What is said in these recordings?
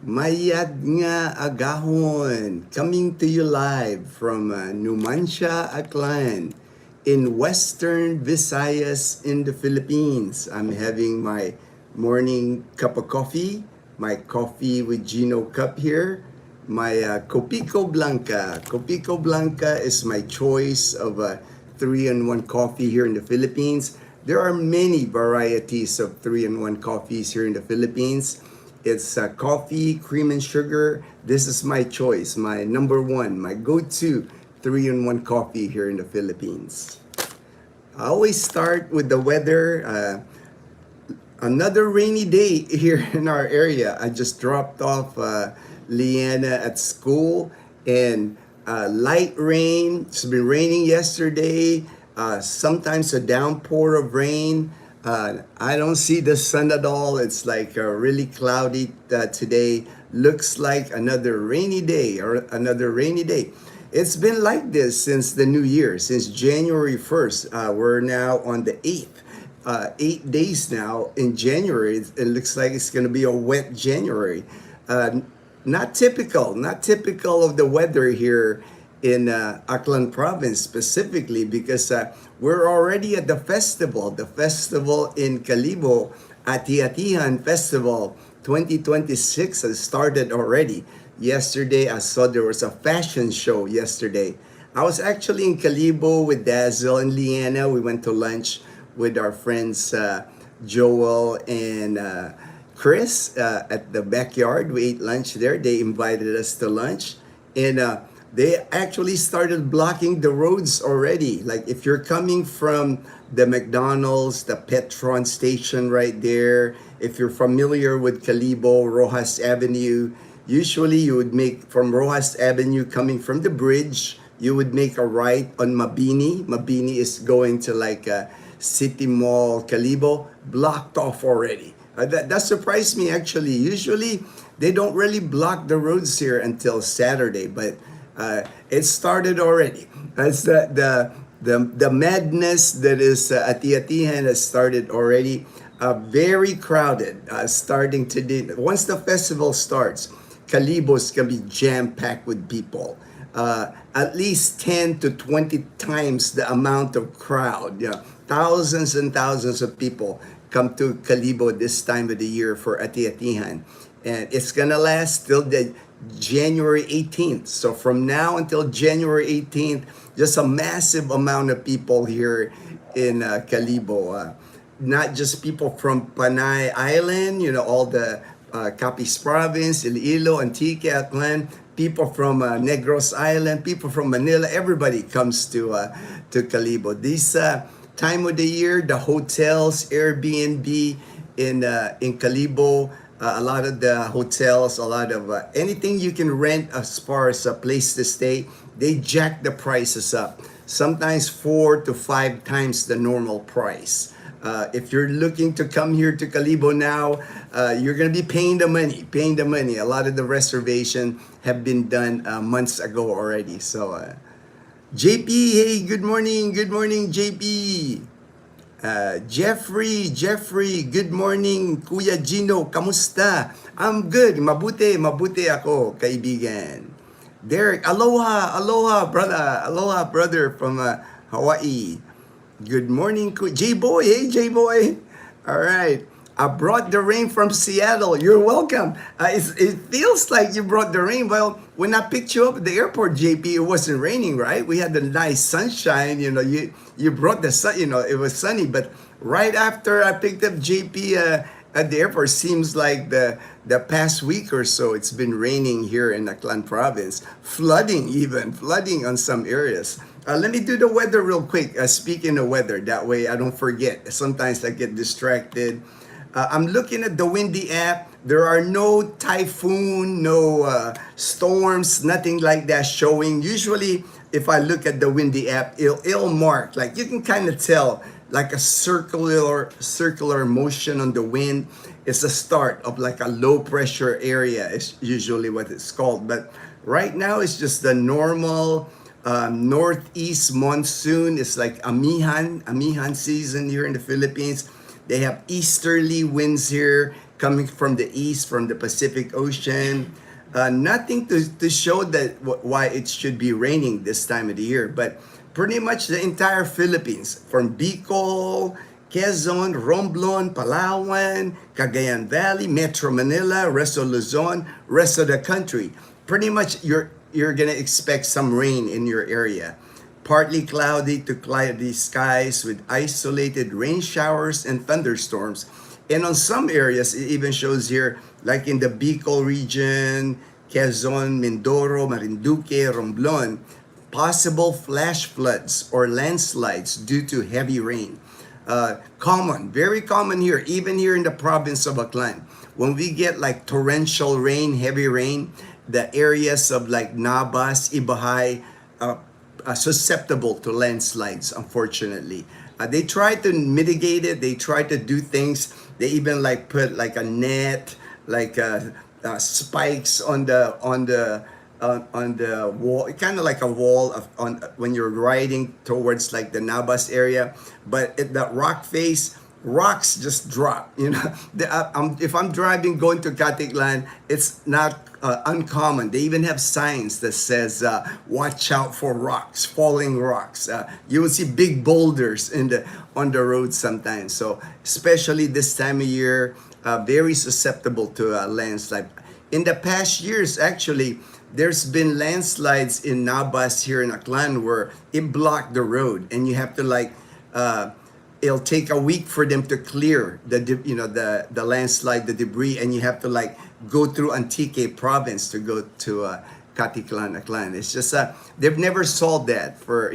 Mayad nga agahon, coming to you live from Numancia, Aklan, in Western Visayas in the Philippines. I'm having my morning cup of coffee, my coffee with Gino cup here, my Copico Blanca. Copico Blanca is my choice of 3-in-1 coffee here in the Philippines. There are many varieties of 3-in-1 coffees here in the Philippines. It's coffee, cream, and sugar. This is my choice, my number one, my go-to 3-in-1 coffee here in the Philippines. I always start with the weather. Another rainy day here in our area. I just dropped off Leanna at school, and light rain. It's been raining yesterday. Sometimes a downpour of rain. I don't see the sun at all. It's like really cloudy today. Looks like another rainy day or another rainy day. It's been like this since the new year, since January 1st. We're now on the 8th. 8 days now in January. It looks like it's going to be a wet January. Not typical of the weather here in Aklan province specifically, because we're already at the festival in Calibo. Ati-Atihan Festival 2026 has started already. Yesterday I saw there was a fashion show yesterday. I was actually in Calibo with Dazzle and Leanna. We went to lunch with our friends Joel and Chris at the backyard. We ate lunch there. They invited us to lunch, and they actually started blocking the roads already. Like if you're coming from the McDonald's, the Petron station right there, if you're familiar with Calibo, Rojas Avenue, usually you would make from Rojas Avenue coming from the bridge, you would make a right on Mabini. Mabini is going to like City Mall, Calibo, blocked off already. That surprised me actually. Usually they don't really block the roads here until Saturday, but it started already. That's the madness that is Ati-Atihan has started already. Very crowded starting today. Once the festival starts, Calibos can be jam-packed with people. At least 10 to 20 times the amount of crowd. Yeah. Thousands and thousands of people come to Calibo this time of the year for Ati-Atihan. And it's gonna last till the January 18th. So from now until January 18th, just a massive amount of people here in Calibo. Not just people from Panay Island, all the Capiz Province, Iloilo, Antique, Aklan, people from Negros Island, people from Manila, everybody comes to Calibo. This time of the year, the hotels, Airbnb in Calibo, a lot of the hotels, a lot of anything you can rent as far as a place to stay, they jack the prices up. Sometimes 4 to 5 times the normal price. If you're looking to come here to Calibo now, you're going to be paying the money. A lot of the reservation have been done months ago already. So, JP, hey, good morning, JP. Jeffrey, good morning. Kuya Gino, kamusta? I'm good, mabuti ako, kaibigan. Derek, aloha, brother from Hawaii. Good morning, J-Boy. Hey, J-Boy. All right. I brought the rain from Seattle. You're welcome. It feels like you brought the rain. Well, when I picked you up at the airport, JP, it wasn't raining, right? We had the nice sunshine. You brought the sun. It was sunny. But right after I picked up JP at the airport, seems like the past week or so, it's been raining here in Aklan province. Flooding on some areas. Let me do the weather real quick. Speaking of weather, that way I don't forget. Sometimes I get distracted. I'm looking at the windy app. There are no typhoon, no storms, nothing like that showing. Usually, if I look at the windy app, it'll mark, like you can kind of tell, like a circular motion on the wind. It's the start of like a low pressure area. Is usually what it's called. But right now, it's just the normal northeast monsoon. It's like amihan season here in the Philippines. They have easterly winds here coming from the east, from the Pacific Ocean. Nothing to show that why it should be raining this time of the year, but pretty much the entire Philippines, from Bicol, Quezon, Romblon, Palawan, Cagayan Valley, Metro Manila, rest of Luzon, rest of the country. Pretty much you're gonna expect some rain in your area. Partly cloudy to cloudy skies with isolated rain showers and thunderstorms. And on some areas, it even shows here, like in the Bicol region, Quezon, Mindoro, Marinduque, Romblon, possible flash floods or landslides due to heavy rain. Common, very common here, even here in the province of Aklan. When we get like torrential rain, heavy rain, the areas of like Nabas, Ibahay, susceptible to landslides, unfortunately. They try to mitigate it. They try to do things. They even like put like a net, like spikes on the wall, kind of like a wall on when you're riding towards like the Nabas area. But at the rock face, rocks just drop. If I'm driving going to Caticlan, it's not uncommon. They even have signs that says watch out for rocks, falling rocks. You will see big boulders on the road sometimes. So especially this time of year, very susceptible to landslide. In the past years, actually, there's been landslides in Nabas here in Aklan where it blocked the road, and you have to like it'll take a week for them to clear the landslide, the debris, and you have to like go through Antique province to go to Caticlan, Aklan. It's just they've never solved that for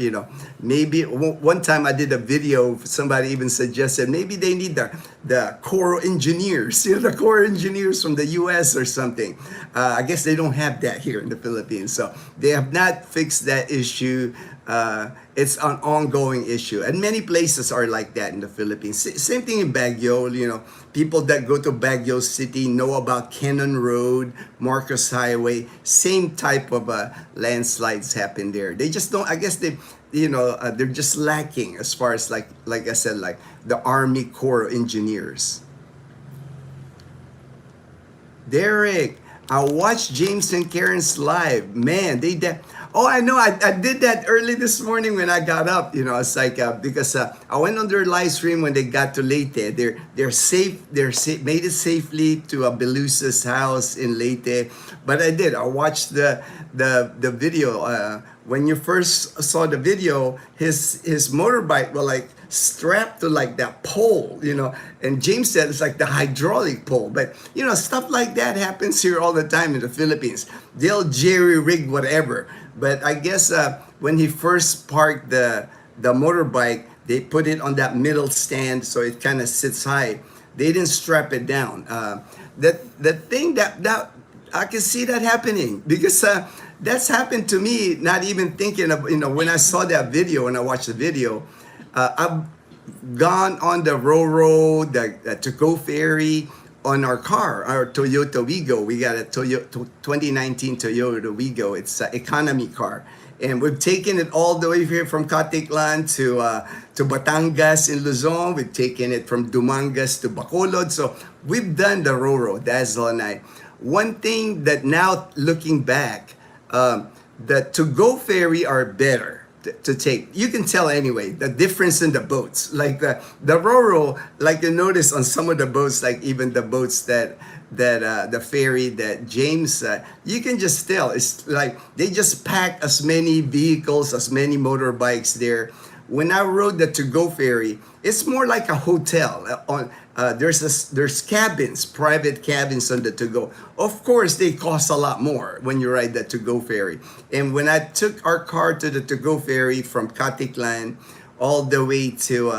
maybe one time I did a video, somebody even suggested maybe they need the Corps engineers, the Corps engineers from the US or something. I guess they don't have that here in the Philippines, so they have not fixed that issue. It's an ongoing issue, and many places are like that in the Philippines. Same thing in Baguio. People that go to Baguio City know about Cannon Road, Marcos Highway. Same type of landslides happen there. They just don't. I guess they're just lacking as far as like I said, like the Army Corps engineers. Derek, I watched James and Karen's live. Man, oh, I know. I did that early this morning when I got up. It's like because I went on their live stream when they got to Leyte. They're safe. Made it safely to Belusa's house in Leyte. But I did. I watched the video. When you first saw the video, his motorbike was like strapped to like that pole, and James said it's like the hydraulic pole. But stuff like that happens here all the time in the Philippines. They'll jerry rig whatever. But I guess when he first parked the motorbike, they put it on that middle stand so it kind of sits high. They didn't strap it down. The thing that I can see that happening because that's happened to me. Not even thinking of when I saw that video, when I watched the video, I've gone on the Roro, the to-go ferry on our car, our Toyota Wigo. We got a 2019 Toyota Wigo. It's an economy car. And we've taken it all the way here from Caticlan to Batangas in Luzon. We've taken it from Dumangas to Bacolod. So we've done the Roro, Dazzle and I. One thing that now looking back, the to-go ferry are better to take. You can tell anyway the difference in the boats. Like the Roro, like you notice on some of the boats, like even the boats that the ferry that James you can just tell it's like they just pack as many vehicles, as many motorbikes there. When I rode the to-go ferry, it's more like a hotel. There's cabins, private cabins on the to-go. Of course, they cost a lot more when you ride the to-go ferry. And when I took our car to the to-go ferry from Caticlan all the way to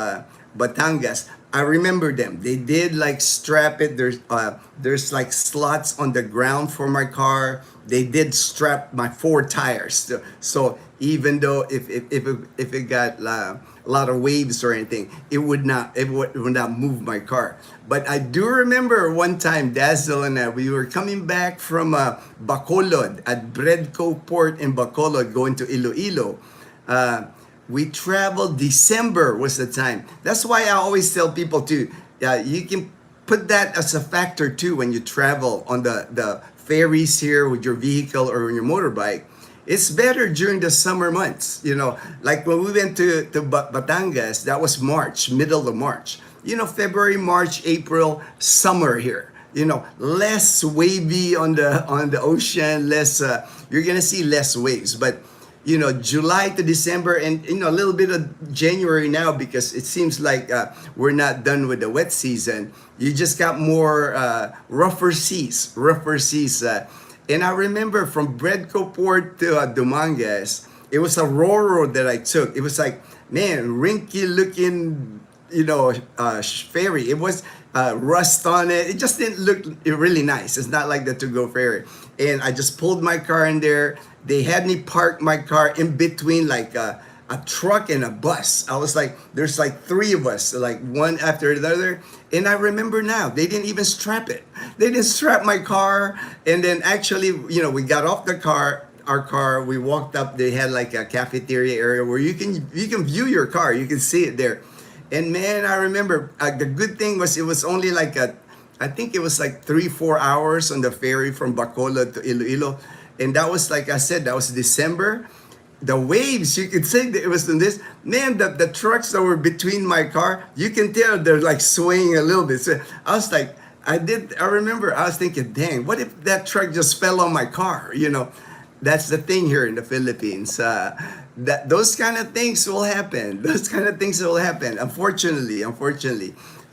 Batangas, I remember them. They did like strap it. There's like slots on the ground for my car. They did strap my 4 tires. So even though if it got a lot of waves or anything, it would not move my car. But I do remember one time, Dazzle and I, we were coming back from Bacolod at Bredco Port in Bacolod, going to Iloilo. We traveled, December was the time. That's why I always tell people too, you can put that as a factor too when you travel on the ferries here with your vehicle or on your motorbike. It's better during the summer months, like when we went to Batangas, that was March, middle of March. February, March, April, summer here. Less wavy on the ocean, less you're gonna see less waves. But July to December, and a little bit of January now, because it seems like we're not done with the wet season. You just got more rougher seas, and I remember from Bredco Port to Dumangas, it was a Roro that I took. It was like, man, rinky looking, ferry. It was rust on it. It just didn't look really nice. It's not like the to-go ferry. And I just pulled my car in there. They had me park my car in between like a truck and a bus. I was like, there's like three of us, like one after the other. And I remember now, they didn't even strap it. They didn't strap my car. And then actually, we got off our car, we walked up, they had like a cafeteria area where you can view your car, you can see it there. And man, I remember the good thing was it was only like I think it was like 3-4 hours on the ferry from Bacolod to Iloilo. And that was, like I said, that was December. The waves, you could say that it was in this. Man, the trucks that were between my car, you can tell they're like swaying a little bit. So I was like, I remember I was thinking, dang, what if that truck just fell on my car? That's the thing here in the Philippines. That those kind of things will happen. Unfortunately.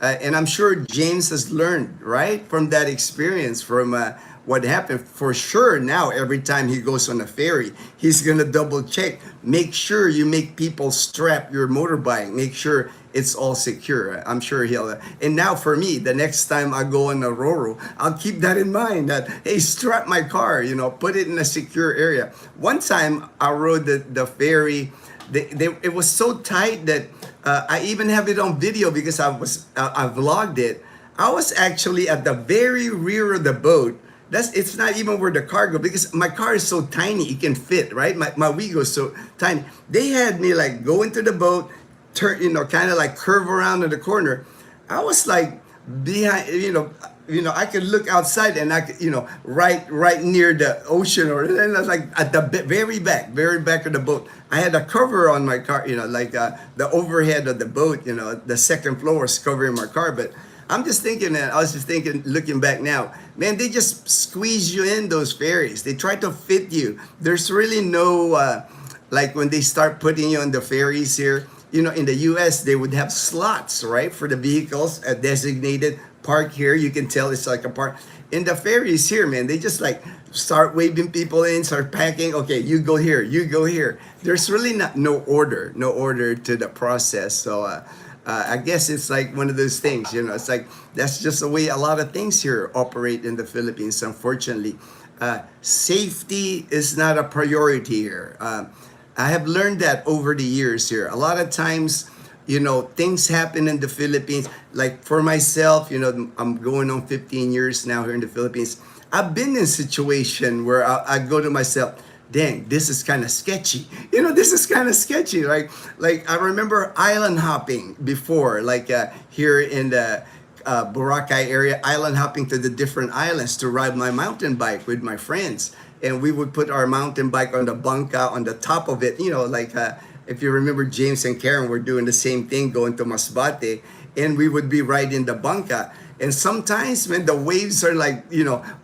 And I'm sure James has learned, right, from that experience, from what happened. For sure, now every time he goes on a ferry, he's gonna double check. Make sure you make people strap your motorbike. Make sure it's all secure. I'm sure he'll. And now for me, the next time I go on a Roro, I'll keep that in mind. That hey, strap my car. Put it in a secure area. One time I rode the ferry. It was so tight that I even have it on video because I vlogged it. I was actually at the very rear of the boat. It's not even where the car goes, because my car is so tiny it can fit, right? My Wigo is so tiny. They had me like go into the boat, turn, kind of like curve around in the corner. I was like behind, I could look outside and I could, right near the ocean, and I was like at the very back of the boat. I had a cover on my car, like the overhead of the boat, the second floor was covering my car. But I was just thinking, looking back now, man, they just squeeze you in those ferries. They try to fit you. There's really no, like when they start putting you on the ferries here, in the US, they would have slots, right, for the vehicles, a designated park here. You can tell it's like a park. In the ferries here, man, they just like start waving people in, start packing. Okay, you go here, you go here. There's really no order to the process. So, I guess it's like one of those things, it's like that's just the way a lot of things here operate in the Philippines, unfortunately. Safety is not a priority here. I have learned that over the years here. A lot of times, things happen in the Philippines. Like for myself, I'm going on 15 years now here in the Philippines. I've been in a situation where I go to myself, dang, this is kind of sketchy. This is kind of sketchy. Like I remember island hopping before, like here in the Boracay area, island hopping to the different islands to ride my mountain bike with my friends. And we would put our mountain bike on the bangka, on the top of it, like if you remember, James and Karen were doing the same thing, going to Masbate, and we would be riding the bangka. And sometimes when the waves are like,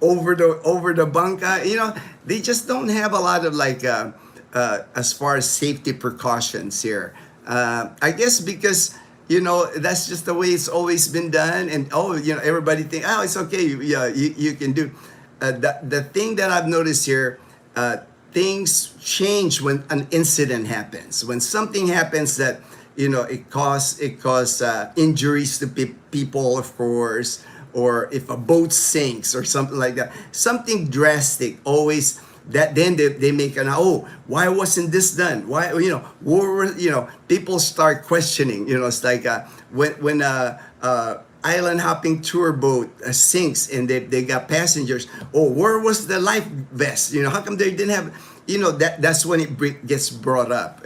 over the bangka, they just don't have a lot of like, as far as safety precautions here. I guess because, that's just the way it's always been done. And, everybody think, oh, it's okay. Yeah, you can do. The thing that I've noticed here, things change when an incident happens. When something happens that, it cause injuries to people, of course, or if a boat sinks or something like that, something drastic always. That then they make why wasn't this done? Why, people start questioning. It's like when island hopping tour boat sinks and they got passengers. Where was the life vest? How come they didn't have? That's when it gets brought up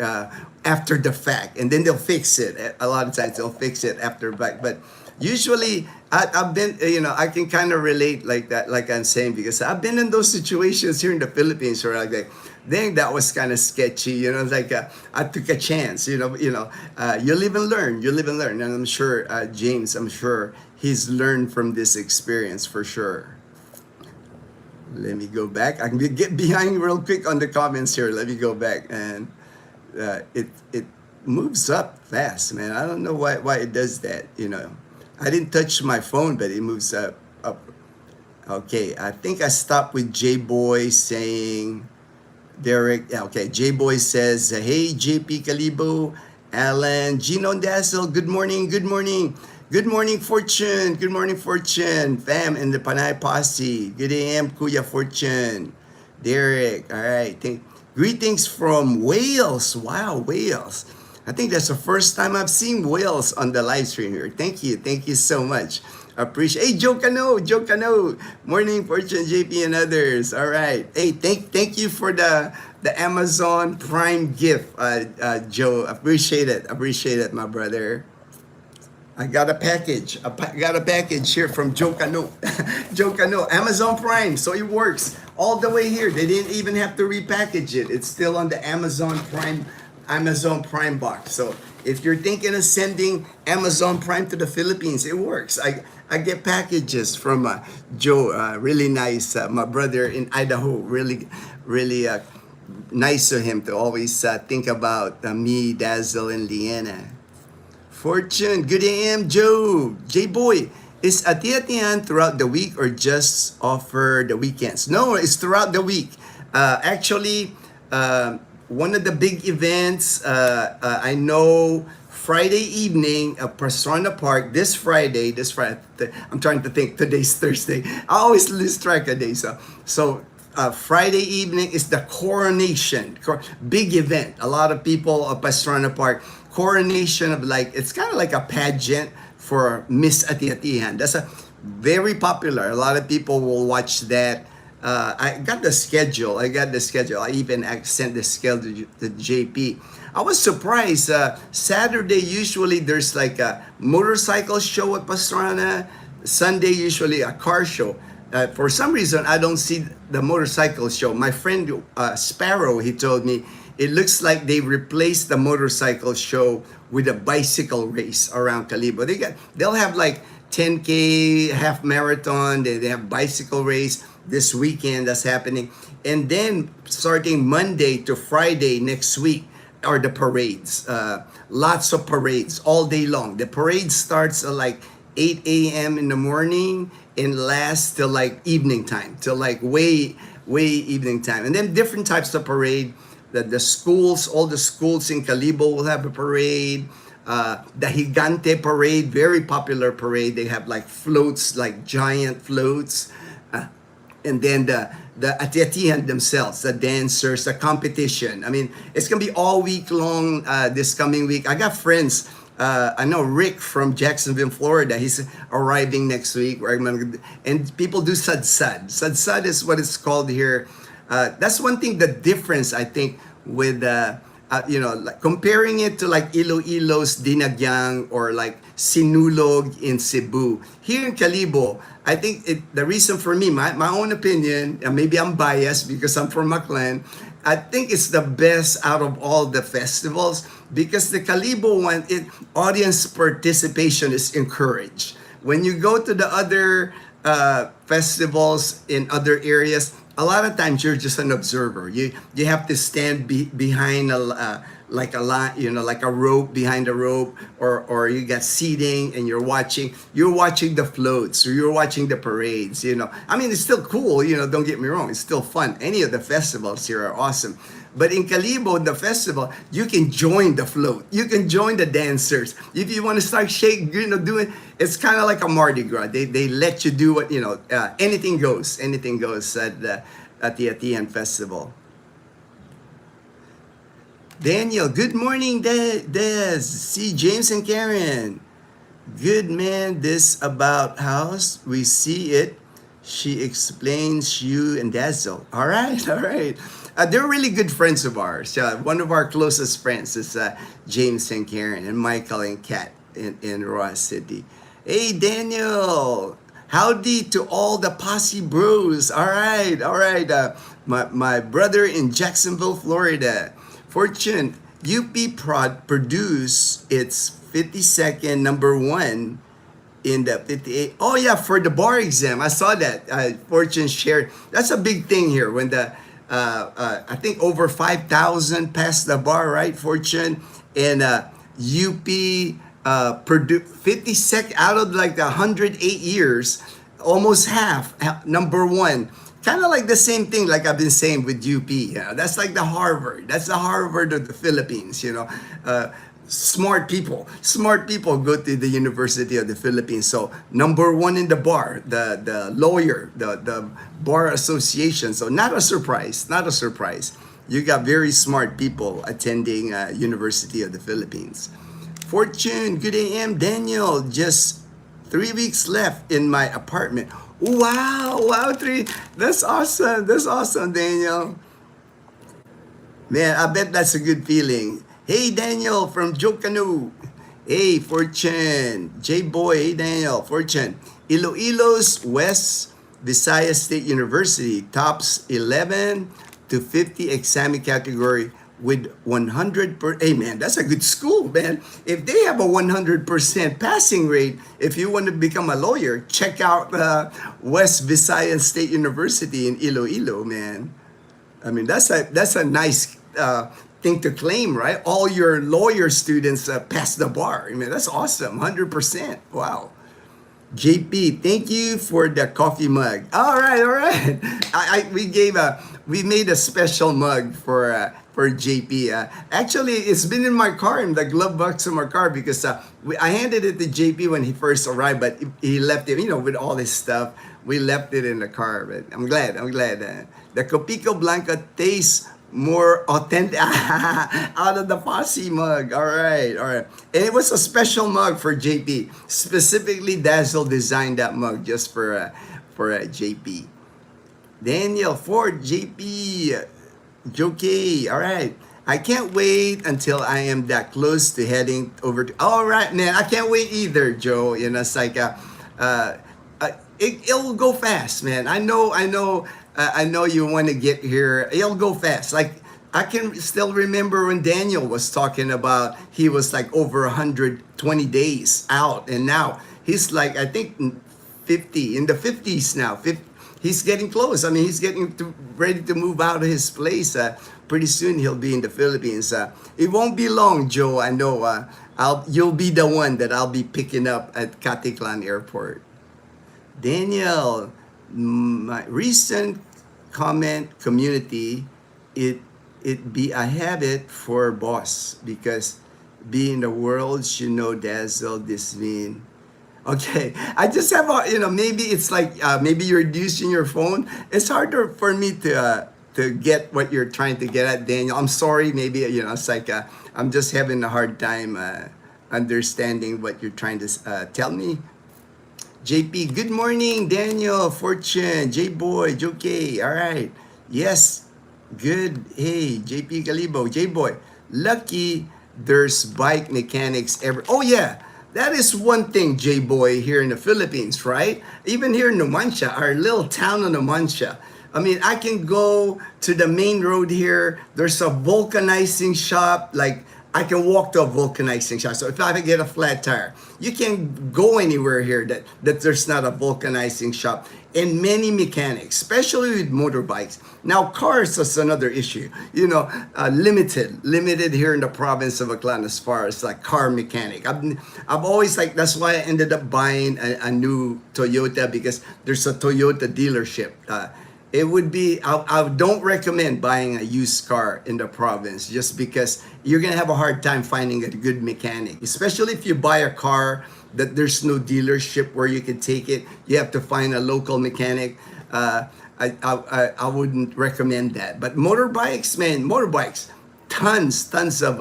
after the fact, and then they'll fix it. A lot of times they'll fix it after the fact. But Usually, I've been, I can kind of relate like that, like I'm saying, because I've been in those situations here in the Philippines where like, dang, that was kind of sketchy, it's like I took a chance, you live and learn, and I'm sure James, I'm sure he's learned from this experience for sure. Let me go back. I can get behind real quick on the comments here. Let me go back, and it moves up fast, man. I don't know why it does that. I didn't touch my phone, but it moves up. Okay, I think I stopped with J Boy saying, Derek. Okay, J Boy says, "Hey JP Calibo, Alan, Gino Dazzle. Good morning. Good morning." Good morning, Fortune. Good morning, Fortune. Fam and the Panay Posse. Good AM, Kuya Fortune. Derek. All right. Greetings from Wales. Wow, Wales. I think that's the first time I've seen Wales on the live stream here. Thank you. Thank you so much. Appreciate. Hey, Joe Cano. Joe Cano. Morning, Fortune, JP, and others. All right. Hey, thank you for the Amazon Prime gift, Joe. Appreciate it. Appreciate it, my brother. I got a package. Got a package here from Joe Cano. Joe Cano, Amazon Prime. So it works all the way here. They didn't even have to repackage it. It's still on the Amazon Prime box. So if you're thinking of sending Amazon Prime to the Philippines, it works. I get packages from Joe. Really nice. My brother in Idaho. Really, really nice of him to always think about me, Dazzle, and Leanna. Fortune, good AM, Joe. J-Boy, is ati-atihan throughout the week or just offer the weekends? No, it's throughout the week. Actually, one of the big events, I know Friday evening at Pastrana Park, this Friday, I'm trying to think, today's Thursday. I always lose track of days. So Friday evening is the coronation, big event. A lot of people at Pastrana Park, coronation of it's kind of like a pageant for Miss Ati-Atihan. That's a very popular. A lot of people will watch that. I got the schedule. I even sent the schedule to JP. I was surprised. Saturday usually there's like a motorcycle show at Pastrana. Sunday usually a car show. For some reason I don't see the motorcycle show. My friend Sparrow, he told me it looks like they replaced the motorcycle show with a bicycle race around Calibo. They'll have like 10K, half marathon. They have bicycle race this weekend that's happening. And then starting Monday to Friday next week are the parades. Lots of parades all day long. The parade starts at like 8 a.m. in the morning and lasts till like evening time, till like way evening time. And then different types of parade. The schools, all the schools in Calibo will have a parade. The Gigante parade, very popular parade. They have like floats, like giant floats. And then the Ati-Atihan themselves, the dancers, the competition. I mean, it's going to be all week long this coming week. I got friends. I know Rick from Jacksonville, Florida. He's arriving next week. And people do sadsad. Sadsad is what it's called here. That's one thing, the difference, I think, with, like comparing it to like Iloilo's Dinagyang or like Sinulog in Cebu. Here in Calibo, I think the reason for me, my own opinion, and maybe I'm biased because I'm from Maclan, I think it's the best out of all the festivals because the Calibo one, audience participation is encouraged. When you go to the other festivals in other areas, a lot of times you're just an observer. You have to stand behind like a rope, behind a rope, or you got seating and you're watching the floats or you're watching the parades. I mean, it's still cool. Don't get me wrong, it's still fun. Any of the festivals here are awesome. But in Calibo, the festival, you can join the float. You can join the dancers. If you want to start shaking, doing, it's kind of like a Mardi Gras. They let you do what, anything goes. Anything goes at the Ati-Atihan Festival. Daniel, good morning, Des. See, James and Karen. Good man, this about house. We see it. She explains you and Dazzle. All right. They're really good friends of ours. One of our closest friends is James and Karen and Michael and Kat in Roa City. Hey, Daniel. Howdy to all the posse bros. All right, all right. My brother in Jacksonville, Florida. Fortune, UP produced its 52nd number one in the 58. Oh yeah, for the bar exam. I saw that. Fortune shared. That's a big thing here when the I think over 5,000 passed the bar, right? Fortune and UP Purdue 52nd out of like the 108 years, almost half number one. Kind of like the same thing like I've been saying with UP. That's like the Harvard. That's the Harvard of the Philippines. Smart people go to the University of the Philippines. So number one in the bar, the lawyer, the bar association. So not a surprise, not a surprise. You got very smart people attending University of the Philippines. Fortune, good AM, Daniel. Just 3 weeks left in my apartment. Wow, wow, three. That's awesome. That's awesome, Daniel. Man, I bet that's a good feeling. Hey, Daniel from Jokanu. Hey, Fortune. J-Boy, hey, Daniel. Fortune. Iloilo's West Visayas State University tops 11 to 50 exam category with 100 per. Hey, man, that's a good school, man. If they have a 100% passing rate, if you want to become a lawyer, check out West Visayas State University in Iloilo, man. I mean, that's a nice thing to claim, right? All your lawyer students pass the bar. I mean, that's awesome, 100%. Wow. JP, thank you for the coffee mug. All right, all right. We made a special mug for JP. Actually, it's been in my car, in the glove box of my car, because I handed it to JP when he first arrived, but he left it, with all his stuff. We left it in the car, but I'm glad. The Copico Blanca tastes more authentic out of the Posse mug. All right. And it was a special mug for JP. Specifically, Dazzle designed that mug just for JP. Daniel Ford, JP, Jockey. All right. I can't wait until I am that close to heading over to. All right, man. I can't wait either, Joe. It's like it'll go fast, man. I know you want to get here. It'll go fast. Like, I can still remember when Daniel was talking about he was like over 120 days out, and now he's like, I think 50, in the 50s now. He's getting close. I mean, he's getting ready to move out of his place. Pretty soon he'll be in the Philippines. It won't be long, Joe. I know. You'll be the one that I'll be picking up at Caticlan Airport. Daniel, my recent comment community, it be a habit for boss, because be in the world, Dazzle, this mean. Okay, I just have maybe it's like maybe you're using your phone. It's harder for me to get what you're trying to get at, Daniel. I'm sorry, maybe it's like I'm just having a hard time understanding what you're trying to tell me. JP, good morning, Daniel, Fortune, J-Boy, Joke. All right. Yes, good. Hey, JP Galibo, J-Boy. Lucky there's bike mechanics ever. Oh, yeah. That is one thing, J-Boy, here in the Philippines, right? Even here in Numancia, our little town of Numancia. I mean, I can go to the main road here. There's a vulcanizing shop, like I can walk to a vulcanizing shop. So if I get a flat tire, you can't go anywhere here that there's not a vulcanizing shop. And many mechanics, especially with motorbikes. Now, cars is another issue. Limited here in the province of Aklan as far as like car mechanic. I've always that's why I ended up buying a new Toyota, because there's a Toyota dealership. It would be, I don't recommend buying a used car in the province, just because you're going to have a hard time finding a good mechanic, especially if you buy a car that there's no dealership where you can take it. You have to find a local mechanic. I wouldn't recommend that. But motorbikes, tons of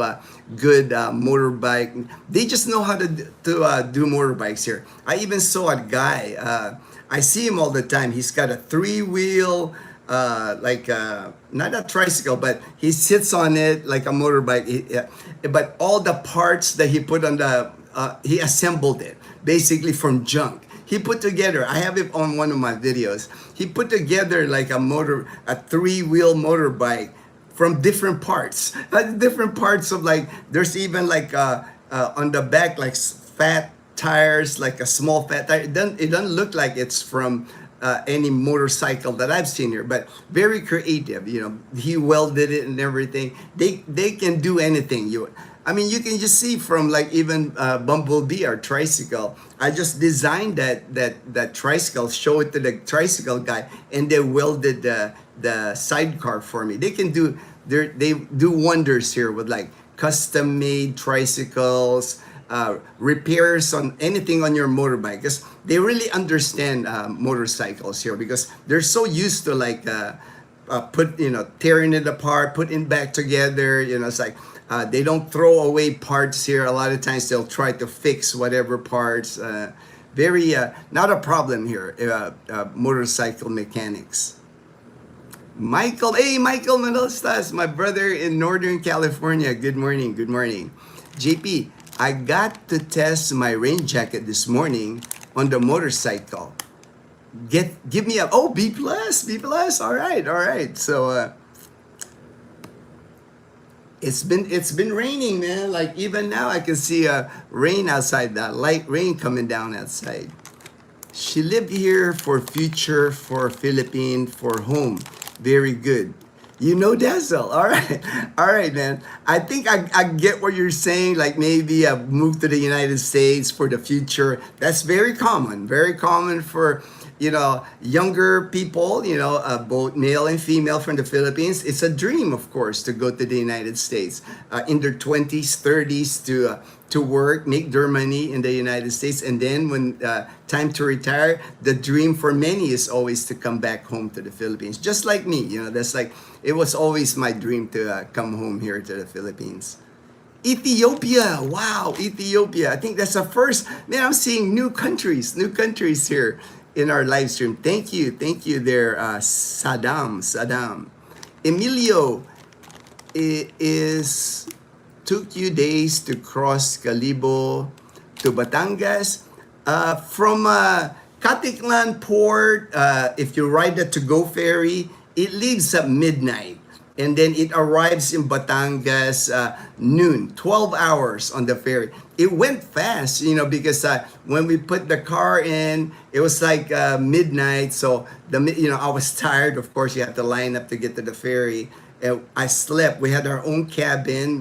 good motorbike. They just know how to do motorbikes here. I even saw a guy, I see him all the time. He's got a 3-wheel, not a tricycle, but he sits on it like a motorbike. But all the parts that he put on he assembled it. basically from junk. He put together, I have it on one of my videos, he put together like a three-wheel motorbike from different parts. Different parts of, like, there's even like on the back, like fat tires, like a small fat tire. It doesn't look like it's from any motorcycle that I've seen here, but very creative. He welded it and everything. They can do anything. I mean, you can just see from, like, even Bumblebee, our tricycle. I just designed that tricycle, show it to the tricycle guy, and they welded the sidecar for me. They do wonders here with, like, custom made tricycles, repairs on anything on your motorbike, because they really understand motorcycles here, because they're so used to, like, tearing it apart, putting it back together. It's like they don't throw away parts here. A lot of times they'll try to fix whatever parts. Very not a problem here, motorcycle mechanics. Michael, hey Michael Manolstas, my brother in Northern California. Good morning, good morning. JP, I got to test my rain jacket this morning on the motorcycle. Give me a B plus. All right. So it's been raining, man. Like, even now I can see rain outside, that light rain coming down outside. She lived here for future, for Philippine, for home. Very good. Dazzle. All right, man. I think I get what you're saying. Like, maybe move to the United States for the future. That's very common for younger people, both male and female from the Philippines. It's a dream, of course, to go to the United States in their 20s, 30s to work, make their money in the United States. And then when time to retire, the dream for many is always to come back home to the Philippines. Just like me, that's like, it was always my dream to come home here to the Philippines. Ethiopia, wow, Ethiopia. I think that's the first, man, I'm seeing new countries here in our live stream. Thank you there, Saddam. Emilio, it took you days to cross Calibo to Batangas. From Caticlan Port, if you ride the to-go ferry, it leaves at midnight. And then it arrives in Batangas noon, 12 hours on the ferry. It went fast, because when we put the car in, it was like midnight. So I was tired. Of course, you have to line up to get to the ferry. I slept. We had our own cabin.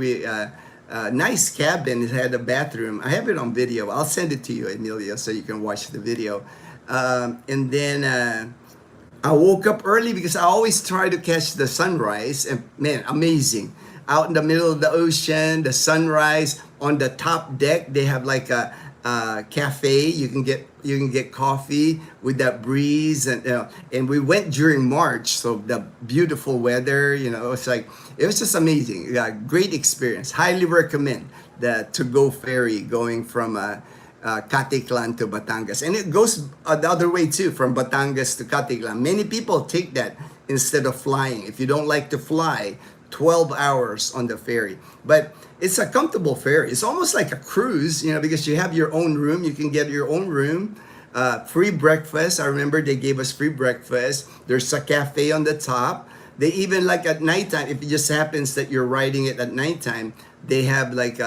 Nice cabin. It had a bathroom. I have it on video. I'll send it to you, Emilio, so you can watch the video. And then I woke up early because I always try to catch the sunrise, and man, amazing. Out in the middle of the ocean, the sunrise. On the top deck, they have like a cafe. You can get coffee with that breeze, and we went during March, so the beautiful weather. It was just amazing. Yeah, great experience. Highly recommend the to-go ferry going from Caticlan to Batangas, and it goes the other way too, from Batangas to Caticlan. Many people take that instead of flying. If you don't like to fly, 12 hours on the ferry, but it's a comfortable ferry. It's almost like a cruise, because you have your own room. You can get your own room, free breakfast. I remember they gave us free breakfast. There's a cafe on the top. They even, like, at nighttime, if it just happens that you're riding it at nighttime, they have like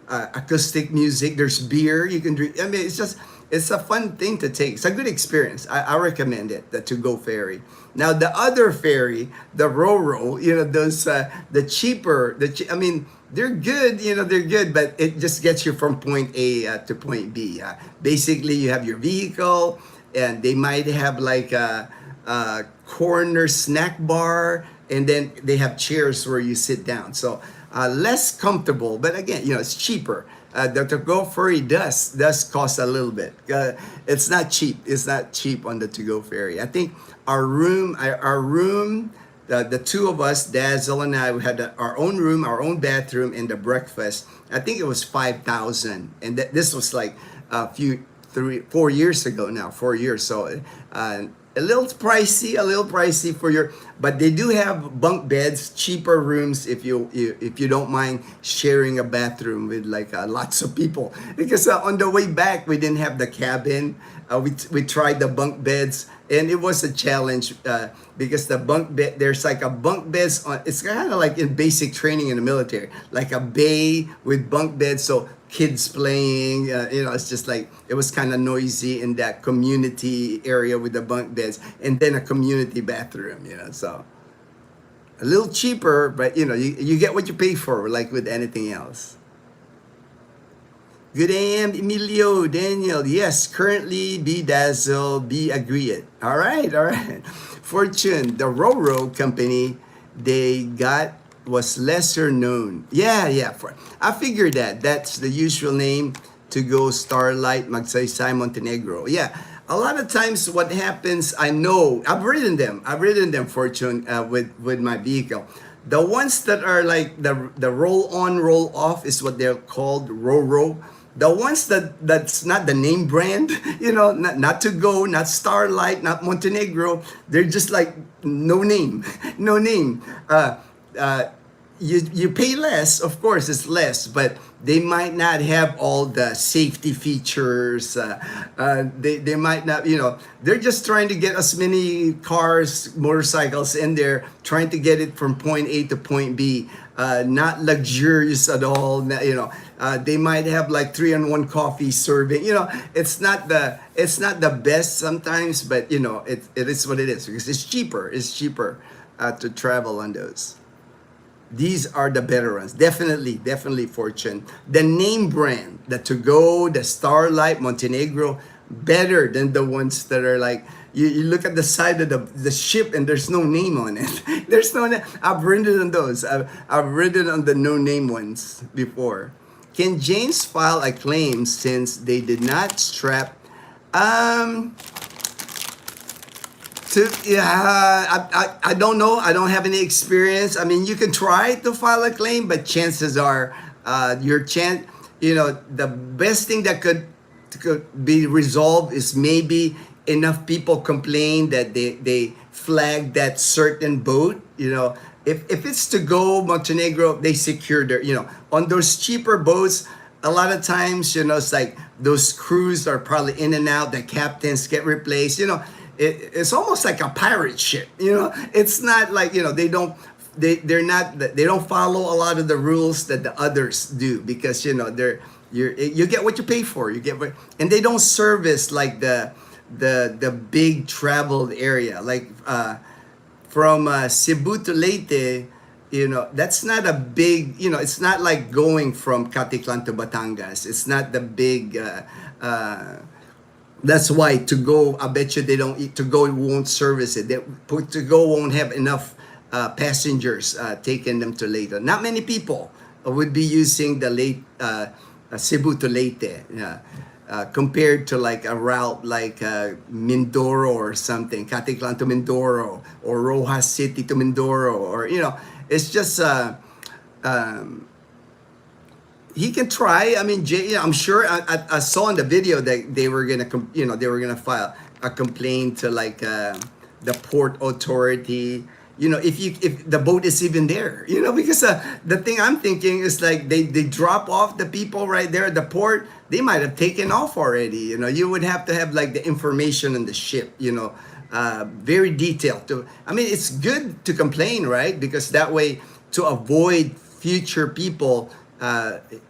acoustic music. There's beer you can drink. I mean, it's a fun thing to take. It's a good experience. I recommend it, the to-go ferry. Now, the other ferry, the Ro-Ro, those, the cheaper, I mean, they're good, they're good, but it just gets you from point A to point B. Basically, you have your vehicle, and they might have like a corner snack bar, and then they have chairs where you sit down. So less comfortable, but again, it's cheaper. The to-go ferry does cost a little bit. It's not cheap. It's not cheap on the to-go ferry. I think our room, the two of us, Dazzle and I, we had our own room, our own bathroom, and the breakfast. I think it was 5,000, and this was like 4 years ago now. 4 years. So a little pricey for your, but they do have bunk beds, cheaper rooms if you don't mind sharing a bathroom with like lots of people. Because on the way back we didn't have the cabin. We tried the bunk beds and it was a challenge because the bunk bed, there's like a bunk beds on, it's kind of like in basic training in the military, like a bay with bunk beds, so kids playing, it's just like, it was kind of noisy in that community area with the bunk beds, and then a community bathroom, so a little cheaper, but you get what you pay for, like with anything else. Good AM, Emilio, Daniel. Yes, currently be Dazzle, be agreed. All right, all right. Fortune, the Roro company they got was lesser known. Yeah. I figured that. That's the usual name to go Starlight, Magsaysay, Montenegro. Yeah. A lot of times what happens, I know, I've ridden them, Fortune, with my vehicle. The ones that are like the roll on, roll off is what they're called, Roro. The ones that's not the name brand, not to go, not Starlight, not Montenegro. They're just like no name, no name. You pay less, of course, it's less, but they might not have all the safety features. They might not, they're just trying to get as many cars, motorcycles in there, trying to get it from point A to point B. Not luxurious at all. They might have like 3-in-1 coffee serving. It's not the best sometimes, but it is what it is because it's cheaper. It's cheaper to travel on those. These are the better ones. Definitely Fortune. The name brand, the To Go, the Starlight, Montenegro, better than the ones that are like, you look at the side of the ship and there's no name on it. There's no name. I've ridden on those. I've ridden on the no name ones before. Can James file a claim since they did not strap? I don't know. I don't have any experience. I mean, you can try to file a claim, but chances are the best thing that could be resolved is maybe enough people complain that they flag that certain boat. If it's To Go Montenegro, they secure their, on those cheaper boats, a lot of times, it's like those crews are probably in and out, the captains get replaced, it's almost like a pirate ship, it's not like, they don't follow a lot of the rules that the others do because, you get what you pay for, and they don't service like the big traveled area, like, from Cebu to Leyte, that's not a big, it's not like going from Caticlan to Batangas. It's not the big, that's why To Go, I bet you they don't, To Go won't service it. To Go won't have enough passengers taking them to Leyte. Not many people would be using the Cebu to Leyte. Compared to like a route like Mindoro or something, Caticlan to Mindoro, or Rojas City to Mindoro, or it's just he can try. I mean, I'm sure I saw in the video that they were gonna file a complaint to like the port authority. If the boat is even there, because the thing I'm thinking is like they drop off the people right there at the port. They might have taken off already. You would have to have like the information on the ship, very detailed. It's good to complain, right? Because that way, to avoid future people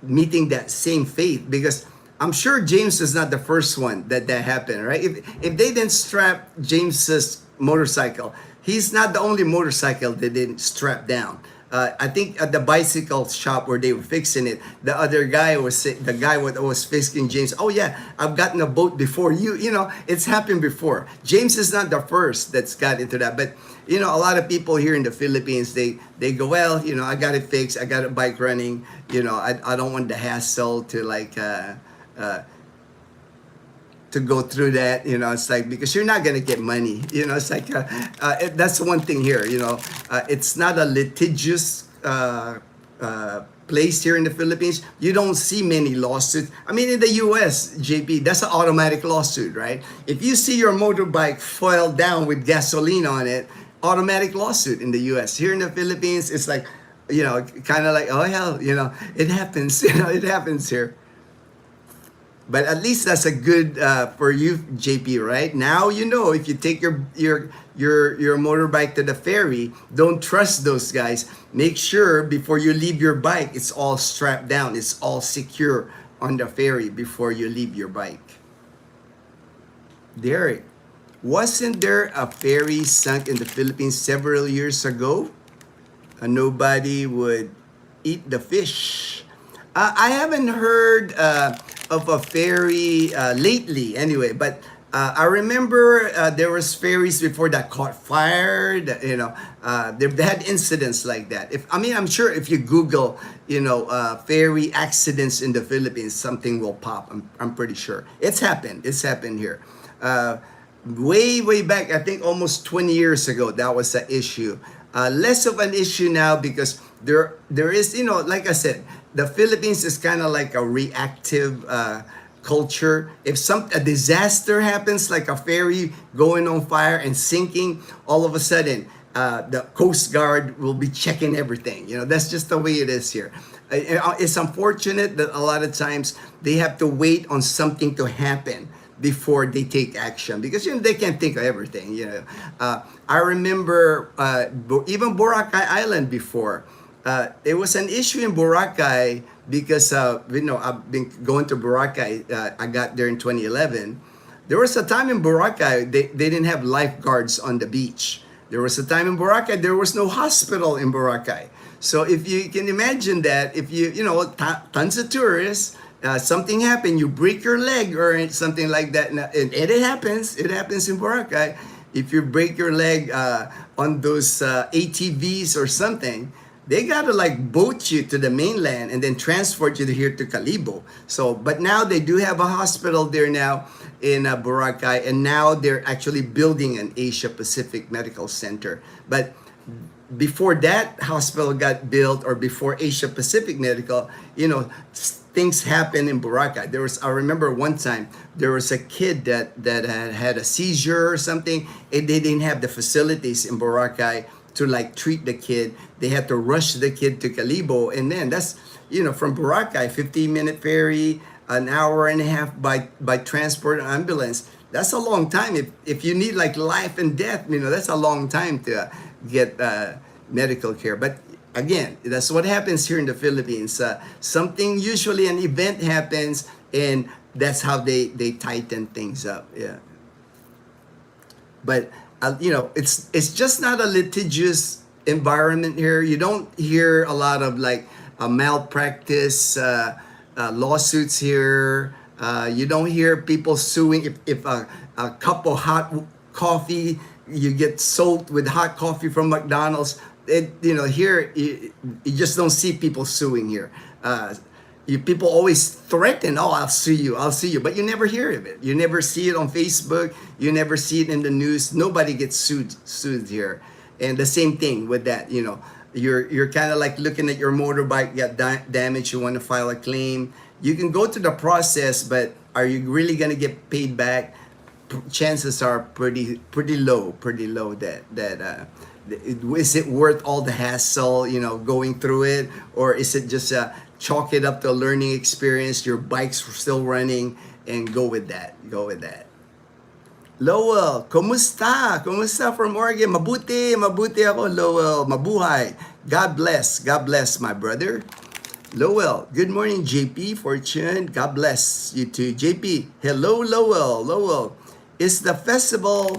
meeting that same fate. Because I'm sure James is not the first one that happened, right? If they didn't strap James's motorcycle, he's not the only motorcycle that didn't strap down. I think at the bicycle shop where they were fixing it, the other guy was fixing James. Oh yeah, I've gotten a boat before you. It's happened before. James is not the first that's got into that, but a lot of people here in the Philippines, they go, well, I got it fixed. I got a bike running. I don't want the hassle to like. To go through that, it's like, because you're not gonna get money, it's like that's one thing here, it's not a litigious place here in the Philippines, you don't see many lawsuits. I mean, in the US, JP, that's an automatic lawsuit, right? If you see your motorbike foiled down with gasoline on it, automatic lawsuit in the US. Here in the Philippines, it's like, kind of like, oh hell, it happens, it happens here. But at least that's a good for you, JP. Right now, if you take your motorbike to the ferry, don't trust those guys. Make sure before you leave your bike, it's all strapped down, it's all secure on the ferry before you leave your bike. Derek, wasn't there a ferry sunk in the Philippines several years ago? Nobody would eat the fish. I haven't heard of a ferry lately, anyway. But I remember there was ferries before that caught fire. They've had incidents like that. I'm sure if you Google, ferry accidents in the Philippines, something will pop. I'm pretty sure it's happened. It's happened here. Way back, I think almost 20 years ago, that was an issue. Less of an issue now because there is, like I said, the Philippines is kind of like a reactive culture. If a disaster happens, like a ferry going on fire and sinking, all of a sudden the Coast Guard will be checking everything. That's just the way it is here. It's unfortunate that a lot of times they have to wait on something to happen before they take action because they can't think of everything. I remember even Boracay Island before. There was an issue in Boracay because I've been going to Boracay. I got there in 2011. There was a time in Boracay they didn't have lifeguards on the beach. There was a time in Boracay there was no hospital in Boracay. So if you can imagine that, if tons of tourists. Something happened, you break your leg or something like that, and it happens in Boracay. If you break your leg on those ATVs or something, they gotta like boat you to the mainland and then transport you here to Calibo. So, but now they do have a hospital there now in Boracay, and now they're actually building an Asia Pacific Medical Center. But before that hospital got built, or before Asia Pacific Medical, things happen in Boracay. I remember one time there was a kid that had a seizure or something, and they didn't have the facilities in Boracay to like treat the kid. They had to rush the kid to Calibo, and then that's from Boracay, 15-minute ferry, an hour and a half by transport ambulance. That's a long time. If you need like life and death, that's a long time to get medical care. But again, that's what happens here in the Philippines. Something, usually an event happens, and that's how they tighten things up. Yeah. But it's just not a litigious environment here. You don't hear a lot of like malpractice lawsuits here. You don't hear people suing if a cup of hot coffee, you get sold with hot coffee from McDonald's. Here you just don't see people suing here. People always threaten, oh, I'll sue you, but you never hear of it. You never see it on Facebook. You never see it in the news. Nobody gets sued here. And the same thing with that, you're kind of like looking at your motorbike got damaged. You want to file a claim. You can go through the process, but are you really gonna get paid back? Chances are pretty low that is it worth all the hassle, going through it, or is it just chalk it up to a learning experience? Your bike's still running, and go with that. Lowell, kumusta from Oregon? Mabuti ako, Lowell. Mabuhay. God bless my brother. Lowell, good morning, JP, Fortune. God bless you too, JP. Hello, Lowell. Is the festival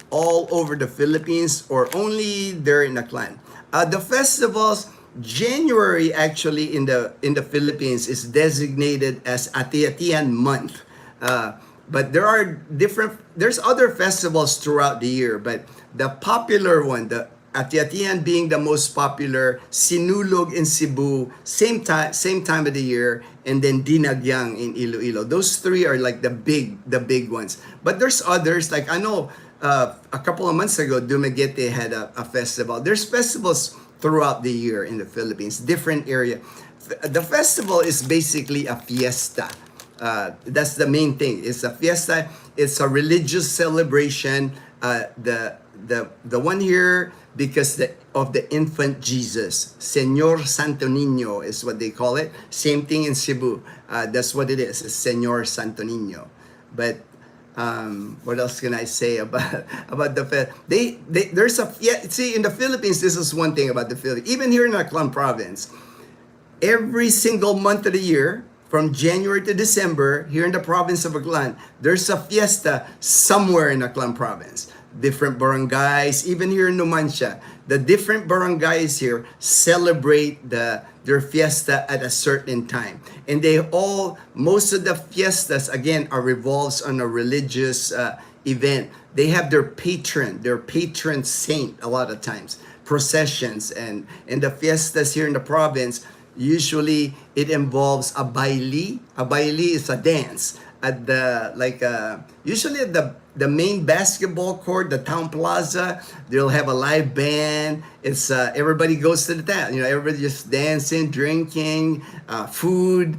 all over the Philippines or only there in Aklan? The festivals, January actually in the Philippines is designated as Ati-Atian month. But there's other festivals throughout the year, but the popular one, the Ati-Atian being the most popular, Sinulog in Cebu, same time of the year, and then Dinagyang in Iloilo. Those three are like the big ones. But there's others, like I know a couple of months ago, Dumaguete had a festival. There's festivals throughout the year in the Philippines, different area. The festival is basically a fiesta. That's the main thing. It's a fiesta. It's a religious celebration. The one here because of the infant Jesus, Señor Santo Niño is what they call it. Same thing in Cebu. That's what it is. It's Señor Santo Niño. But what else can I say about the there's a see in the Philippines. This is one thing about the Philippines. Even here in Aklan province, every single month of the year, from January to December, here in the province of Aklan, there's a fiesta somewhere in Aklan province. Different barangays, even here in Numancia, the different barangays here celebrate their fiesta at a certain time. And most of the fiestas, again, are revolves on a religious event. They have their patron saint a lot of times, processions, and the fiestas here in the province. Usually, it involves a baile. A baile is a dance at usually at the main basketball court, the town plaza. They'll have a live band. It's everybody goes to the town. Everybody just dancing, drinking, food.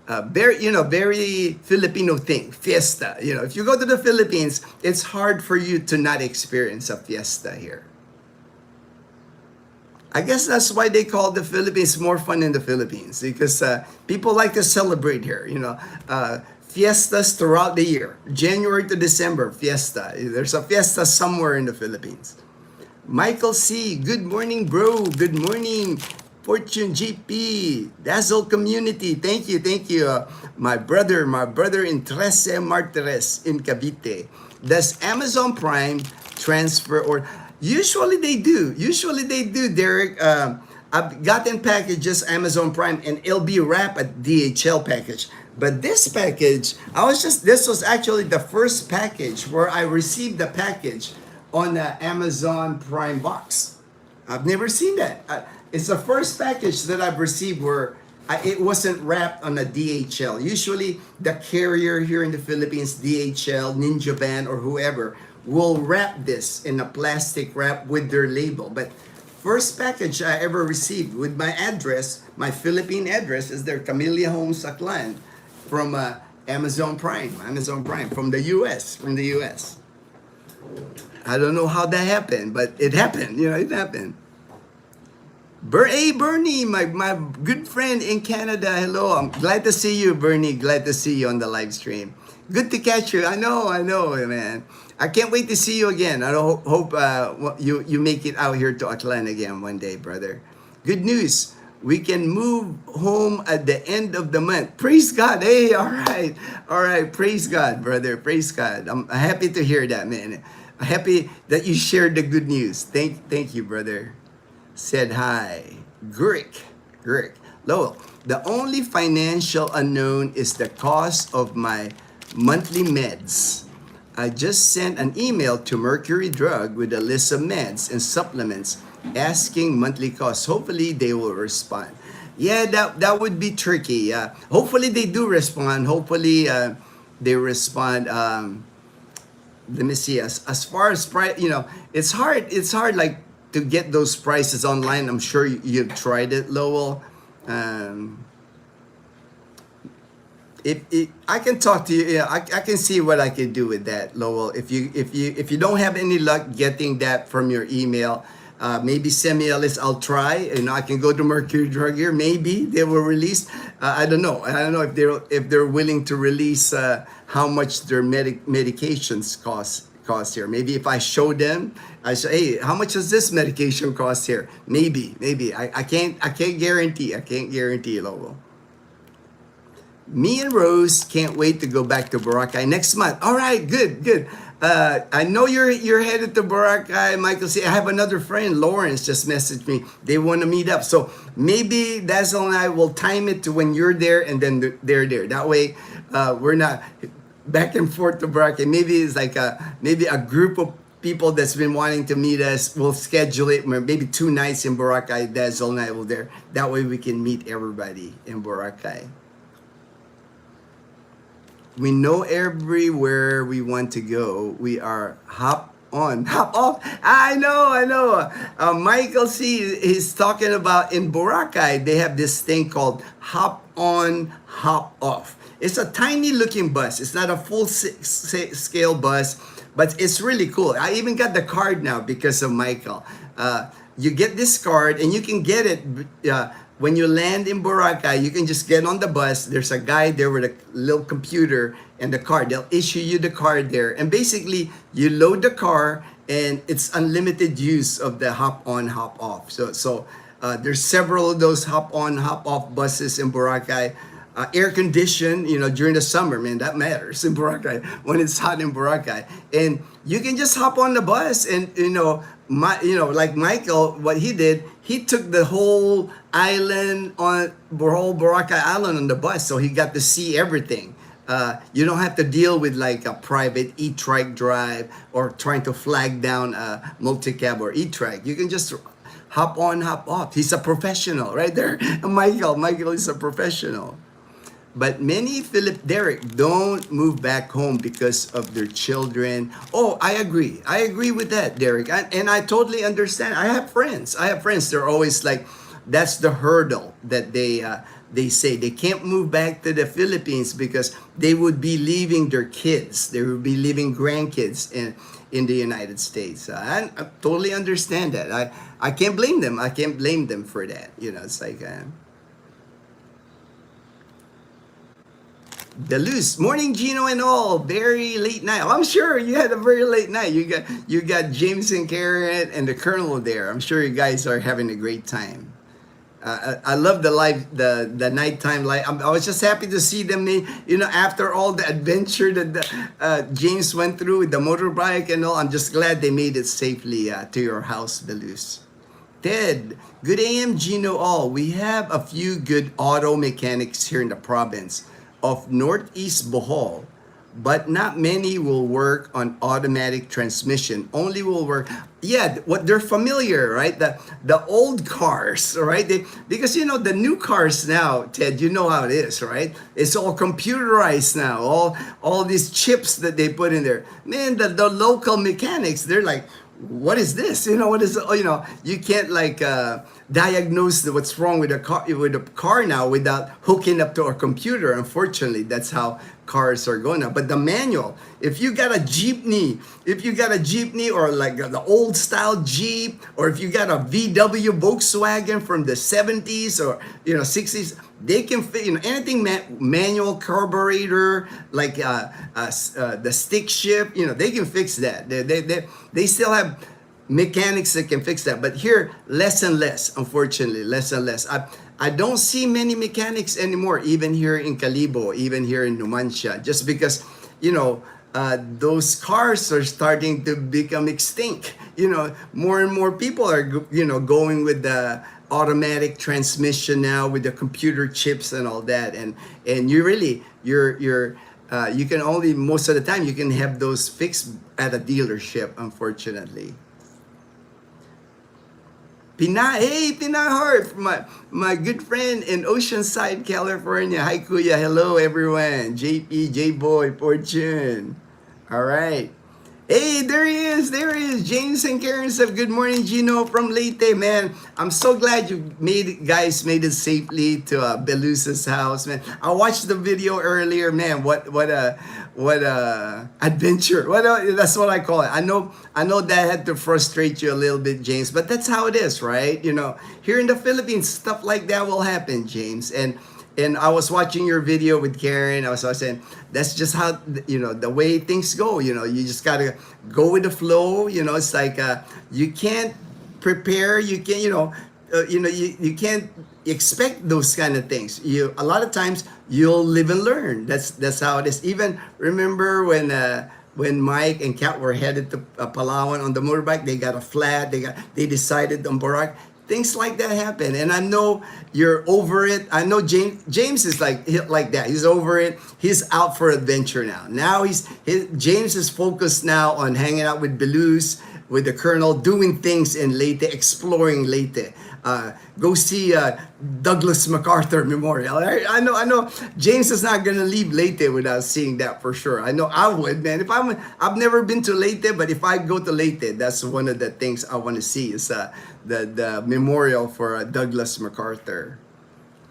Very Filipino thing, fiesta. If you go to the Philippines, it's hard for you to not experience a fiesta here. I guess that's why they call the Philippines more fun in the Philippines, because people like to celebrate here. Fiestas throughout the year, January to December, fiesta. There's a fiesta somewhere in the Philippines. Michael C, good morning, bro. Good morning, Fortune GP, Dazzle Community. Thank you. My brother in Trece Martires in Cavite. Does Amazon Prime transfer or... Usually they do, Derek. I've gotten packages, Amazon Prime, and it'll be wrapped at DHL package. But this package, this was actually the first package where I received the package on the Amazon Prime box. I've never seen that. It's the first package that I've received where it wasn't wrapped on a DHL. Usually the carrier here in the Philippines, DHL, Ninja Van, or whoever, will wrap this in a plastic wrap with their label. But first package I ever received with my address, my Philippine address, is their Camellia Homes Aklan from Amazon Prime from the US. I don't know how that happened, but it happened. It happened. Hey, Bernie, my good friend in Canada. Hello, I'm glad to see you, Bernie. Glad to see you on the live stream. Good to catch you. I know, man. I can't wait to see you again. I hope you make it out here to Aklan again one day, brother. Good news. We can move home at the end of the month. Praise God. Hey, all right. Praise God, brother. Praise God. I'm happy to hear that, man. I'm happy that you shared the good news. Thank you, brother. Said hi. Grick. Lowell, the only financial unknown is the cost of my monthly meds. I just sent an email to Mercury Drug with a list of meds and supplements asking monthly costs. Hopefully they will respond. Yeah, that would be tricky. Hopefully they do respond. Hopefully they respond. Let me see. As far as price, it's hard like to get those prices online. I'm sure you've tried it, Lowell. I can talk to you. I can see what I can do with that, Lowell. If you don't have any luck getting that from your email, maybe send me a list. I'll try. I can go to Mercury Drug here. Maybe they will release. I don't know if they're willing to release how much their medications cost here. Maybe if I show them, I say, hey, how much does this medication cost here? Maybe. I can't guarantee. Lowell. Me and Rose can't wait to go back to Boracay next month. All right, good. I know you're headed to Boracay, Michael. See, I have another friend, Lawrence, just messaged me. They want to meet up. So maybe Dazzle and I will time it to when you're there and then they're there. That way, we're not back and forth to Boracay. Maybe it's like maybe a group of people that's been wanting to meet us. We'll schedule it maybe 2 nights in Boracay. Dazzle and I will there. That way we can meet everybody in Boracay. We know everywhere we want to go. We are on, hop off. I know. Michael C is talking about in Boracay, they have this thing called hop on, hop off. It's a tiny looking bus. It's not a full scale bus, but it's really cool. I even got the card now because of Michael. You get this card and you can get it when you land in Boracay. You can just get on the bus. There's a guy there with a little computer and the card. They'll issue you the card there. And basically, you load the car and it's unlimited use of the hop on, hop off. So there's several of those hop on, hop off buses in Boracay. Air conditioned, during the summer, man, that matters in Boracay when it's hot in Boracay. And you can just hop on the bus and, like Michael, what he did, he took the whole island on whole Boracay Island on the bus, so he got to see everything. You don't have to deal with like a private e-trike drive or trying to flag down a multi-cab or e-trike. You can just hop on, hop off. He's a professional right there. Michael is a professional. But many Derek don't move back home because of their children. Oh, I agree. I agree with that, Derek. And I totally understand. I have friends. They're always like, that's the hurdle that they say. They can't move back to the Philippines because they would be leaving their kids. They would be leaving grandkids in the United States. I totally understand that. I can't blame them. I can't blame them for that. It's like... Deleuze, morning Gino and all, very late night. I'm sure you had a very late night. You got James and Karen and the Colonel there. I'm sure you guys are having a great time. I love the nighttime light. I was just happy to see them, after all the adventure that James went through with the motorbike and all. I'm just glad they made it safely to your house, Deleuze. Ted, good AM Gino all. We have a few good auto mechanics here in the province of Northeast Bohol, but not many will work on automatic transmission. Only will work, what they're familiar, right? The old cars, right? Because the new cars now, Ted, you know how it is, right? It's all computerized now. All these chips that they put in there. Man, the local mechanics, they're like, what is this? What is, you can't diagnose what's wrong with a car now without hooking up to a computer. Unfortunately, that's how cars are going now. But the manual, if you got a jeepney or like the old style Jeep, or if you got a VW Volkswagen from the 70s or 60s, they can fit anything manual carburetor, like the stick shift, they can fix that. They still have mechanics that can fix that. But here, less and less, unfortunately, less and less. I don't see many mechanics anymore, even here in Calibo, even here in Numancia, just because, those cars are starting to become extinct. More and more people are, going with the automatic transmission now with the computer chips and all that. And you can only, most of the time, you can have those fixed at a dealership, unfortunately. Pinahart, my good friend in Oceanside, California. Hi, Kuya. Hello, everyone. JP, J-Boy, Fortune. All right. Hey, there he is. James and Karen said, good morning, Gino from Leyte, man. I'm so glad you guys made it safely to Belusa's house, man. I watched the video earlier, man. What a adventure. That's what I call it. I know that had to frustrate you a little bit, James, but that's how it is, right? Here in the Philippines, stuff like that will happen, James. And I was watching your video with Karen. I was saying, that's just how, the way things go. You just got to go with the flow. It's like you can't prepare. You can't, you can't expect those kind of things. A lot of times you'll live and learn. That's how it is. Even remember when Mike and Kat were headed to Palawan on the motorbike, they got a flat. They decided on Boracay. Things like that happen, and I know you're over it. I know James is like that. He's over it. He's out for adventure now. James is focused now on hanging out with Belus, with the Colonel, doing things in Leyte, exploring Leyte. Go see Douglas MacArthur Memorial. I know. James is not gonna leave Leyte without seeing that for sure. I know I would, man. I've never been to Leyte, but if I go to Leyte, that's one of the things I want to see is the memorial for Douglas MacArthur.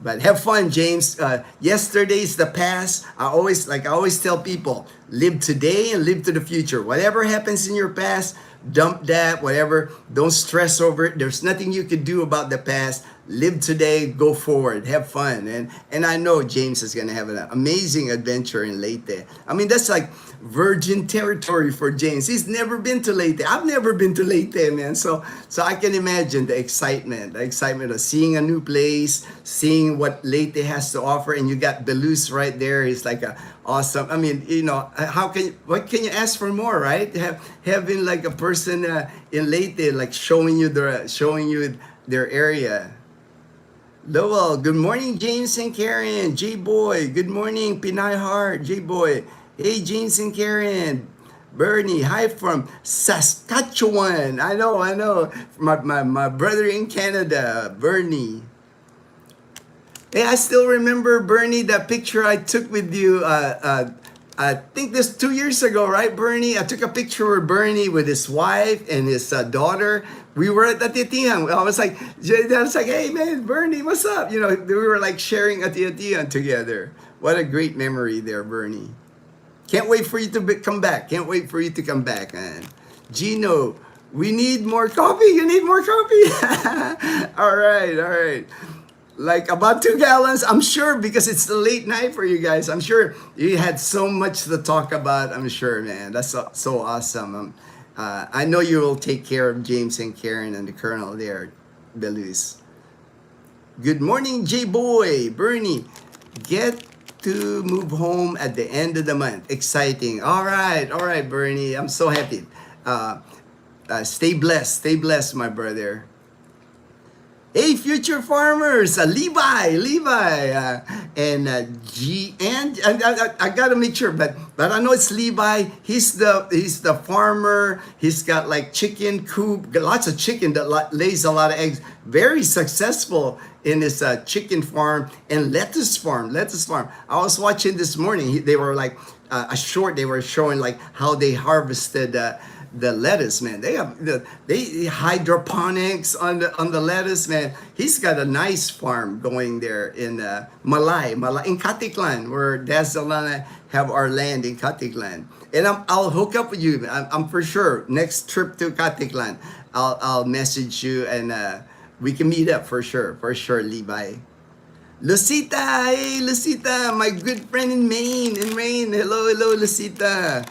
But have fun, James. Yesterday's the past. I always tell people, live today and live to the future. Whatever happens in your past, dump that, whatever. Don't stress over it. There's nothing you can do about the past. Live today, go forward, have fun. And I know James is gonna have an amazing adventure in Leyte. I mean, that's like virgin territory for James. He's never been to Leyte. I've never been to Leyte, man. So I can imagine the excitement of seeing a new place, seeing what Leyte has to offer, and you got Belus right there. It's like a awesome. I mean, what can you ask for more, right? Having like a person in Leyte like showing you their area. Lowell, good morning, James and Karen. J-Boy, good morning, Pinay Heart. J-Boy, hey, James and Karen. Bernie, hi from Saskatchewan. I know. My brother in Canada, Bernie. Hey, I still remember, Bernie, that picture I took with you. I think this 2 years ago, right, Bernie? I took a picture with Bernie with his wife and his daughter. We were at Atiatihan. I was like, hey, man, Bernie, what's up? We were like sharing Atiatihan together. What a great memory there, Bernie. Can't wait for you to come back. Can't wait for you to come back, man. Gino, we need more coffee. You need more coffee? All right. Like about 2 gallons, I'm sure, because it's the late night for you guys. I'm sure you had so much to talk about. I'm sure, man. That's so awesome. I know you will take care of James and Karen and the Colonel there, Belus. Good morning, J-Boy. Bernie, get to move home at the end of the month. Exciting. All right, Bernie. I'm so happy. Stay blessed, my brother. Hey, future farmers, Levi, and I gotta make sure, but I know it's Levi. He's the farmer. He's got like chicken coop, lots of chicken that lays a lot of eggs. Very successful in his chicken farm and lettuce farm. I was watching this morning. They were like they were showing like how they harvested the lettuce, man. They have they hydroponics on the lettuce, man. He's got a nice farm going there in Malay in Katiklan, where Dazalana have our land in Katiklan. And I'll hook up with you. I'm for sure next trip to Katiklan. I'll message you and we can meet up for sure, Levi. Lucita, hey Lucita, my good friend in Maine. Hello, Lucita.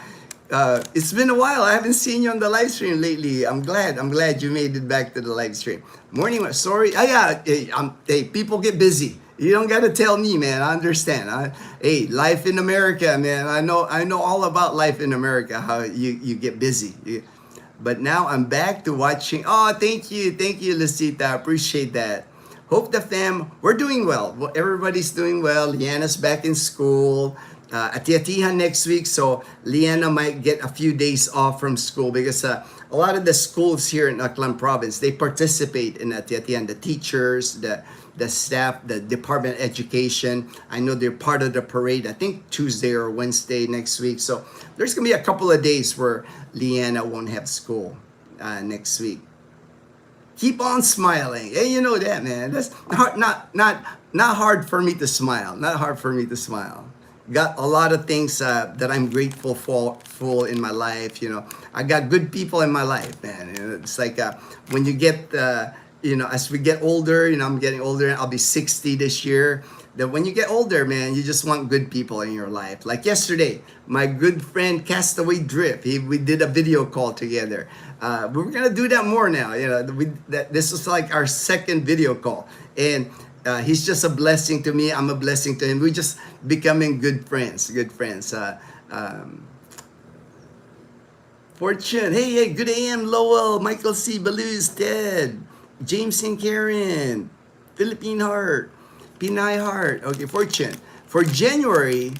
It's been a while. I haven't seen you on the live stream lately. I'm glad you made it back to the live stream. Morning, sorry. Hey, people get busy. You don't gotta tell me, man. I understand. Hey, life in America, man. I know all about life in America. How you get busy. But now I'm back to watching. Oh, thank you, Lucita. Appreciate that. Hope the fam, we're doing well. Everybody's doing well. Liana's back in school. Atiatihan next week, so Liana might get a few days off from school because a lot of the schools here in Aklan province, they participate in Atiatihan. The teachers, the staff, the Department of Education. I know they're part of the parade, I think Tuesday or Wednesday next week. So there's going to be a couple of days where Liana won't have school next week. Keep on smiling. Hey, you know that, man. That's not hard for me to smile. Got a lot of things that I'm grateful for in my life. I got good people in my life, man. It's like when you get, as we get older, I'm getting older, and I'll be 60 this year. That when you get older, man, you just want good people in your life. Like yesterday, my good friend Castaway Drip, we did a video call together. We're gonna do that more now. This is like our second video call, and he's just a blessing to me. I'm a blessing to him. We're just becoming good friends. Fortune, hey, good AM, Lowell, Michael C. Belus, Ted, James and Karen, Philippine Heart, Pinay Heart. Okay, Fortune. For January,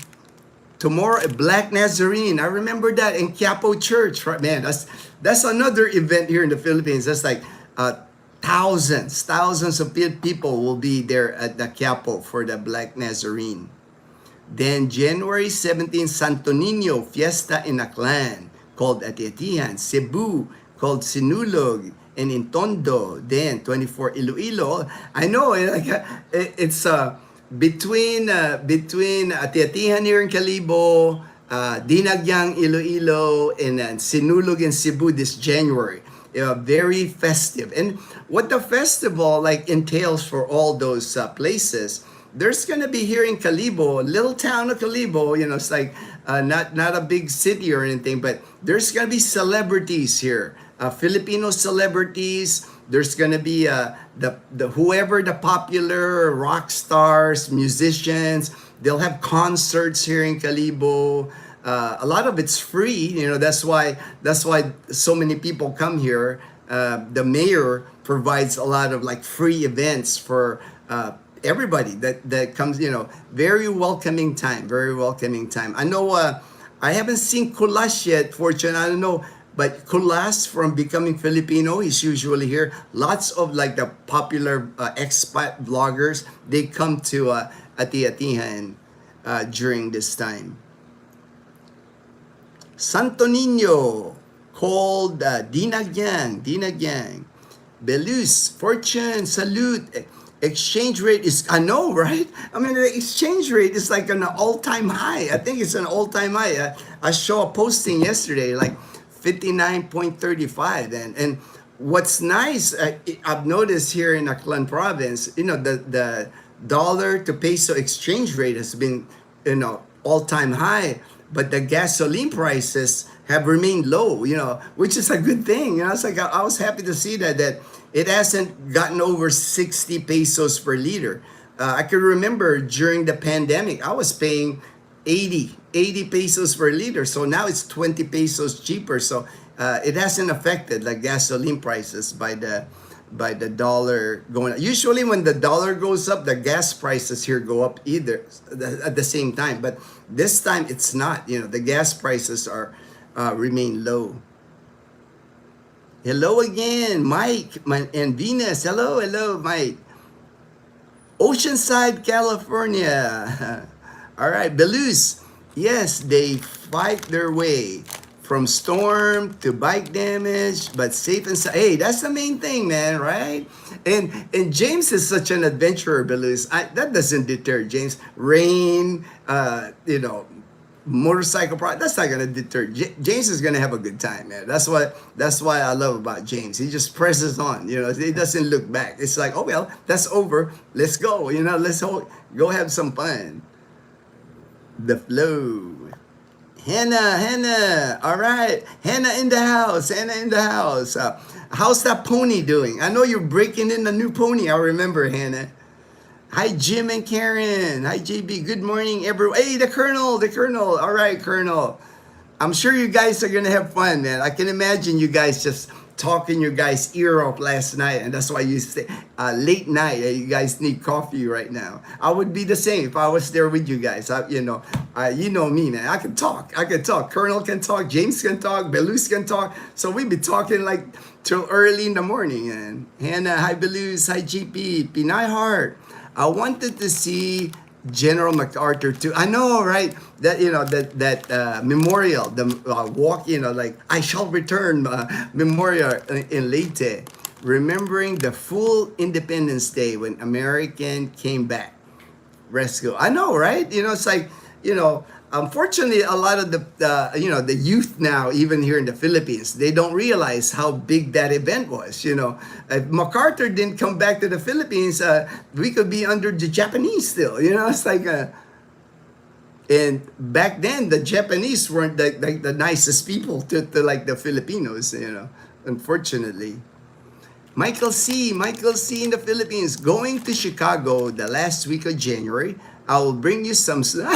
Tomorrow, a Black Nazarene. I remember that in Quiapo Church, right? Man, that's another event here in the Philippines. That's like thousands of people will be there at the Quiapo for the Black Nazarene. Then January 17, Santo Niño, Fiesta in Aklan, called Atiatihan. Cebu, called Sinulog, and in Tondo. Then 24, Iloilo. I know, it's between Atiatihan here in Calibo, Dinagyang, Iloilo, and Sinulog in Cebu this January. Very festive. And what the festival entails for all those places, there's gonna be here in Calibo, little town of Calibo, it's like not a big city or anything, but there's gonna be celebrities here, Filipino celebrities. There's gonna be whoever the popular rock stars, musicians. They'll have concerts here in Calibo. A lot of it's free, that's why so many people come here. The mayor provides a lot of free events for everybody that comes, very welcoming time. I know I haven't seen Kulas yet, fortunately. I don't know, but Kulas from Becoming Filipino, he's usually here. Lots of the popular expat vloggers, they come to Ati-Atihan during this time. Santo Niño, called Dinagyang. Belus, Fortune, Salute. Exchange rate is, I know, right? I mean, the exchange rate is like an all-time high. I think it's an all-time high. I saw a posting yesterday, 59.35. And what's nice, I've noticed here in Aklan province, the dollar to peso exchange rate has been, all-time high. But the gasoline prices have remained low, which is a good thing. I was happy to see that it hasn't gotten over 60 pesos per liter. I can remember during the pandemic, I was paying 80 pesos per liter. So now it's 20 pesos cheaper. So it hasn't affected gasoline prices by the dollar going up. Usually when the dollar goes up, the gas prices here go up either at the same time. But this time it's not. The gas prices are remain low. Hello again, Mike and Venus. Hello, Mike. Oceanside, California. All right, Belus. Yes, they fight their way from storm to bike damage, but safe and sound. Hey, that's the main thing, man, right? And James is such an adventurer, Belus. That doesn't deter James. Rain, motorcycle that's not gonna deter. James is gonna have a good time, man. That's why I love about James. He just presses on. He doesn't look back. It's like, oh well, that's over. Let's go. Let's go have some fun. The flow. Hannah. All right, Hannah in the house. How's that pony doing? I know you're breaking in a new pony. I remember, Hannah. Hi, Jim and Karen. Hi, JB. Good morning, everyone. Hey, the Colonel. All right, Colonel. I'm sure you guys are going to have fun, man. I can imagine you guys just talking your guys' ear off last night, and that's why you say late night. You guys need coffee right now. I would be the same if I was there with you guys. You know me, man. I can talk. Colonel can talk. James can talk. Belus can talk. So we'd be talking till early in the morning. And Hannah, hi, Belus. Hi, GP. Pinay Heart. I wanted to see General MacArthur too. I know, right? That that memorial, the walk, I shall return memorial in Leyte, remembering the full Independence Day when American came back. Rescue. I know, right? It's unfortunately, a lot of the youth now, even here in the Philippines, they don't realize how big that event was. If MacArthur didn't come back to the Philippines, we could be under the Japanese still. It's and back then the Japanese weren't the nicest people to the Filipinos. Unfortunately. Michael C in the Philippines, going to Chicago the last week of January. I will bring you some snow.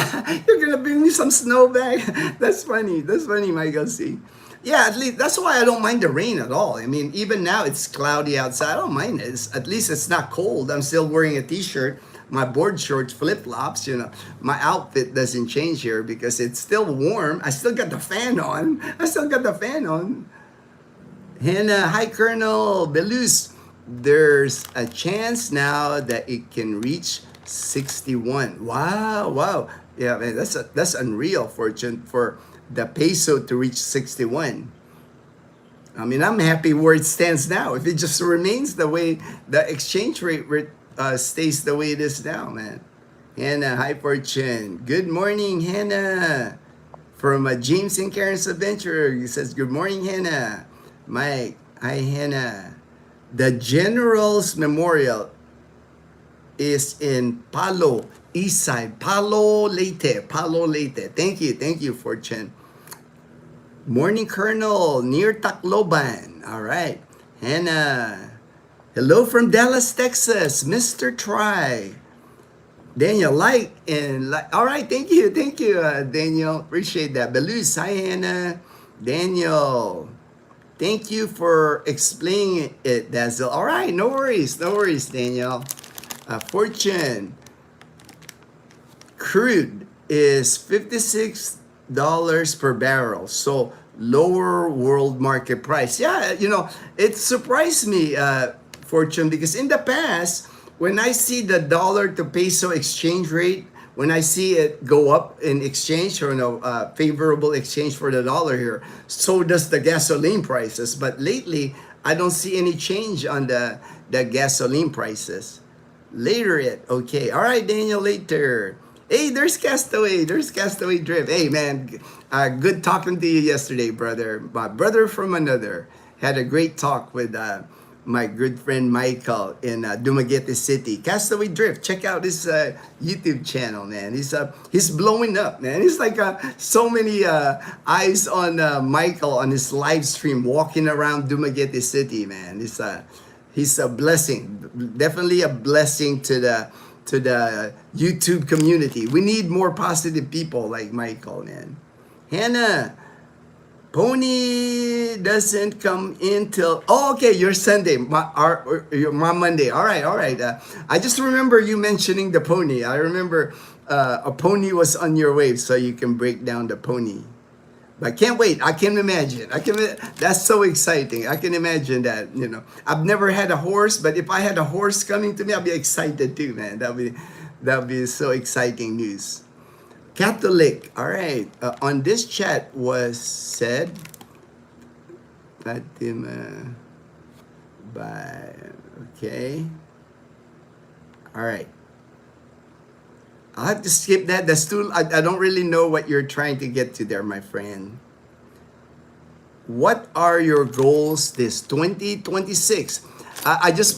You're gonna bring me some snow back. That's funny, Michael C. Yeah, at least that's why I don't mind the rain at all. I mean, even now it's cloudy outside. I don't mind it. At least it's not cold. I'm still wearing a t-shirt. my board shorts, flip-flops, my outfit doesn't change here because it's still warm. I still got the fan on. And hi, Colonel Belus. There's a chance now that it can reach 61. Wow, wow. Yeah, man, that's unreal, Fortune, for the peso to reach 61. I mean, I'm happy where it stands now. If it just remains the way the exchange rate stays the way it is now, man. Hannah, hi, Fortune. Good morning, Hannah. From James and Karen's Adventure, he says, good morning, Hannah. Mike, hi, Hannah. The General's Memorial is in Palo, East Side, Palo Leyte. Thank you, Fortune. Morning, Colonel, near Tacloban. All right, Hannah. Hello from Dallas, Texas, Mr. Try. Daniel, all right, thank you, Daniel, appreciate that. Belus, hi, Hannah. Daniel, thank you for explaining it, Dazzle. All right, no worries, Daniel. Fortune, crude is $56 per barrel, so lower world market price. Yeah, it surprised me, Fortune, because in the past, when I see the dollar to peso exchange rate, when I see it go up in exchange or favorable exchange for the dollar here, so does the gasoline prices. But lately, I don't see any change on the gasoline prices. Later okay. All right, Daniel, later. Hey, there's Castaway Drift. Hey, man, good talking to you yesterday, brother. My brother from another. Had a great talk with my good friend Michael in Dumaguete City. Castaway Drift. Check out his YouTube channel, man. He's blowing up, man. He's like so many eyes on Michael on his live stream walking around Dumaguete City, man. He's a blessing. Definitely a blessing to the YouTube community. We need more positive people like Michael, man. Hannah, Pony doesn't come in till, okay, your Sunday, my Monday. All right. I just remember you mentioning the pony. I remember a pony was on your wave, so you can break down the pony. But I can't wait. I can imagine. That's so exciting. I can imagine that. I've never had a horse, but if I had a horse coming to me, I'd be excited too, man. That'd be so exciting news. Catholic, all right. On this chat was said, okay. All right. I'll have to skip that. I don't really know what you're trying to get to there, my friend. What are your goals this 2026?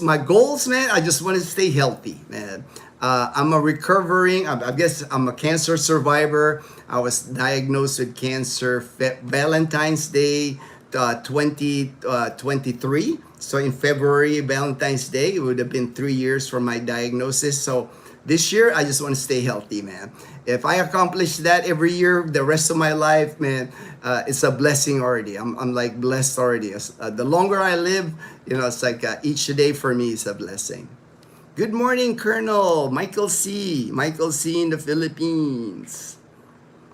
My goals, man, I just want to stay healthy, man. I'm I guess I'm a cancer survivor. I was diagnosed with cancer Valentine's Day 2023. So in February, Valentine's Day, it would have been 3 years from my diagnosis. So this year, I just want to stay healthy, man. If I accomplish that every year, the rest of my life, man, it's a blessing already. I'm like blessed already. The longer I live, it's like each day for me is a blessing. Good morning, Colonel Michael C. in the Philippines.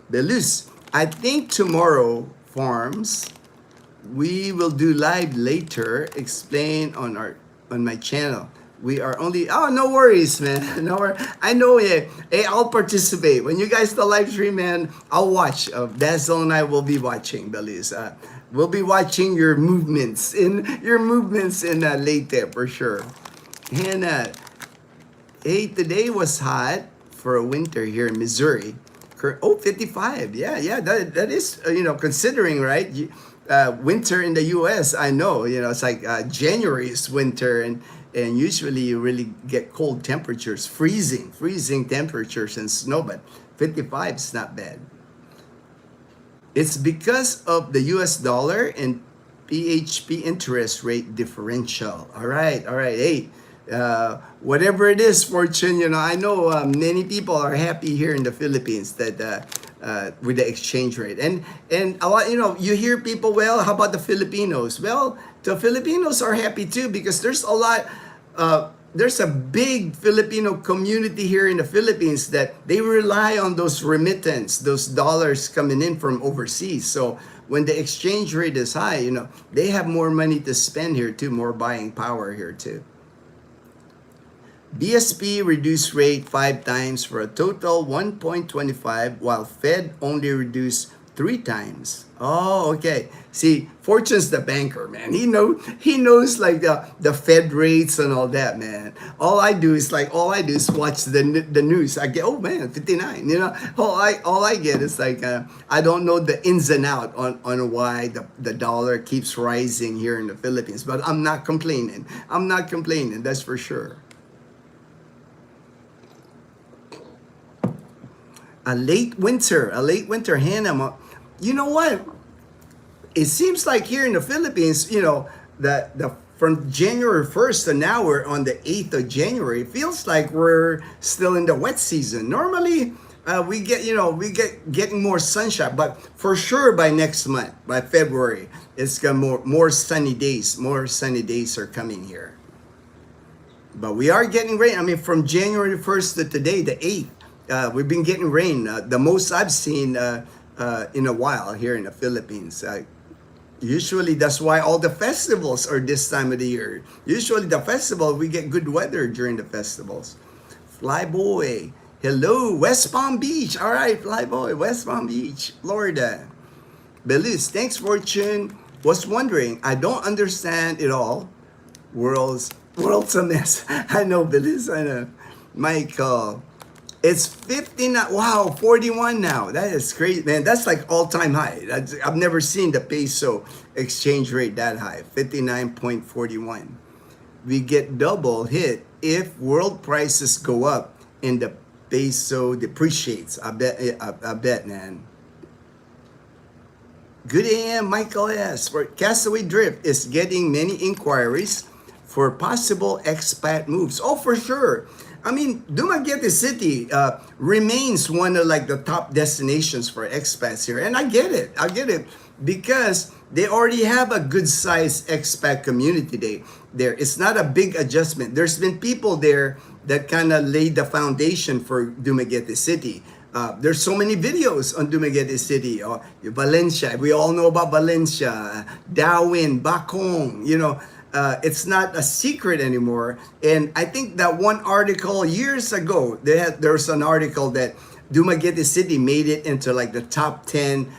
Belus, I think tomorrow, farms, we will do live later. Explain on my channel. We are only, no worries, man. No worries. I know, hey, I'll participate. When you guys do live stream, man, I'll watch. Dazzle and I will be watching, Belus. We'll be watching your movements in Leyte for sure. And hey, today was hot for a winter here in Missouri. 55. Yeah, that is, considering, right? Winter in the U.S., I know, it's like January is winter, and usually you really get cold temperatures, freezing temperatures and snow, but 55 is not bad. It's because of the U.S. dollar and PHP interest rate differential. All right. Hey, whatever it is, Fortune, I know many people are happy here in the Philippines that with the exchange rate, and a lot, you hear people, well, how about the Filipinos? Well, the Filipinos are happy too, because there's a lot there's a big Filipino community here in the Philippines that they rely on those remittance, those dollars coming in from overseas. So when the exchange rate is high, they have more money to spend here too, more buying power here too. BSP reduced rate 5 times for a total 1.25, while Fed only reduced 3 times. Oh, okay. See, Fortune's the banker, man. He knows like the Fed rates and all that, man. All I do is watch the news. I get, oh man, 59. All I get is like I don't know the ins and out on why the dollar keeps rising here in the Philippines, but I'm not complaining. That's for sure. A late winter, Hannah. You know what? It seems like here in the Philippines, that from January 1st to now we're on the 8th of January. It feels like we're still in the wet season. Normally, we get getting more sunshine, but for sure by next month, by February, it's gonna more sunny days. More sunny days are coming here. But we are getting rain. I mean, from January 1st to today, the 8th, we've been getting rain. The most I've seen in a while here in the Philippines. Usually that's why all the festivals are this time of the year. Usually the festival, we get good weather during the festivals. Flyboy, hello, West Palm Beach. All right, Flyboy, West Palm Beach, Florida. Belize, thanks Fortune. Was wondering, I don't understand it all. World's a mess. I know, Belize, I know. Michael, it's 59. Wow, 41 now. That is crazy, man. That's like all-time high. I've never seen the peso exchange rate that high. 59.41. We get double hit if world prices go up and the peso depreciates. I bet, man. Good AM, Michael S. For Castaway Drift is getting many inquiries for possible expat moves. Oh, for sure. I mean, Dumaguete City remains one of like the top destinations for expats here. And I get it because they already have a good sized expat community there. It's not a big adjustment. There's been people there that kind of laid the foundation for Dumaguete City. There's so many videos on Dumaguete City. Valencia, we all know about Valencia, Darwin, Bacong, it's not a secret anymore. And I think that one article years ago, there was an article that Dumaguete City made it into like the top 10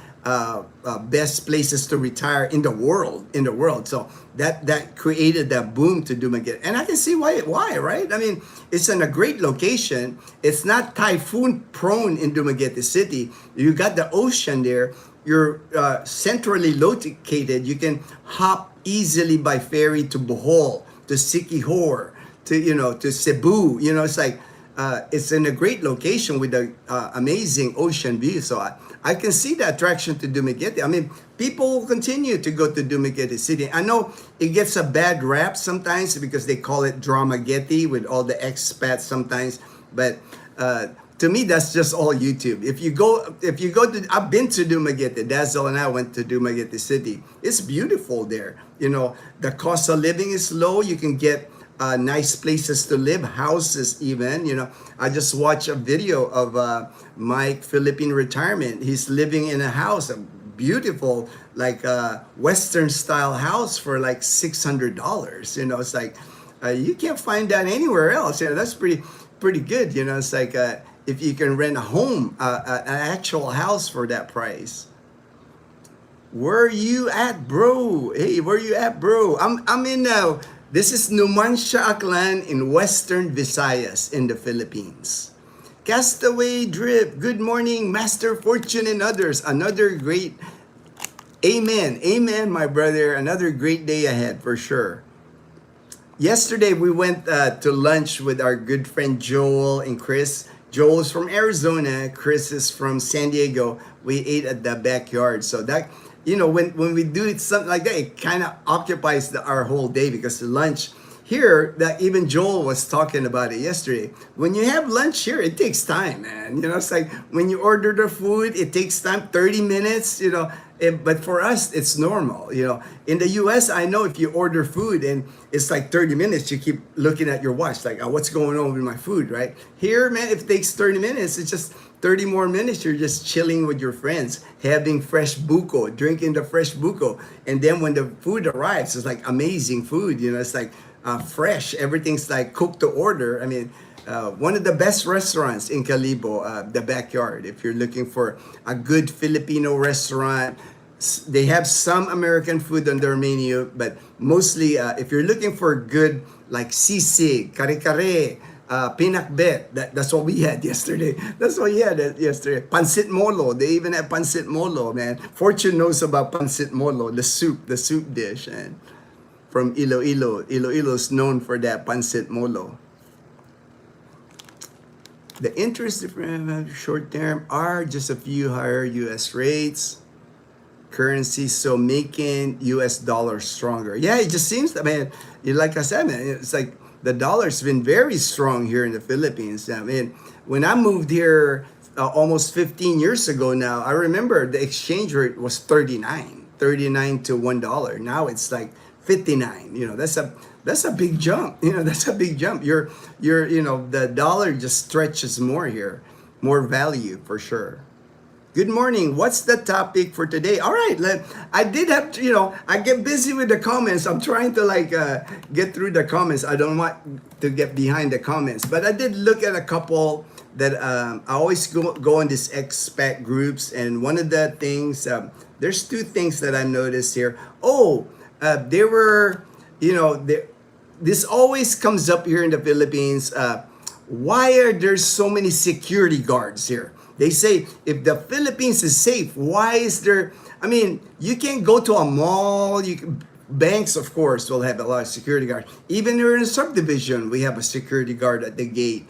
best places to retire in the world. So that created that boom to Dumaguete. And I can see why, right? I mean, it's in a great location. It's not typhoon prone in Dumaguete City. You got the ocean there. You're centrally located. You can hop easily by ferry to Bohol, to Siquijor, to Cebu. It's like it's in a great location with an amazing ocean view. So I can see the attraction to Dumaguete. I mean, people will continue to go to Dumaguete City. I know it gets a bad rap sometimes because they call it Dramaguete with all the expats sometimes, but to me, that's just all YouTube. If you go to, I've been to Dumaguete. Dazzle and I went to Dumaguete City. It's beautiful there. The cost of living is low. You can get nice places to live, houses even. I just watched a video of Mike Philippine retirement. He's living in a house, a beautiful like Western style house for like $600. It's like you can't find that anywhere else. That's pretty good. It's like if you can rent a home, an actual house for that price. Where you at, bro? Hey, where you at, bro? I'm in this is Numancia, Aklan in Western Visayas in the Philippines. Castaway Drift, good morning, Master Fortune and others. Another great, amen, my brother. Another great day ahead for sure. Yesterday we went to lunch with our good friend Joel and Chris. Joel's from Arizona, Chris is from San Diego. We ate at the backyard. So that, when we do it something like that, it kind of occupies our whole day because the lunch here, that even Joel was talking about it yesterday. When you have lunch here, it takes time, man. You know, it's like when you order the food, it takes time, 30 minutes, you know. But for us, it's normal, you know. In the US, I know if you order food and it's like 30 minutes, you keep looking at your watch, like, oh, what's going on with my food, right? Here, man, if it takes 30 minutes, it's just 30 more minutes, you're just chilling with your friends, having fresh buko, drinking the fresh buko. And then when the food arrives, it's like amazing food, you know, it's like fresh. Everything's like cooked to order. I mean, one of the best restaurants in Calibo, the Backyard. If you're looking for a good Filipino restaurant, they have some American food on their menu, but mostly if you're looking for good like sisig, kare-kare, pinakbet, that's what we had yesterday. That's what we had yesterday. Pancit molo, they even have pancit molo, man. Fortune knows about pancit molo, the soup dish, and from Iloilo. Iloilo's known for that pancit molo. The interest difference short term are just a few higher U.S. rates. Currency, so making U.S. dollar stronger. Yeah, it just seems that, man, like I said, man, it's like the dollar's been very strong here in the Philippines. I mean, when I moved here almost 15 years ago now, I remember the exchange rate was 39 to $1. Now it's like 59. You know, that's a big jump. You know, that's a big jump. You're you know, the dollar just stretches more here, more value for sure. Good morning. What's the topic for today? All right, I did have to, you know, I get busy with the comments. I'm trying to like get through the comments. I don't want to get behind the comments, but I did look at a couple that I always go on these expat groups, and one of the things, there's two things that I noticed here. Oh, there were, you know, this always comes up here in the Philippines. Why are there so many security guards here? They say, if the Philippines is safe, why is there, I mean, you can't go to a mall, banks, of course, will have a lot of security guards. Even here in a subdivision, we have a security guard at the gate.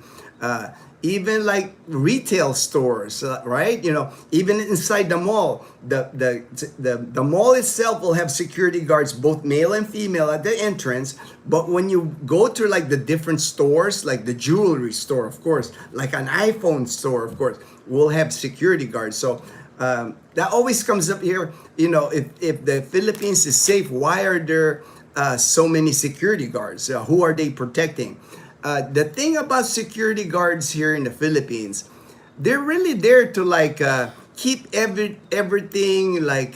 Even like retail stores, right? You know, even inside the mall, the mall itself will have security guards, both male and female, at the entrance. But when you go to like the different stores, like the jewelry store, of course, like an iPhone store, of course, will have security guards. So that always comes up here. You know, if the Philippines is safe, why are there so many security guards? Who are they protecting? The thing about security guards here in the Philippines, they're really there to like keep everything like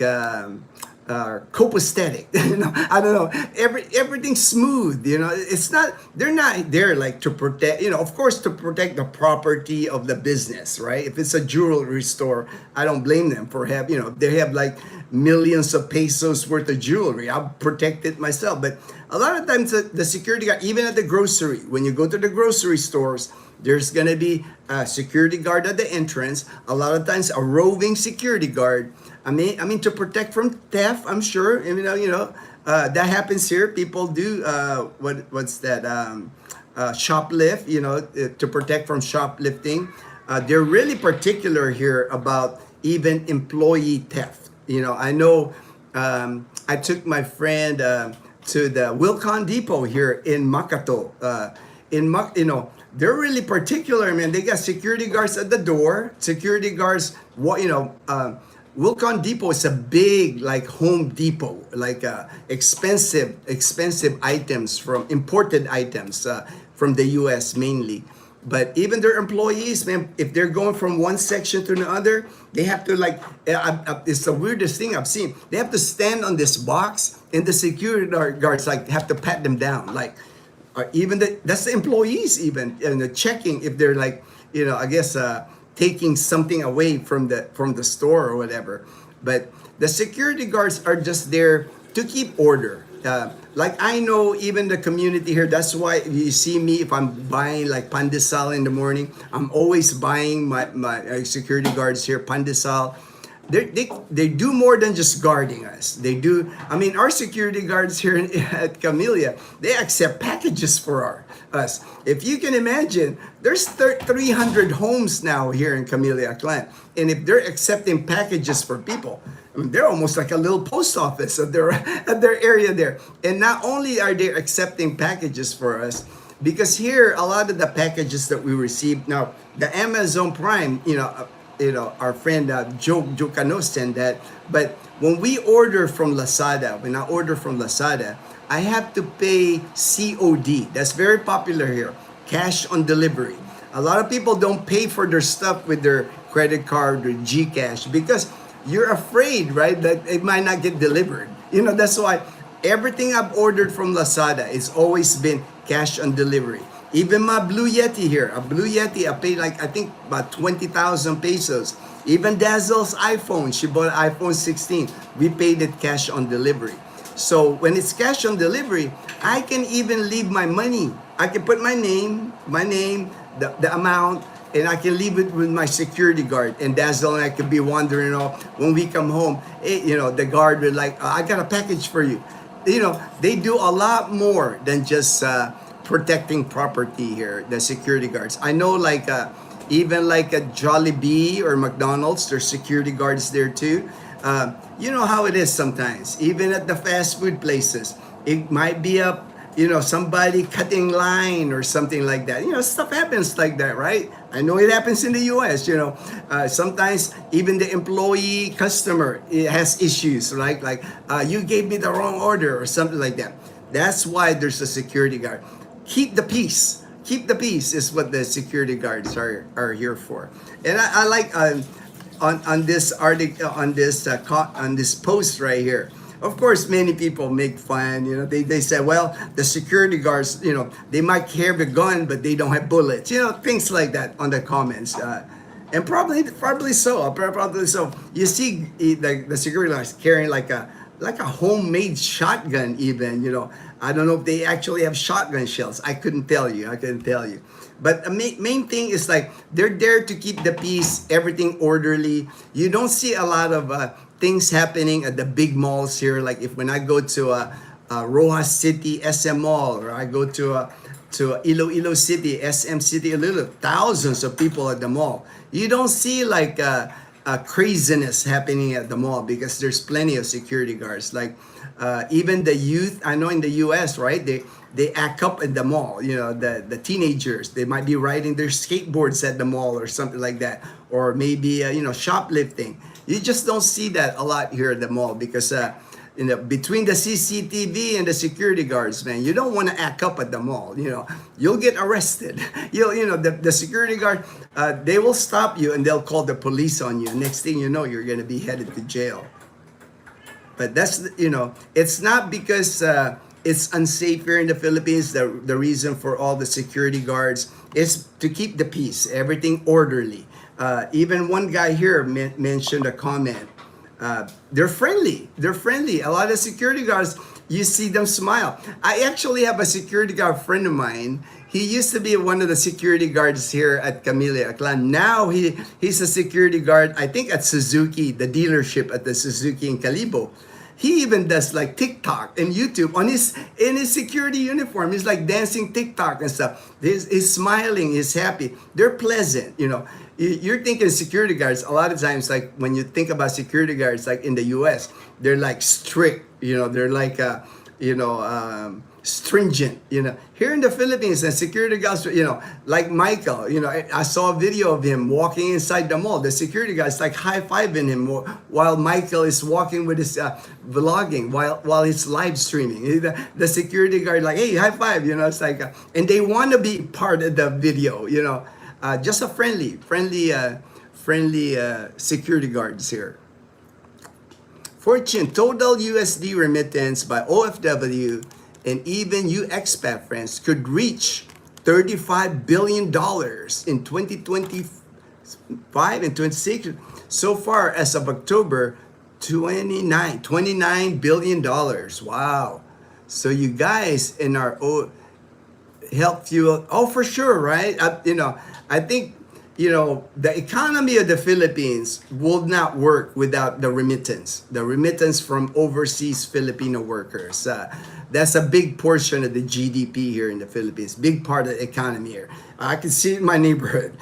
copacetic. You know, I don't know, everything smooth. You know, it's not. They're not there like to protect. You know, of course, to protect the property of the business, right? If it's a jewelry store, I don't blame them for have. You know, they have like millions of pesos worth of jewelry. I'll protect it myself, but a lot of times the security guard, even at the grocery, when you go to the grocery stores, there's gonna be a security guard at the entrance. A lot of times a roving security guard. I mean to protect from theft, I'm sure. And, you know, that happens here. People do what's that? Shoplift. You know, to protect from shoplifting. They're really particular here about even employee theft. You know, I know. I took my friend to the Wilcon Depot here in Makato. You know, they're really particular, man. They got security guards at the door. Security guards, what, you know, Wilcon Depot is a big like Home Depot, like expensive items, from imported items from the U.S. mainly. But even their employees, man, if they're going from one section to another, they have to like, it's the weirdest thing I've seen. They have to stand on this box, and the security guards like have to pat them down. Like, even that's the employees even, and checking if they're like, you know, I guess taking something away from the store or whatever. But the security guards are just there to keep order. Like I know even the community here, that's why you see me, if I'm buying like pandesal in the morning, I'm always buying my security guards here, pandesal. they do more than just guarding us. They do. I mean, our security guards here at Camellia, they accept packages for us. If you can imagine, there's 300 homes now here in Camellia Clan, and if they're accepting packages for people, I mean, they're almost like a little post office at their area there. And not only are they accepting packages for us, because here a lot of the packages that we receive now, the Amazon Prime, our friend Joe Cano sent that. But when we order from Lazada, I have to pay COD. That's very popular here, cash on delivery. A lot of people don't pay for their stuff with their credit card or Gcash because you're afraid, right, that it might not get delivered. That's why everything I've ordered from Lazada, it's always been cash on delivery. Even my Blue Yeti here, a Blue Yeti, I paid like, I think about 20,000 pesos. Even Dazzle's iPhone, she bought an iPhone 16. We paid it cash on delivery. So when it's cash on delivery, I can even leave my money. I can put my name, the amount, and I can leave it with my security guard. And Dazzle and I could be wandering off. When we come home, the guard would like, I got a package for you. They do a lot more than just protecting property here, the security guards. I know even like a Jollibee or McDonald's, there's security guards there too. You know how it is sometimes, even at the fast food places. It might be somebody cutting line or something like that. Stuff happens like that, right? I know it happens in the US, sometimes even the employee customer has issues, right? Like, you gave me the wrong order or something like that. That's why there's a security guard. Keep the peace. Keep the peace is what the security guards are here for. And I like on this article, on this post right here. Of course, many people make fun. They say, well, the security guards, they might carry a gun, but they don't have bullets. Things like that on the comments. And probably so. Probably so. You see the security guards carrying like a homemade shotgun even. I don't know if they actually have shotgun shells. I couldn't tell you. But the main thing is like they're there to keep the peace, everything orderly. You don't see a lot of things happening at the big malls here. Like when I go to Rojas City SM Mall, or I go to Iloilo City, SM City, thousands of people at the mall. You don't see like craziness happening at the mall because there's plenty of security guards. Like even the youth, I know in the US, right? They act up at the mall. The teenagers, they might be riding their skateboards at the mall or something like that, or maybe shoplifting. You just don't see that a lot here at the mall because between the CCTV and the security guards, man, you don't want to act up at the mall. You'll get arrested. The security guard, they will stop you and they'll call the police on you. Next thing you know, you're going to be headed to jail. But that's, it's not because it's unsafe here in the Philippines. The reason for all the security guards is to keep the peace, everything orderly. Even one guy here mentioned a comment. They're friendly. A lot of security guards, you see them smile. I actually have a security guard friend of mine. He used to be one of the security guards here at Camellia Clan. Now he's a security guard, I think at Suzuki, the dealership at the Suzuki in Calibo. He even does like TikTok and YouTube in his security uniform. He's like dancing TikTok and stuff. He's smiling. He's happy. They're pleasant. You're thinking security guards. A lot of times, like when you think about security guards, like in the U.S., they're like strict. They're like stringent. Here in the Philippines, and security guards, like Michael. I saw a video of him walking inside the mall. The security guys like high-fiving him while Michael is walking with his vlogging, while he's live streaming. The security guard like, hey, high five. It's like, and they want to be part of the video. Just a friendly security guards here. Fortune, total USD remittance by OFW and even you expat friends could reach $35 billion in 2025 and 26. So far as of October, $29 billion. Wow. So you guys in our help fuel. Oh, for sure, right? I think the economy of the Philippines will not work without the remittance from overseas Filipino workers. That's a big portion of the GDP here in the Philippines, big part of the economy here. I can see it in my neighborhood.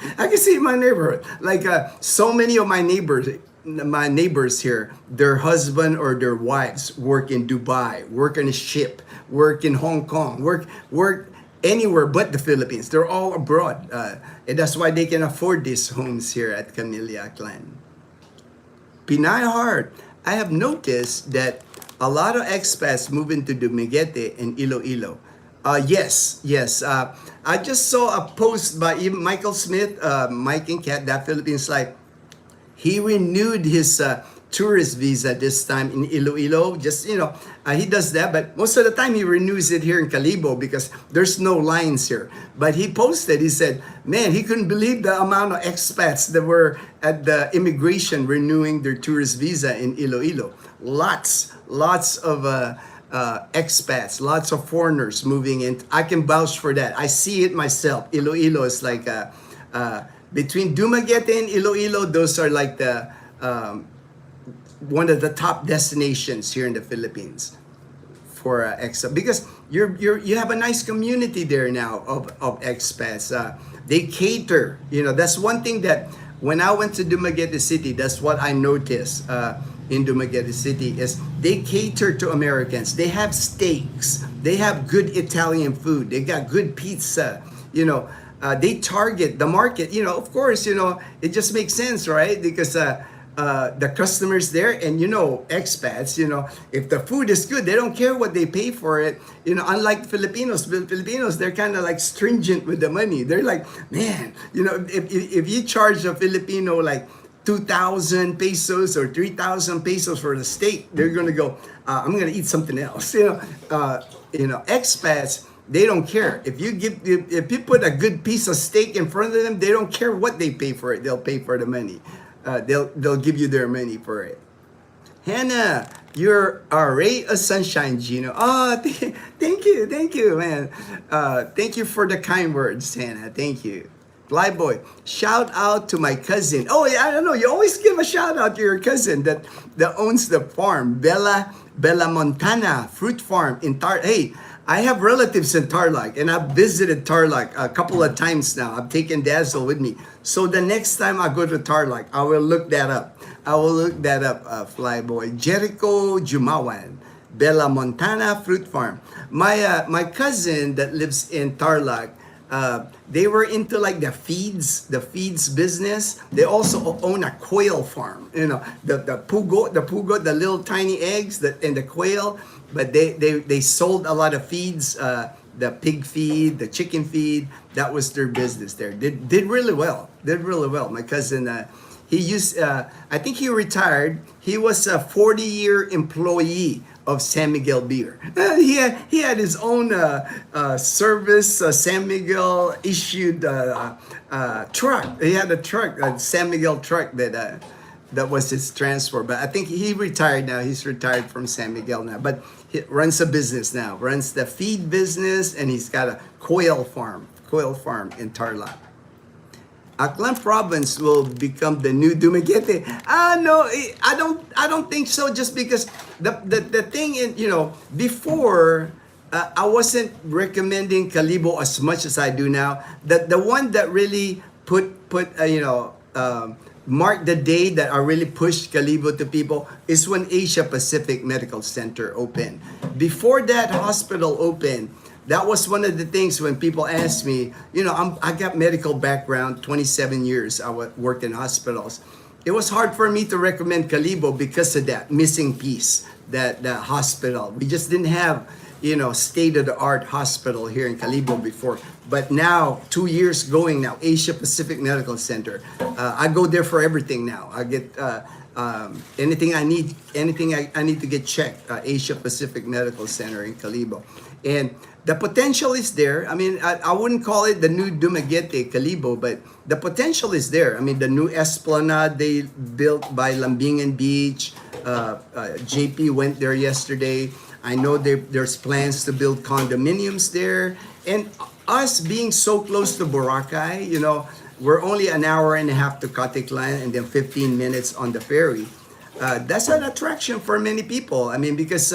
Like so many of my neighbors here, their husband or their wives work in Dubai, work on a ship, work in Hong Kong, work anywhere but the Philippines. They're all abroad. And that's why they can afford these homes here at Camellia Clan. Pinay Heart, I have noticed that a lot of expats move into Dumaguete and Iloilo. Yes. I just saw a post by even Michael Smith, Mike and Kat, that Philippines Life. He renewed his tourist visa this time in Iloilo. He does that, but most of the time he renews it here in Calibo because there's no lines here. But he posted, he said, man, he couldn't believe the amount of expats that were at the immigration renewing their tourist visa in Iloilo. Lots of expats, lots of foreigners moving in. I can vouch for that. I see it myself. Iloilo is like between Dumaguete and Iloilo, those are like the one of the top destinations here in the Philippines for expats, because you have a nice community there now of expats. They cater. That's one thing that when I went to Dumaguete City, that's what I noticed in Dumaguete City is they cater to Americans. They have steaks. They have good Italian food. They got good pizza. They target the market. Of course, it just makes sense, right? Because the customers there and expats, if the food is good, they don't care what they pay for it. Unlike Filipinos, they're kind of like stringent with the money. They're like, man, if you charge a Filipino like 2,000 pesos or 3,000 pesos for the steak, they're gonna go, I'm gonna eat something else. Expats, they don't care. If you put a good piece of steak in front of them, they don't care what they pay for it. They'll pay for the money. They'll give you their money for it. Hannah, you're a ray of sunshine, Gino. Oh, thank you, man. Thank you for the kind words, Hannah. Thank you. Flyboy, shout out to my cousin. Oh yeah, I don't know. You always give a shout out to your cousin that owns the farm, Bella Montana Fruit Farm in Hey, I have relatives in Tarlac, and I've visited Tarlac a couple of times now. I've taken Dazzle with me. So the next time I go to Tarlac, I will look that up. Flyboy. Jericho Jumawan, Bella Montana Fruit Farm. My cousin that lives in Tarlac, they were into like the feeds business. They also own a quail farm. The pugo, the little tiny eggs, and the quail. But they sold a lot of feeds, the pig feed, the chicken feed. That was their business there. Did really well. My cousin, I think he retired. He was a 40-year employee of San Miguel Beer. He had his own service, San Miguel issued truck. He had a truck, a San Miguel truck that was his transfer. But I think he retired now. He's retired from San Miguel now. But he runs a business now, runs the feed business, and he's got a quail farm in Tarlac. Aklan province will become the new Dumaguete. No, I don't think so. Just because the thing before I wasn't recommending Calibo as much as I do now. The one that really marked the day that I really pushed Calibo to people is when Asia Pacific Medical Center opened. Before that hospital opened, that was one of the things when people ask me, I got medical background, 27 years I worked in hospitals. It was hard for me to recommend Calibo because of that missing piece, that hospital. We just didn't have, state-of-the-art hospital here in Calibo before. But now, 2 years going now, Asia Pacific Medical Center. I go there for everything now. I get anything I need to get checked. Asia Pacific Medical Center in Calibo. And the potential is there. I mean, I wouldn't call it the new Dumaguete, Calibo, but the potential is there. I mean, the new esplanade they built by Lambingan Beach. JP went there yesterday. I know there's plans to build condominiums there. And us being so close to Boracay, we're only an hour and a half to Caticlan and then 15 minutes on the ferry. That's an attraction for many people. I mean, because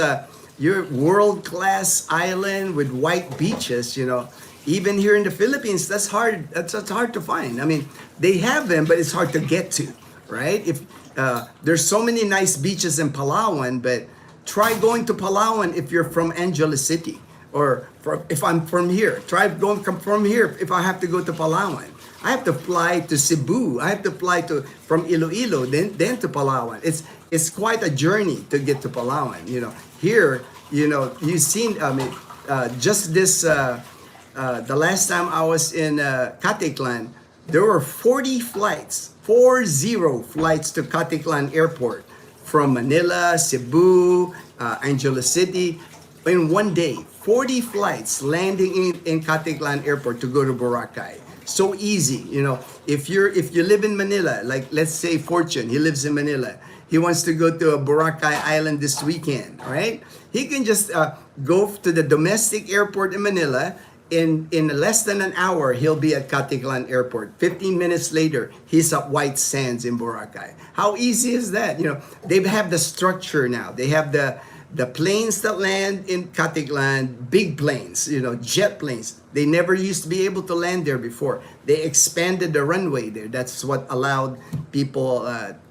you're world-class island with white beaches, you know. Even here in the Philippines, that's hard. That's hard to find. I mean, they have them, but it's hard to get to, right? If there's so many nice beaches in Palawan, but try going to Palawan if you're from Angeles City, or if I'm from here. Try going from here if I have to go to Palawan. I have to fly to Cebu. I have to fly to from Iloilo, then to Palawan. It's quite a journey to get to Palawan. You know, here, you know, you've seen. I mean, just this. The last time I was in Caticlan, there were 40 flights, 40 flights to Caticlan Airport from Manila, Cebu, Angeles City in one day. 40 flights landing in Caticlan Airport to go to Boracay. So easy, you know. If you live in Manila, like let's say Fortune, he lives in Manila. He wants to go to a Boracay Island this weekend, right? He can just go to the domestic airport in Manila. In less than an hour, he'll be at Caticlan Airport. 15 minutes later, he's at White Sands in Boracay. How easy is that? You know, they have the structure now. They have the planes that land in Caticlan, big planes, you know, jet planes. They never used to be able to land there before. They expanded the runway there. That's what allowed people,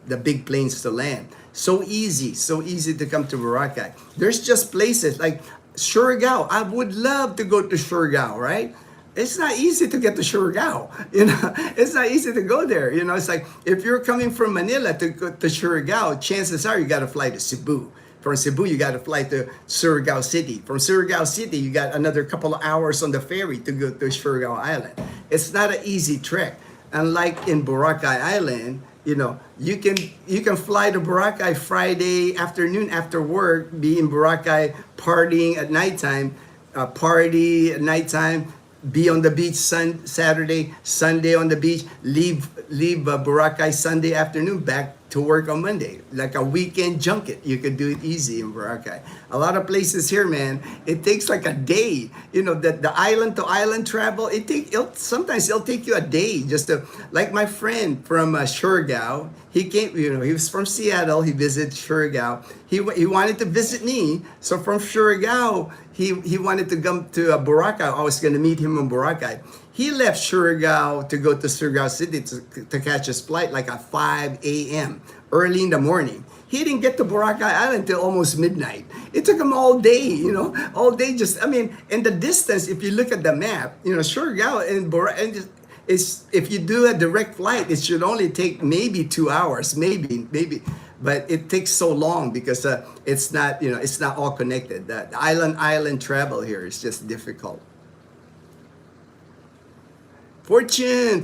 the big planes to land. So easy to come to Boracay. There's just places like Surigao. I would love to go to Surigao, right? It's not easy to get to Surigao. You know, it's not easy to go there. You know, it's like if you're coming from Manila to go to Surigao, chances are you got to fly to Cebu. From Cebu, you got to fly to Surigao City. From Surigao City, you got another couple of hours on the ferry to go to Surigao Island. It's not an easy trek. Unlike in Boracay Island, you know, you can fly to Boracay Friday afternoon after work, be in Boracay partying at nighttime, party at nighttime, be on the beach Saturday, Sunday on the beach, leave Boracay Sunday afternoon, back to work on Monday, like a weekend junket. You could do it easy in Boracay. A lot of places here, man, it takes like a day. You know, the island to island travel, sometimes it'll take you a day just to, like my friend from Surigao, he came, you know, he was from Seattle, he visited Surigao. He wanted to visit me, so from Surigao, he wanted to come to Boracay. I was going to meet him in Boracay. He left Surigao to go to Surigao City to catch his flight like at 5 a.m. early in the morning. He didn't get to Boracay Island till almost midnight. It took him all day, you know, all day. Just, I mean, and the distance, if you look at the map, you know, Surigao and Boracay, if you do a direct flight, it should only take maybe 2 hours, maybe. But it takes so long because it's not, you know, it's not all connected. The island travel here is just difficult. Fortune,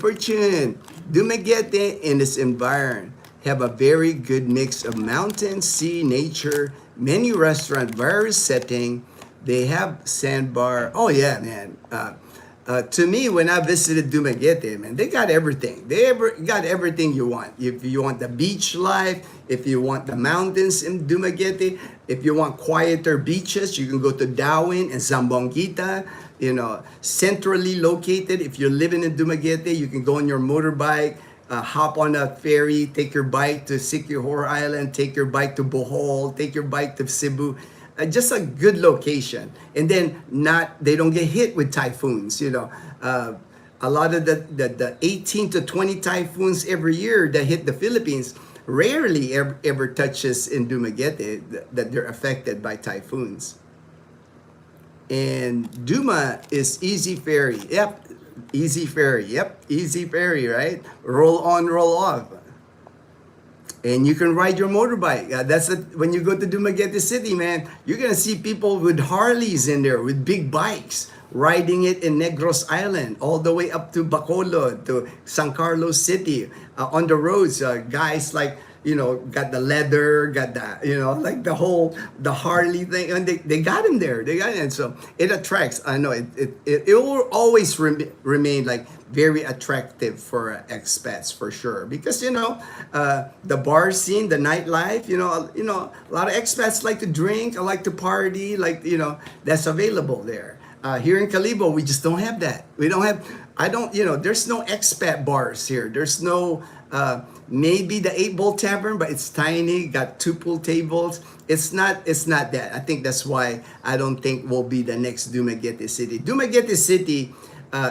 Dumaguete and its environment have a very good mix of mountain, sea, nature, many restaurant, various setting. They have sandbar. Oh yeah, man. To me, when I visited Dumaguete, man, they got everything. They got everything you want. If you want the beach life, if you want the mountains in Dumaguete, if you want quieter beaches, you can go to Darwin and Zamboanguita. You know, centrally located. If you're living in Dumaguete, you can go on your motorbike, hop on a ferry, take your bike to Siquijor Island, take your bike to Bohol, take your bike to Cebu. Just a good location. And then they don't get hit with typhoons, you know. A lot of the 18 to 20 typhoons every year that hit the Philippines rarely ever touches in Dumaguete that they're affected by typhoons. And Duma is easy ferry. Yep, easy ferry, right? Roll on, roll off. And you can ride your motorbike. When you go to Dumaguete City, man, you're gonna see people with Harleys in there, with big bikes, riding it in Negros Island, all the way up to Bacolod, to San Carlos City. On the roads, guys like, you know, got the leather, got the, you know, like the Harley thing, and they got him there. They got him. So it attracts. I know it will always remain like very attractive for expats for sure, because you know the bar scene, the nightlife. You know, a lot of expats like to drink, I like to party, like, you know, that's available there. Here in Calibo, we just don't have that. We don't have, I don't, there's no expat bars here. There's no, maybe the 8 Ball Tavern, but it's tiny, got 2 pool tables. It's not that. I think that's why I don't think we'll be the next Dumaguete City. Dumaguete City,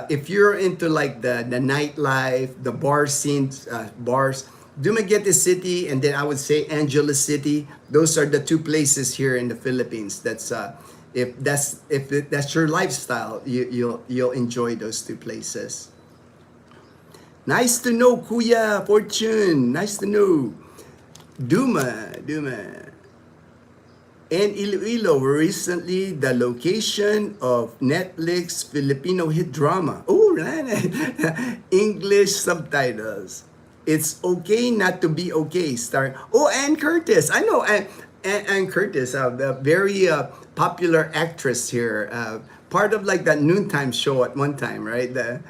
if you're into like the nightlife, the bar scenes, bars, Dumaguete City, and then I would say Angeles City. Those are the 2 places here in the Philippines. If that's your lifestyle, you'll enjoy those 2 places. Nice to know, Kuya Fortune. Nice to know. Duma. And Iloilo were recently the location of Netflix Filipino hit drama. Oh, English subtitles. It's okay not to be okay. Ann Curtis. I know Ann Curtis, the very popular actress here. Part of like that noontime show at one time, right? The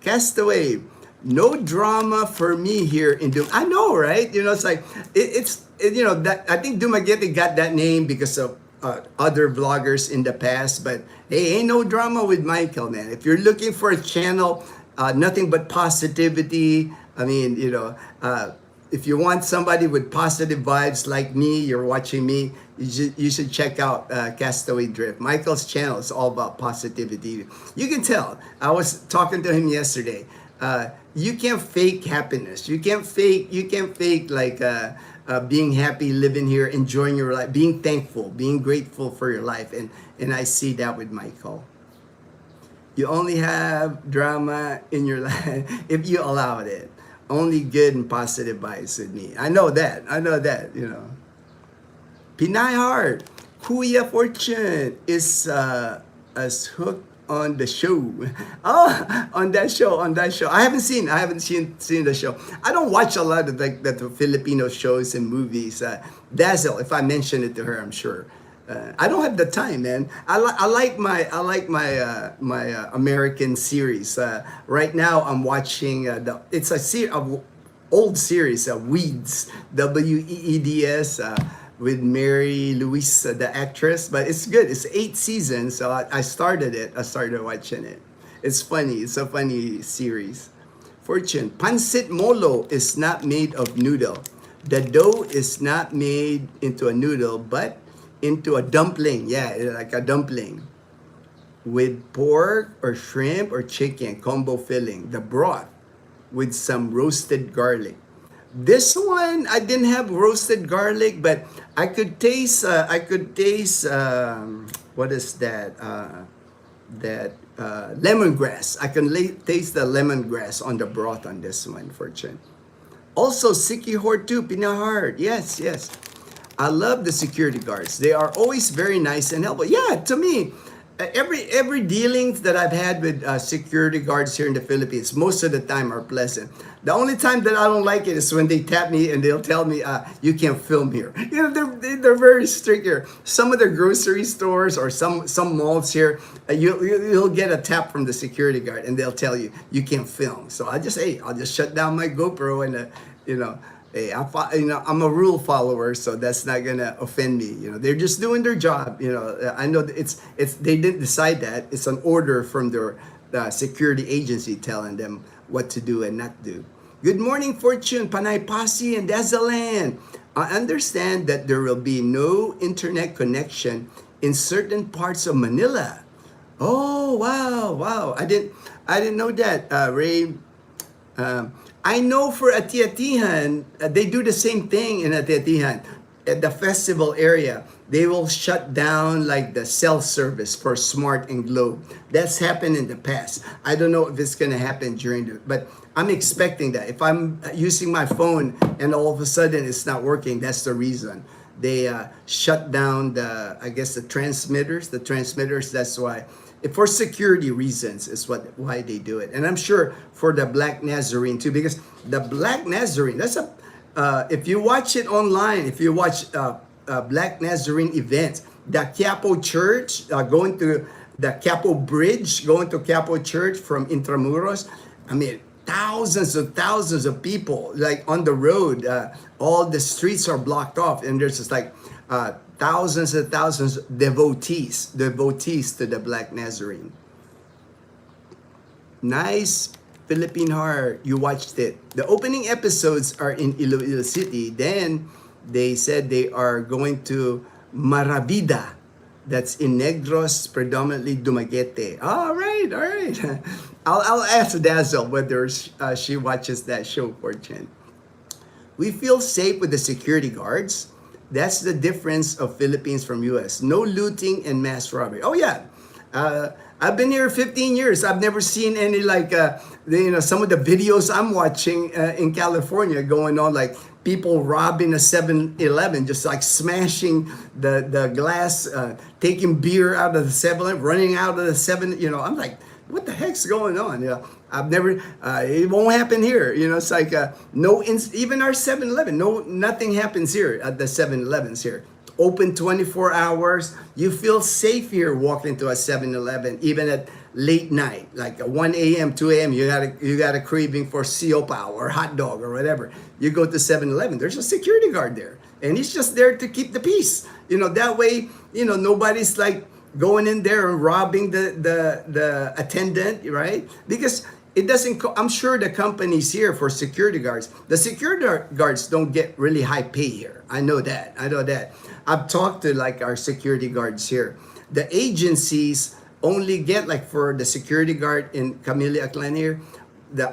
Castaway. No drama for me here in I know, right? It's like that. I think Dumaguete got that name because of other vloggers in the past. But hey, ain't no drama with Michael, man. If you're looking for a channel, nothing but positivity. I mean, if you want somebody with positive vibes like me, you're watching me, you should check out Castaway Drift. Michael's channel is all about positivity. You can tell. I was talking to him yesterday. You can't fake happiness. You can't fake like being happy, living here, enjoying your life, being thankful, being grateful for your life. And I see that with Michael. You only have drama in your life if you allowed it. Only good and positive vibes with me. I know that. Pinay Heart, Kuya Fortune is as hooked on the show. Oh, on that show. I haven't seen the show. I don't watch a lot of the Filipino shows and movies. Dazzle, if I mention it to her, I'm sure. I don't have the time, man. I like my American series. Right now, I'm watching it's a old series, Weeds, Weeds, with Mary Louise, the actress. But it's good. It's 8 seasons, so I started it. I started watching it. It's funny. It's a funny series. Fortune, pancit molo is not made of noodle. The dough is not made into a noodle, but into a dumpling. Yeah, like a dumpling with pork or shrimp or chicken combo filling. The broth with some roasted garlic. This one I didn't have roasted garlic, but I could taste. What is that? Lemongrass. I can taste the lemongrass on the broth on this one, Fortune. Also, Sikihor too, Pinahard. Yes. I love the security guards. They are always very nice and helpful. Yeah, to me, every dealings that I've had with security guards here in the Philippines, most of the time are pleasant. The only time that I don't like it is when they tap me and they'll tell me, you can't film here. They're very strict here. Some of the grocery stores or some malls here, you'll get a tap from the security guard and they'll tell you, you can't film. So I'll just shut down my GoPro and, hey, I'm a rule follower, so that's not gonna offend me. They're just doing their job. I know that they didn't decide that. It's an order from their security agency telling them what to do and not do. Good morning, Fortune, Panay Pasi, and Dazalan. I understand that there will be no internet connection in certain parts of Manila. Oh, wow! I didn't know that, Ray. I know for Atiatihan, they do the same thing in Atiatihan. At the festival area, they will shut down like the cell service for Smart and Globe. That's happened in the past. I don't know if it's gonna happen but I'm expecting that. If I'm using my phone and all of a sudden it's not working, that's the reason. They shut down the transmitters. That's why. For security reasons is why they do it. And I'm sure for the Black Nazarene too, because the Black Nazarene, if you watch it online, if you watch Black Nazarene events, the Quiapo Church, going to the Quiapo Bridge, going to Quiapo Church from Intramuros, I mean, thousands of people like on the road, all the streets are blocked off and there's just like thousands and thousands of devotees to the Black Nazarene. Nice Philippine horror. You watched it. The opening episodes are in Iloilo City. Then they said they are going to Marabida. That's in Negros, predominantly Dumaguete. All right, all right. I'll ask Dazzle whether she watches that show, Fortune. We feel safe with the security guards. That's the difference of Philippines from US. No looting and mass robbery. Oh yeah. I've been here 15 years. I've never seen any some of the videos I'm watching in California going on, like people robbing a 7-Eleven, just like smashing the glass, taking beer out of the 7-Eleven, running out of the 7. I'm like, what the heck's going on? I've never. It won't happen here. It's like even our 7-Eleven, nothing happens here at the 7-Elevens here. Open 24 hours. You feel safe here walking to a 7-Eleven, even at late night, like 1 a.m., 2 a.m. You got a craving for siopaw or hot dog or whatever. You go to 7-Eleven. There's a security guard there, and he's just there to keep the peace. That way, nobody's like going in there and robbing the attendant, right? Because it doesn't. I'm sure the companies here for security guards, the security guards don't get really high pay here. I know that. I've talked to like our security guards here. The agencies only get, like for the security guard in Camille Aklan here,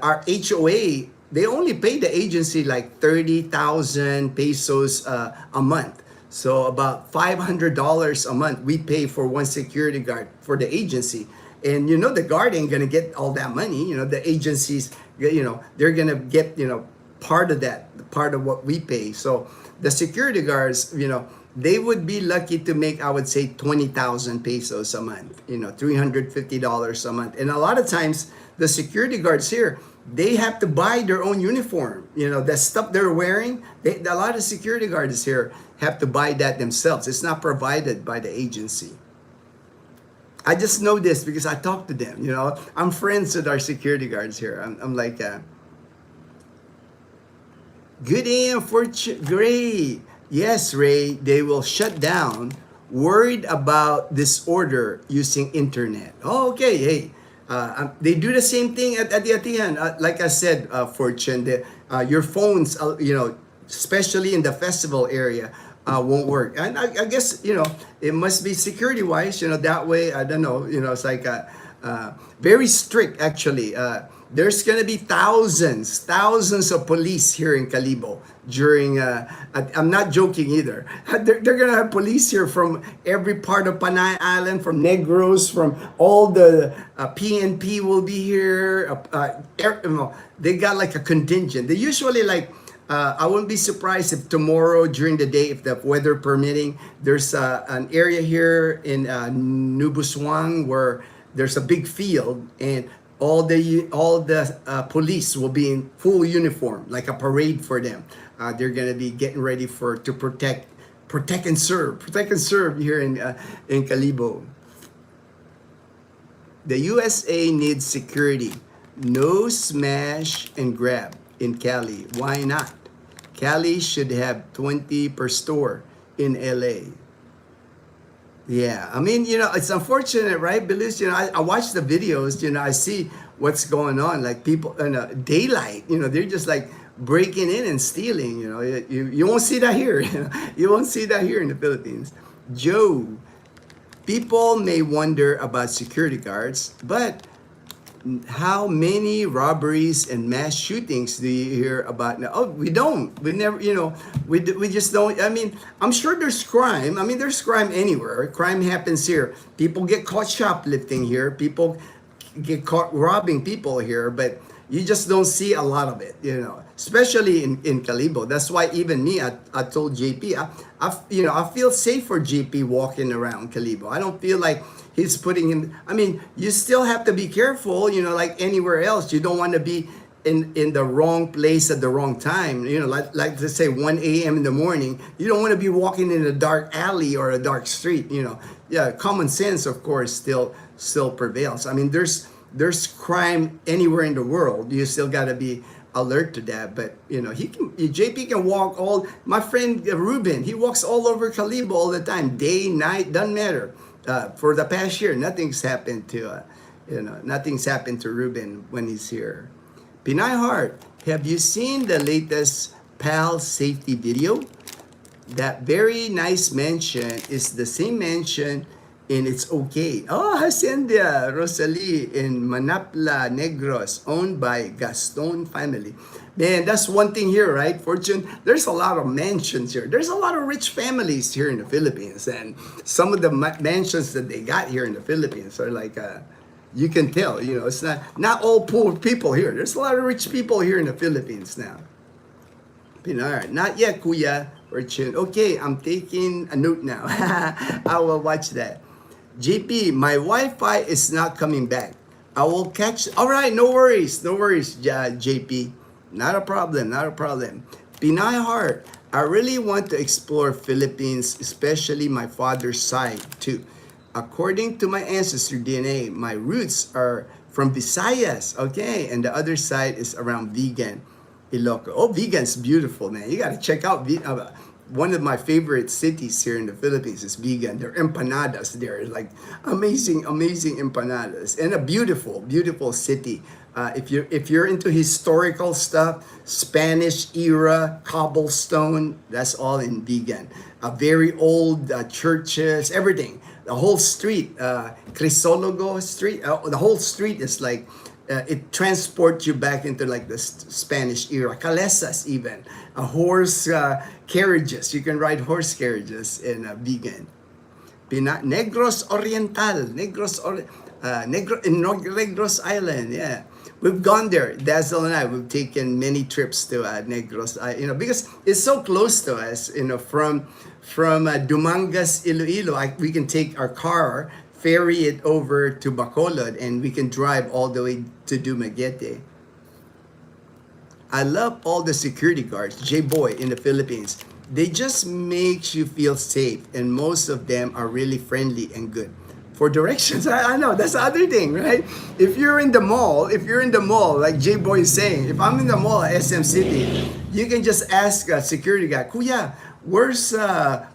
our HOA, they only pay the agency like 30,000 pesos a month. So about $500 a month we pay for one security guard for the agency. And the guard ain't gonna get all that money. The agencies, they're gonna get part of that, part of what we pay. So the security guards, they would be lucky to make, I would say, 20,000 pesos a month, $350 a month. And a lot of times, the security guards here, they have to buy their own uniform. The stuff they're wearing, a lot of security guards here have to buy that themselves. It's not provided by the agency. I just know this because I talk to them. I'm friends with our security guards here. I'm like, good AM, great. Yes, Ray, they will shut down, worried about disorder using internet. Oh, okay, hey. They do the same thing at the Atihan. Like I said, Fortune, your phones, especially in the festival area, won't work. And I guess, it must be security-wise, that way, I don't know, it's like very strict, actually. There's going to be thousands of police here in Calibo during, I'm not joking either. They're going to have police here from every part of Panay Island, from Negros, from all the PNP will be here. They got like a contingent. They usually I wouldn't be surprised if tomorrow during the day, if the weather permitting, there's an area here in Nubuswang where there's a big field, and all the police will be in full uniform, like a parade for them. They're gonna be getting ready to protect and serve here in Calibo. The USA needs security. No smash and grab in Cali. Why not? Cali should have 20 per store in LA. Yeah, I mean, it's unfortunate, right, Belis? I watch the videos, I see what's going on. Like people in daylight, they're just like breaking in and stealing. You won't see that here. You won't see that here in the Philippines. Joe, people may wonder about security guards, but how many robberies and mass shootings do you hear about now? Oh, we don't. We never, we just don't. I mean, I'm sure there's crime. I mean, there's crime anywhere. Crime happens here. People get caught shoplifting here. People get caught robbing people here, but you just don't see a lot of it, especially in Calibo. That's why even me, I told JP, I feel safe for JP walking around Calibo. I don't feel like he's putting him. I mean, you still have to be careful, like anywhere else. You don't want to be in the wrong place at the wrong time. Like let's say 1 a.m. in the morning. You don't want to be walking in a dark alley or a dark street. Yeah, common sense, of course, still prevails. I mean, there's crime anywhere in the world. You still got to be alert to that, but JP can walk all. My friend Ruben, he walks all over Calibo all the time, day, night, doesn't matter. For the past year, nothing's happened to Ruben when he's here. Pinay Heart, have you seen the latest PAL safety video? That very nice mansion is the same mansion in It's Okay. Oh, Hacienda Rosalie in Manapla, Negros, owned by Gaston family. Man, that's one thing here, right, Fortune? There's a lot of mansions here. There's a lot of rich families here in the Philippines. And some of the mansions that they got here in the Philippines are like, you can tell, it's not all poor people here. There's a lot of rich people here in the Philippines now. Pinar, not yet, Kuya. Fortune. Okay, I'm taking a note now. I will watch that. JP, my Wi-Fi is not coming back. I will catch. All right, no worries, JP. Not a problem. Pinay Heart, I really want to explore Philippines, especially my father's side too. According to my ancestor DNA, my roots are from Visayas, okay, and the other side is around Vigan. Ilocos. Oh, Vigan's beautiful, man. You got to check out one of my favorite cities here in the Philippines is Vigan. Their empanadas there, like amazing empanadas, and a beautiful city. If you're into historical stuff, Spanish era cobblestone, that's all in Vigan. Very old churches, everything. The whole street, Crisologo Street, the whole street is like. It transports you back into like the Spanish era. Calesas even. Horse carriages. You can ride horse carriages in Vigan. Negros Oriental. Negros Island. Yeah. We've gone there. Dazzle and I, we've taken many trips to Negros. Because it's so close to us, from Dumangas, Iloilo, we can take our car, ferry it over to Bacolod, and we can drive all the way to Dumaguete. I love all the security guards, J-Boy, in the Philippines. They just make you feel safe, and most of them are really friendly and good. For directions, I know, that's the other thing, right? If you're in the mall, like J-Boy is saying, if I'm in the mall at SM City, you can just ask a security guy, Kuya, where's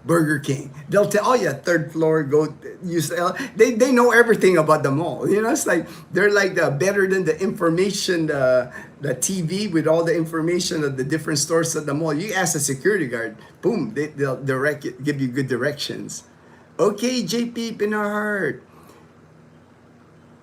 Burger King? They'll tell, oh yeah, third floor, go use they know everything about the mall. It's like they're like better than the information, the TV with all the information of the different stores at the mall. You ask a security guard, boom, they'll give you good directions. Okay, JP Pinard.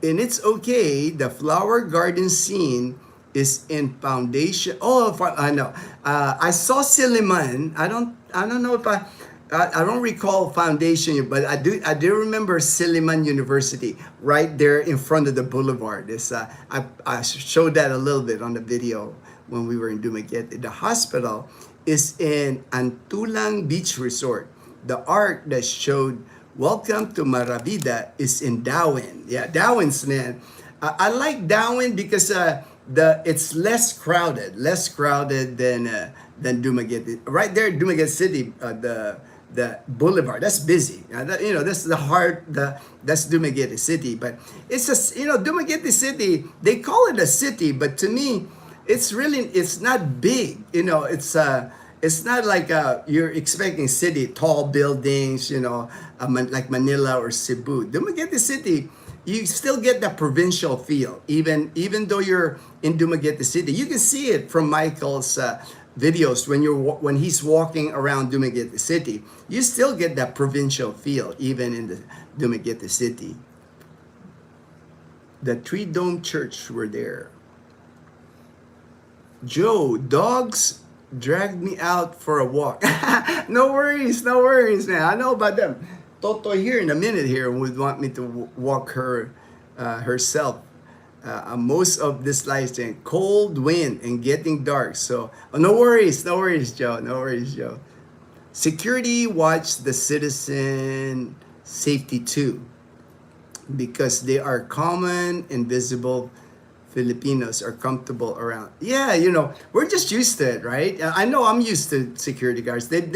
And It's Okay, the flower garden scene is in foundation. Oh, I know. I saw Siliman. I don't know if I don't recall foundation, but I do remember Siliman University right there in front of the boulevard. I showed that a little bit on the video when we were in Dumaguete. The hospital is in Antulang Beach Resort. The art that showed Welcome to Maravida is in Darwin. Yeah, Darwin's, man. I like Darwin because it's less crowded than Dumaguete. Right there, Dumaguete City, the boulevard, that's busy. That's the heart. That's Dumaguete City, but it's Dumaguete City. They call it a city, but to me, it's not big. It's not like you're expecting city, tall buildings, like Manila or Cebu. Dumaguete City, you still get the provincial feel, even though you're in Dumaguete City. You can see it from Michael's videos when he's walking around Dumaguete City. You still get that provincial feel, even in the Dumaguete City. The Three Dome Church were there. Joe, dogs dragged me out for a walk. No worries, man. I know about them. Toto here in a minute here would want me to walk her herself. Most of this live stream, cold wind and getting dark. So no worries, Joe. Security watch the citizen safety too, because they are common, invisible. Filipinos are comfortable around. Yeah, we're just used to it, right? I know I'm used to security guards. I've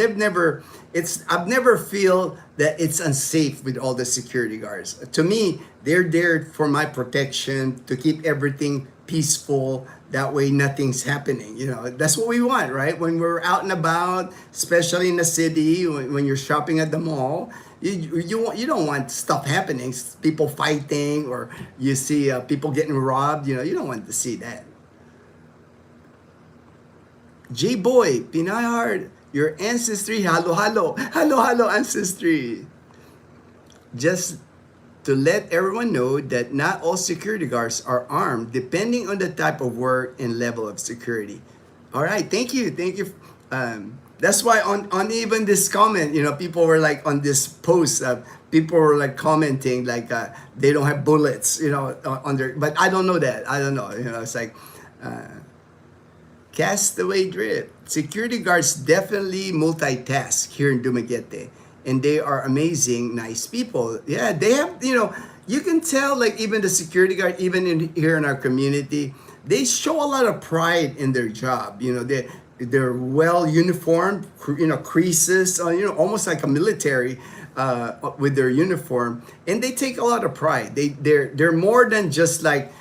never feel that it's unsafe with all the security guards. To me, they're there for my protection, to keep everything peaceful. That way nothing's happening. That's what we want, right? When we're out and about, especially in the city, when you're shopping at the mall, you don't want stuff happening, people fighting, or you see people getting robbed. You don't want to see that. J-Boy, Pinay Heart, your ancestry, halo halo, halo halo ancestry. Just to let everyone know that not all security guards are armed, depending on the type of work and level of security. All right, thank you. That's why on even this comment, people were like on this post, people were like commenting like they don't have bullets, on their, but I don't know that. I don't know. It's like Castaway Drip. Security guards definitely multitask here in Dumaguete, and they are amazing, nice people. Yeah, they have, you can tell, like, even the security guard, even here in our community, they show a lot of pride in their job. They're well uniformed, creases, almost like a military with their uniform, and they take a lot of pride. They're more than just like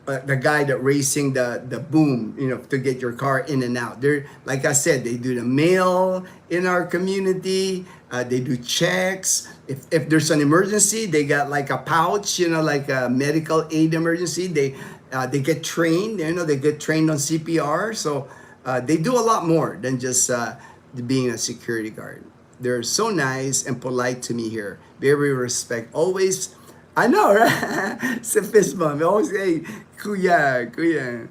the guy that racing the boom, to get your car in and out. They're, like I said, they do the mail in our community. They do checks. If there's an emergency, they got like a pouch, like a medical aid emergency. They get trained. They get trained on CPR. So they do a lot more than just being a security guard. They're so nice and polite to me here. Very respect. Always. I know, right? Sa fist bump. Always say, kuya.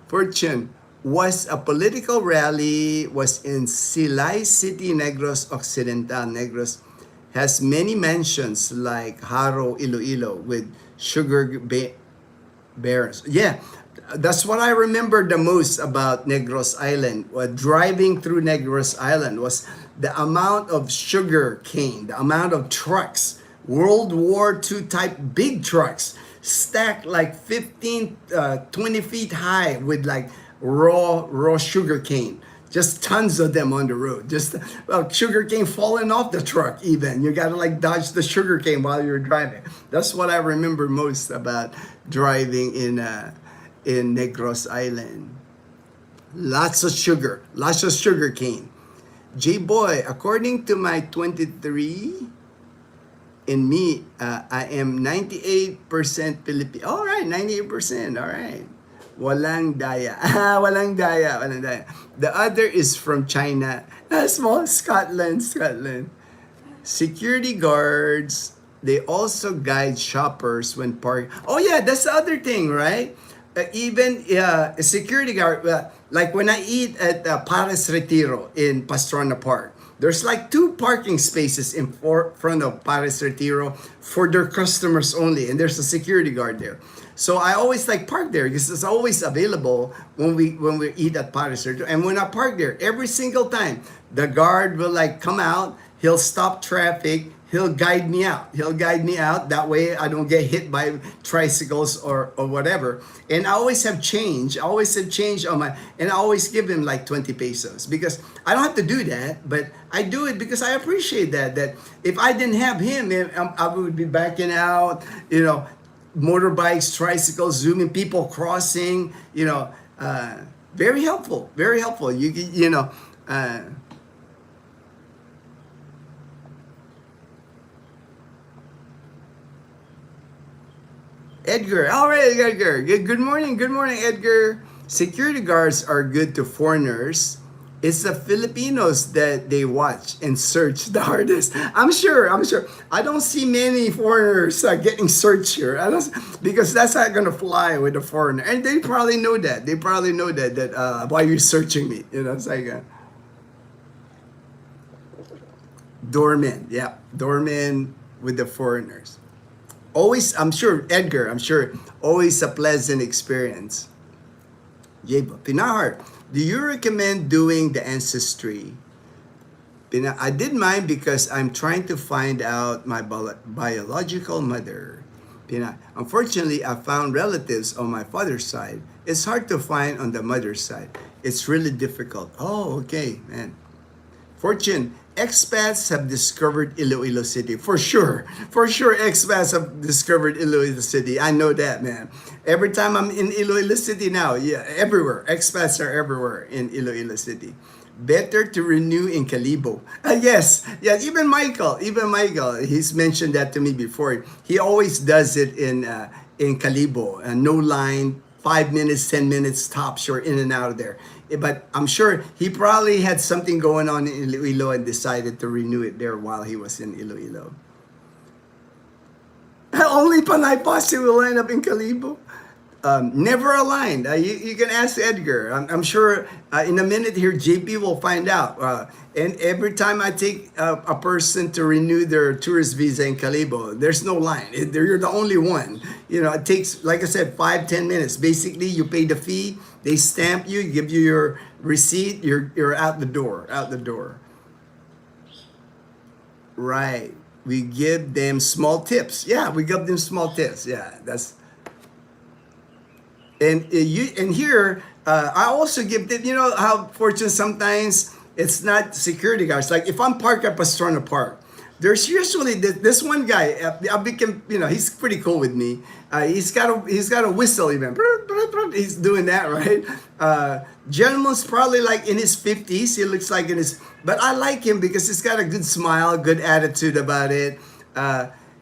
Fortune was a political rally, was in Silay City, Negros Occidental. Negros has many mansions like Haro, Iloilo, with sugar barons. Yeah, that's what I remember the most about Negros Island. Driving through Negros Island was the amount of sugar cane, the amount of trucks, World War II type big trucks, stacked like 15, 20 feet high with like raw sugar cane. Just tons of them on the road. Just sugar cane falling off the truck even. You gotta like dodge the sugar cane while you're driving. That's what I remember most about driving in Negros Island. Lots of sugar cane. J-Boy, according to my 23, in me, I am 98% Filipino. All right, 98%. All right. Walang daya. Walang daya. The other is from China. Small Scotland. Security guards, they also guide shoppers when parking. Oh yeah, that's the other thing, right? Even a security guard, like when I eat at Paris Retiro in Pastrana Park, there's like 2 parking spaces in front of Paris Retiro for their customers only, and there's a security guard there. So I always like park there because it's always available when we eat at Paris Retiro. And when I park there, every single time, the guard will like come out, he'll stop traffic, he'll guide me out. That way I don't get hit by tricycles or whatever. And I always have change. On my, and I always give him like 20 pesos because I don't have to do that, but I do it because I appreciate that if I didn't have him, I would be backing out, motorbikes, tricycles, zooming, people crossing, very helpful. Edgar. All right, Edgar. Good morning, Edgar. Security guards are good to foreigners. It's the Filipinos that they watch and search the hardest. I'm sure. I don't see many foreigners getting searched here. Because that's not gonna fly with a foreigner, and they probably know that. That why you're searching me. It's like doorman. Yeah, doorman with the foreigners. Always, I'm sure, Edgar, always a pleasant experience. Pinar, do you recommend doing the ancestry? I did mine because I'm trying to find out my biological mother. Unfortunately, I found relatives on my father's side. It's hard to find on the mother's side. It's really difficult. Oh, okay, man. Fortune, expats have discovered Iloilo City. For sure. For sure, expats have discovered Iloilo City. I know that, man. Every time I'm in Iloilo City now, yeah, everywhere. Expats are everywhere in Iloilo City. Better to renew in Calibo. Yes, yeah, even Michael, he's mentioned that to me before. He always does it in Calibo. No line, 5 minutes, 10 minutes tops, you're in and out of there. But I'm sure he probably had something going on in Iloilo and decided to renew it there while he was in Iloilo. Only Panay Posse will end up in Calibo. Never aligned. You can ask Edgar. I'm sure in a minute here, JP will find out. And every time I take a person to renew their tourist visa in Calibo, there's no line. You're the only one. You know, it takes, like I said, 5-10 minutes. Basically, you pay the fee, they stamp you, give you your receipt, you're out the door, out the door. Right. We give them small tips. Yeah, we give them small tips. Yeah, that's. And here, I also give them, you know how fortunate sometimes it's not security guards. Like if I'm parked at Pastrana Park, there's usually this one guy. I became, you know, he's pretty cool with me. He's got a whistle even. He's doing that, right? Gentleman's probably like in his 50s. He looks like in his, but I like him because he's got a good smile, good attitude about it.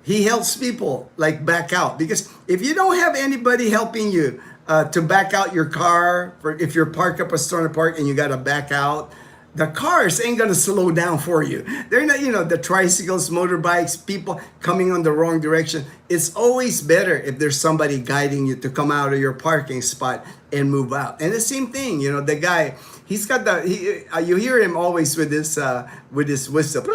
He helps people like back out, because if you don't have anybody helping you to back out your car, for if you're parked up a Pastrana Park and you got to back out, the cars ain't gonna slow down for you. They're not, you know, the tricycles, motorbikes, people coming on the wrong direction. It's always better if there's somebody guiding you to come out of your parking spot and move out. And the same thing, you know, the guy, he's got you hear him always with this whistle.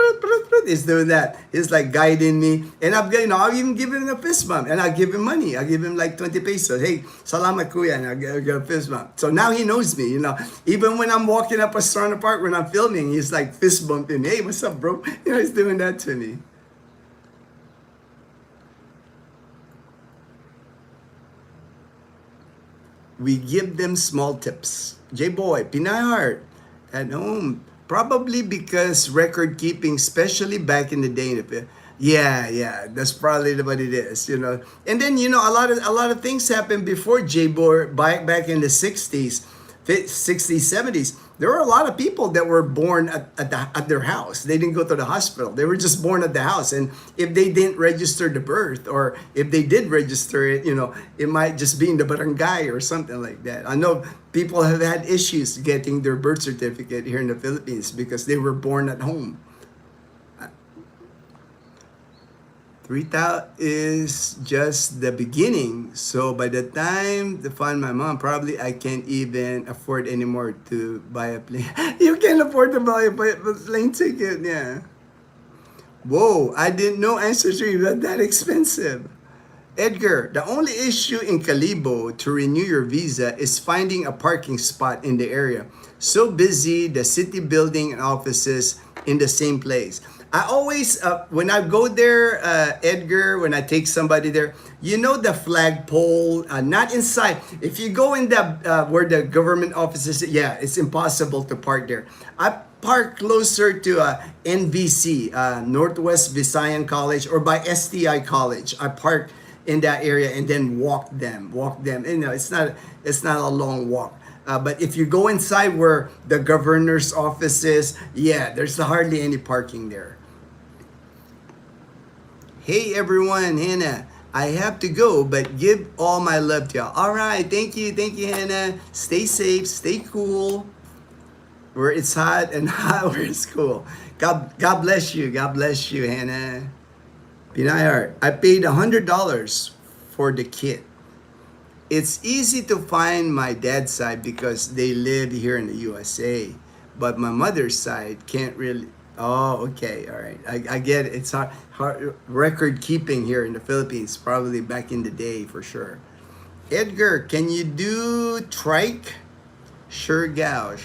He's doing that. He's like guiding me, and I'll even give him a fist bump, and I'll give him money. I'll give him like 20 pesos. Hey, salamat kuya, and I'll get a fist bump. So now he knows me, you know. Even when I'm walking up Pastrana Park when I'm filming, he's like fist bumping me. Hey, what's up, bro? You know, he's doing that to me. We give them small tips. J-Boy, Pinay Heart, at home. Probably because record keeping, especially back in the day. Yeah, that's probably what it is, you know. And then, you know, a lot of things happened before J-Boy, back in the 60s, 70s. There were a lot of people that were born at their house. They didn't go to the hospital. They were just born at the house. And if they didn't register the birth, or if they did register it, you know, it might just be in the barangay or something like that. I know people have had issues getting their birth certificate here in the Philippines because they were born at home. 3,000 is just the beginning. So by the time to find my mom, probably I can't even afford anymore to buy a plane. You can't afford to buy a plane ticket, yeah. Whoa, I didn't know Ancestry was that expensive. Edgar, the only issue in Calibo to renew your visa is finding a parking spot in the area. So busy, the city building and offices in the same place. I always, when I go there, Edgar, when I take somebody there, you know the flagpole, not inside. If you go in the where the government offices, yeah, it's impossible to park there. I park closer to NVC, Northwest Visayan College, or by STI College. I park in that area and then walk them. You know, it's not a long walk. But if you go inside where the governor's office is, yeah, there's hardly any parking there. Hey everyone, Hannah, I have to go, but give all my love to y'all. All right, thank you, Hannah. Stay safe, stay cool. Where it's hot and hot where it's cool. God bless you, Hannah. Pinay Heart, I paid $100 for the kit. It's easy to find my dad's side because they live here in the USA, but my mother's side can't really. Oh, okay, all right. I get it. It's hard record keeping here in the Philippines, probably back in the day for sure. Edgar, can you do trike? Sure gal.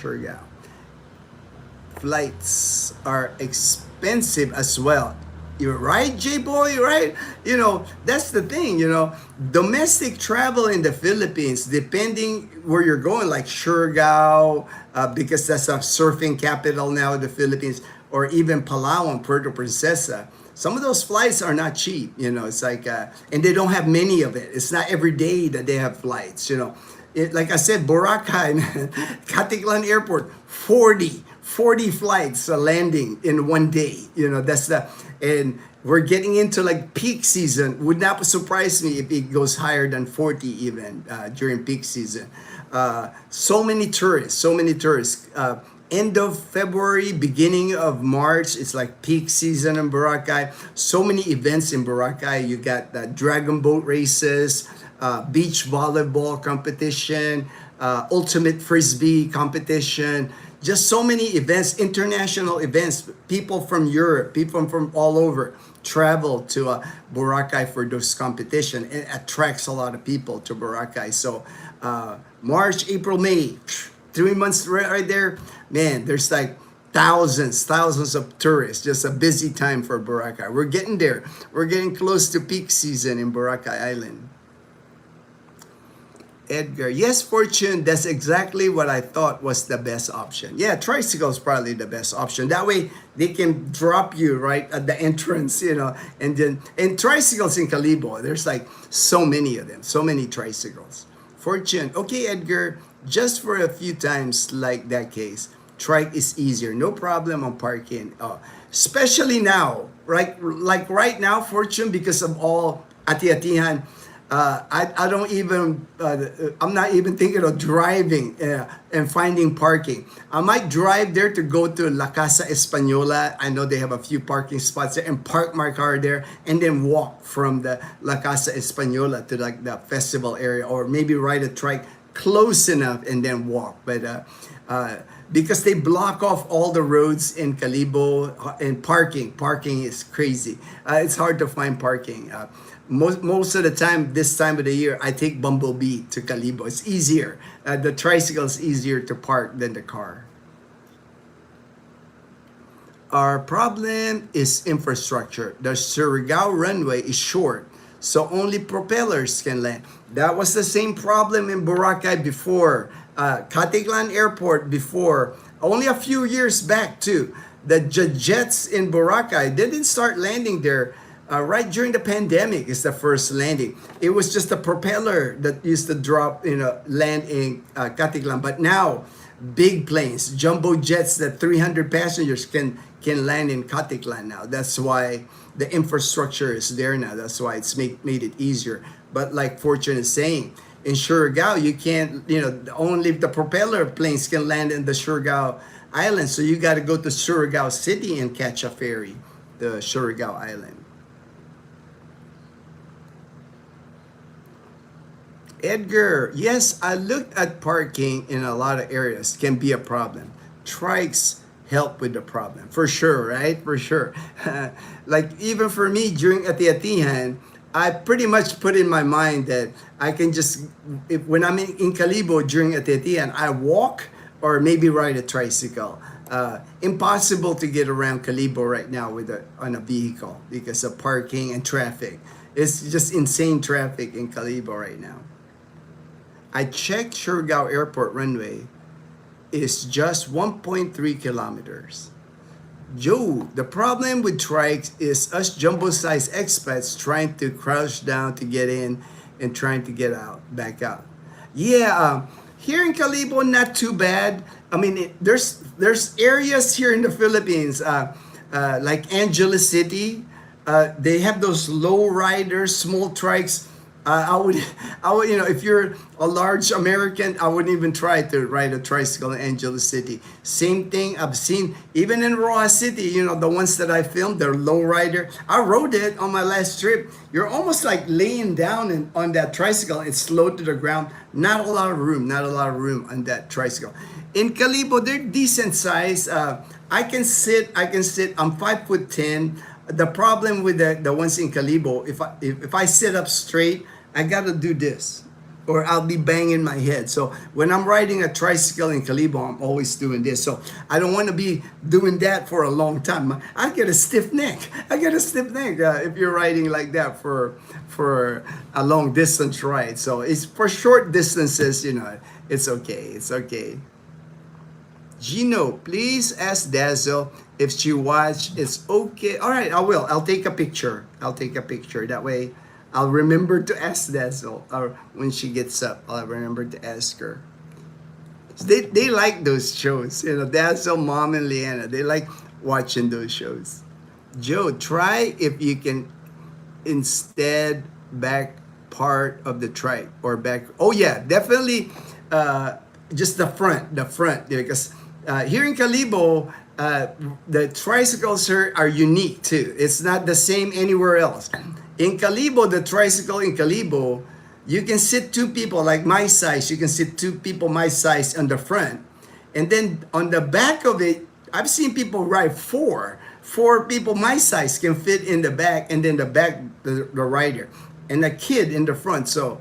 Flights are expensive as well. You're right, J-Boy, right? You know, that's the thing, you know. Domestic travel in the Philippines, depending where you're going, like Surigao, because that's a surfing capital now in the Philippines, or even Palawan, Puerto Princesa. Some of those flights are not cheap, it's like, and they don't have many of it. It's not every day that they have flights, like I said, Boracay, Caticlan Airport, 40 flights landing in one day. And we're getting into like peak season. Would not surprise me if it goes higher than 40 even during peak season. So many tourists. End of February, beginning of March, it's like peak season in Boracay. So many events in Boracay. You got the dragon boat races, beach volleyball competition, ultimate frisbee competition. Just so many events, international events. People from Europe, people from all over travel to Boracay for those competition. It attracts a lot of people to Boracay. So March, April, May, 3 months right there, man, there's like thousands of tourists. Just a busy time for Boracay. We're getting there. We're getting close to peak season in Boracay Island. Edgar, yes, Fortune, that's exactly what I thought was the best option. Yeah, tricycle is probably the best option. That way they can drop you right at the entrance, and tricycles in Calibo, there's like so many of them, so many tricycles. Fortune, okay, Edgar, just for a few times like that case, trike is easier, no problem on parking. Especially now, right? Like right now, Fortune, because of all ati-atihan, I don't even, I'm not even thinking of driving and finding parking. I might drive there to go to La Casa Española. I know they have a few parking spots there, and park my car there, and then walk from the La Casa Española to like the festival area, or maybe ride a trike close enough and then walk. But because they block off all the roads in Calibo, and parking is crazy. It's hard to find parking. Most of the time, this time of the year, I take Bumblebee to Calibo. It's easier. The tricycle is easier to park than the car. Our problem is infrastructure. The Surigao runway is short, so only propellers can land. That was the same problem in Boracay before. Caticlan Airport before. Only a few years back too. The jets in Boracay didn't start landing there. Right during the pandemic is the first landing. It was just a propeller that used to land in Caticlan. But now, big planes, jumbo jets that 300 passengers can land in Caticlan now. That's why the infrastructure is there now. That's why it's made it easier. But like Fortune is saying, in Surigao, you can't, only the propeller planes can land in the Surigao Island. So you got to go to Surigao City and catch a ferry, the Surigao Island. Edgar, yes, I looked at parking in a lot of areas. Can be a problem. Trikes help with the problem. For sure, right? For sure. Like even for me during Ati-Atihan, I pretty much put in my mind that I can just, when I'm in Calibo during Ati-Atihan, I walk or maybe ride a tricycle. Impossible to get around Calibo right now on a vehicle because of parking and traffic. It's just insane traffic in Calibo right now. I checked Surigao Airport runway. It's just 1.3 kilometers. Joe, the problem with trikes is us jumbo-sized expats trying to crouch down to get in and trying to get back out. Yeah, here in Calibo, not too bad. I mean, there's areas here in the Philippines, like Angeles City. They have those low riders, small trikes. I would, if you're a large American, I wouldn't even try to ride a tricycle in Angeles City. Same thing I've seen, even in Roa City, the ones that I filmed, they're low rider. I rode it on my last trip. You're almost like laying down on that tricycle. It's low to the ground. Not a lot of room on that tricycle. In Calibo, they're decent size. I can sit, I'm 5'10". The problem with the ones in Calibo, if I sit up straight, I gotta do this, or I'll be banging my head. So when I'm riding a tricycle in Calibo, I'm always doing this. So I don't want to be doing that for a long time. I get a stiff neck. If you're riding like that for a long distance ride. So it's for short distances, it's okay. Gino, please ask Dazzle if she watched. It's okay. All right, I will. I'll take a picture. I'll take a picture. That way, I'll remember to ask Dazzle. Or when she gets up, I'll remember to ask her. They like those shows. You know, Dazzle, Mom, and Leanna. They like watching those shows. Joe, try if you can instead back part of the trike or back. Oh yeah, definitely. Just the front, because here in Calibo, the tricycles are unique too. It's not the same anywhere else. In Calibo, the tricycle in Calibo, you can sit two people like my size. You can sit two people my size on the front, and then on the back of it, I've seen people ride four. Four people my size can fit in the back, and then the rider, and a kid in the front. So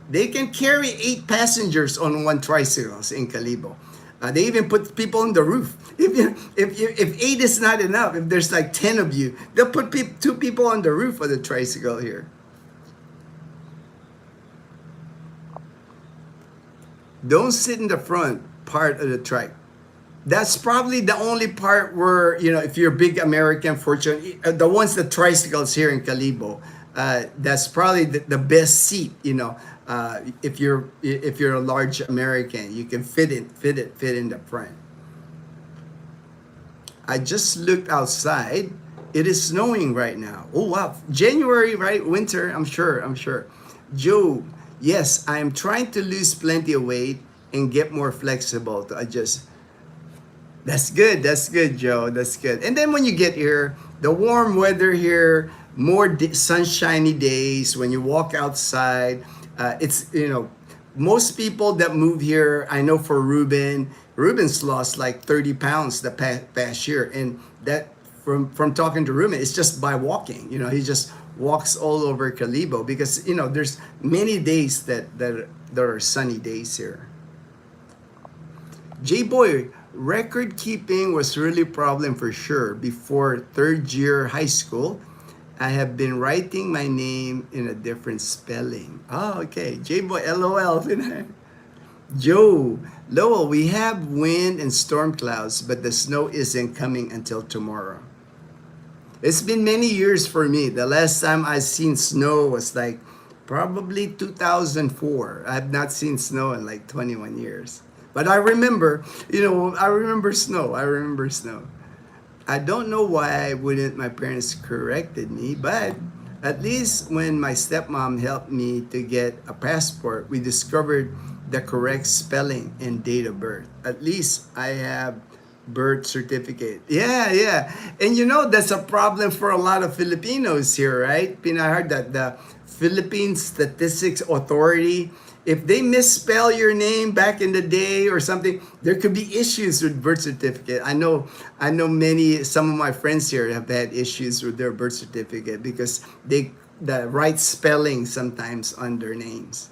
they can carry 8 passengers on one tricycles in Calibo. They even put people on the roof. If 8 is not enough, if there's like 10 of you, they'll put 2 people on the roof of the tricycle here. Don't sit in the front part of the trike. That's probably the only part where, you know, if you're a big American fortune, the ones that tricycles here in Calibo, that's probably the best seat, you know. If you're a large American, you can fit in the front. I just looked outside. It is snowing right now. Oh wow, January, right? Winter. I'm sure. Joe, yes, I am trying to lose plenty of weight and get more flexible to adjust. That's good, Joe. That's good. And then when you get here, the warm weather here, more sunshiny days. When you walk outside, it's, you know, most people that move here. I know for Ruben's lost like 30 pounds the past year, and that from talking to Ruben, it's just by walking. You know, he just walks all over Calibo because, you know, there's many days that are sunny days here. J-Boy, record keeping was really a problem for sure. Before 3rd year high school, I have been writing my name in a different spelling. Oh, okay. J-Boy, LOL. Joe, Lowell, we have wind and storm clouds, but the snow isn't coming until tomorrow. It's been many years for me. The last time I seen snow was like probably 2004. I've not seen snow in like 21 years. But I remember, you know, I remember snow. I don't know why wouldn't my parents corrected me, but at least when my stepmom helped me to get a passport, we discovered the correct spelling and date of birth. At least I have birth certificate. Yeah. And you know, that's a problem for a lot of Filipinos here, right? I heard that the Philippine Statistics Authority, if they misspell your name back in the day or something, there could be issues with birth certificate. I know some of my friends here have had issues with their birth certificate because the right spelling sometimes on their names.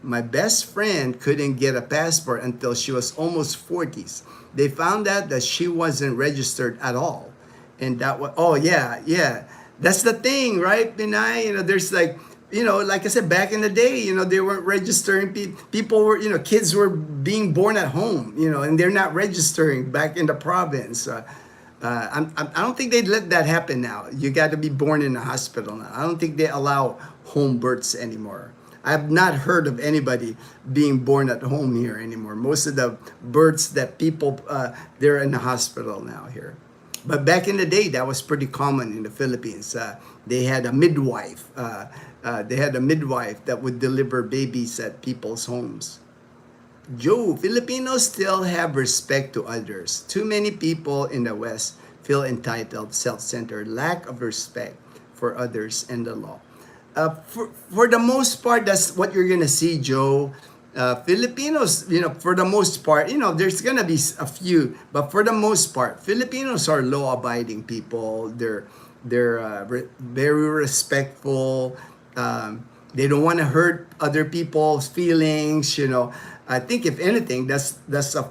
My best friend couldn't get a passport until she was almost 40s. They found out that she wasn't registered at all. And that was, oh yeah. That's the thing, right, Pinay? You know, there's like, you know, like I said, back in the day, you know, they weren't registering people were, you know, kids were being born at home, you know, and they're not registering back in the province. I don't think they'd let that happen now. You got to be born in a hospital now. I don't think they allow home births anymore. I've not heard of anybody being born at home here anymore. Most of the births that people, they're in the hospital now here. But back in the day, that was pretty common in the Philippines. They had a midwife. That would deliver babies at people's homes. Joe, Filipinos still have respect to others. Too many people in the West feel entitled, self-centered, lack of respect for others and the law. For the most part, that's what you're gonna see, Joe. Filipinos, you know, for the most part, you know, there's gonna be a few, but for the most part, Filipinos are law-abiding people. They're very respectful. They don't want to hurt other people's feelings. You know, I think if anything, that's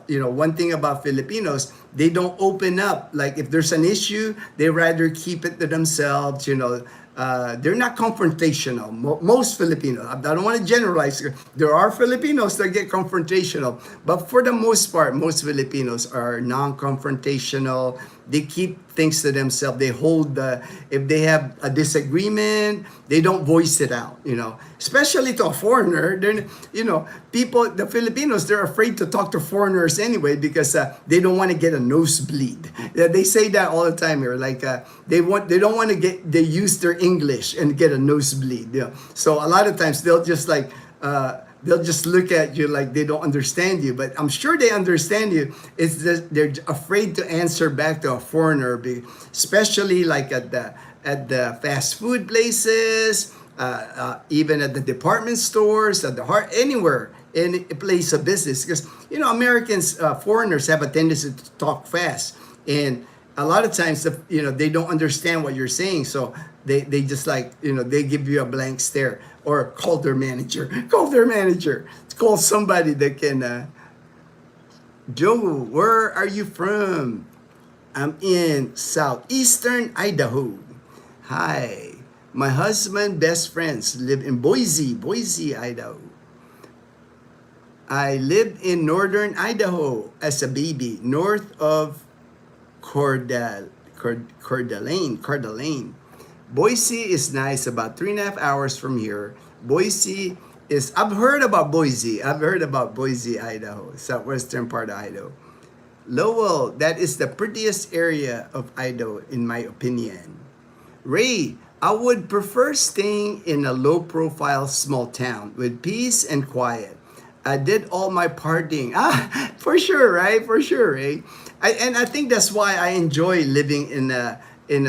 you know, one thing about Filipinos. They don't open up. Like if there's an issue, they rather keep it to themselves. You know, they're not confrontational. Most Filipinos, I don't want to generalize. There are Filipinos that get confrontational, but for the most part, most Filipinos are non-confrontational. They keep things to themselves. They hold if they have a disagreement, they don't voice it out. Especially to a foreigner. They're, the Filipinos, they're afraid to talk to foreigners anyway because they don't want to get a nosebleed. They say that all the time here. Like they don't want to they use their English and get a nosebleed. So a lot of times they'll just they'll just look at you like they don't understand you, but I'm sure they understand you. It's that they're afraid to answer back to a foreigner, especially like at the fast food places, even at the department stores, at the anywhere in a place of business. Because Americans, foreigners have a tendency to talk fast, and a lot of times they don't understand what you're saying, so they just they give you a blank stare, or call their manager, call somebody that can. Joe, where are you from? I'm in southeastern Idaho. Hi, my husband, best friends live in Boise, Idaho. I lived in northern Idaho as a baby, north of Coeur d'Alene. Boise is nice, about 3.5 hours from here. Boise is, I've heard about Boise, Idaho, southwestern part of Idaho. Lowell, that is the prettiest area of Idaho, in my opinion. Ray, I would prefer staying in a low-profile small town with peace and quiet. I did all my partying. For sure, right? For sure, Ray. I think that's why I enjoy living in a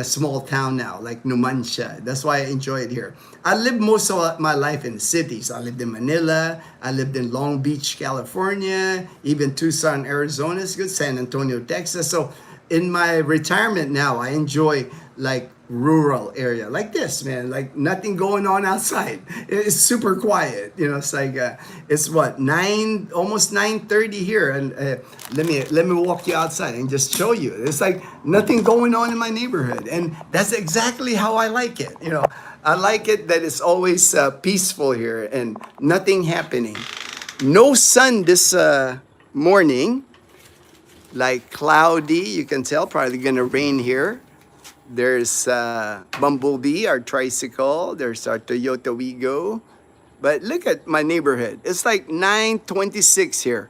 small town now, like Numancia. That's why I enjoy it here. I lived most of my life in cities. I lived in Manila. I lived in Long Beach, California, even Tucson, Arizona is good, San Antonio, Texas. So in my retirement now, I enjoy like rural area like this, man, like nothing going on outside. It's super quiet. It's like it's what, almost 9:30 here, and let me walk you outside and just show you. It's like nothing going on in my neighborhood, and that's exactly how I like it. I like it that it's always peaceful here and nothing happening. No sun this morning, like cloudy. You can tell, probably gonna rain here. There's Bumblebee, our tricycle. There's our Toyota Wigo. But look at my neighborhood. It's like 9:26 here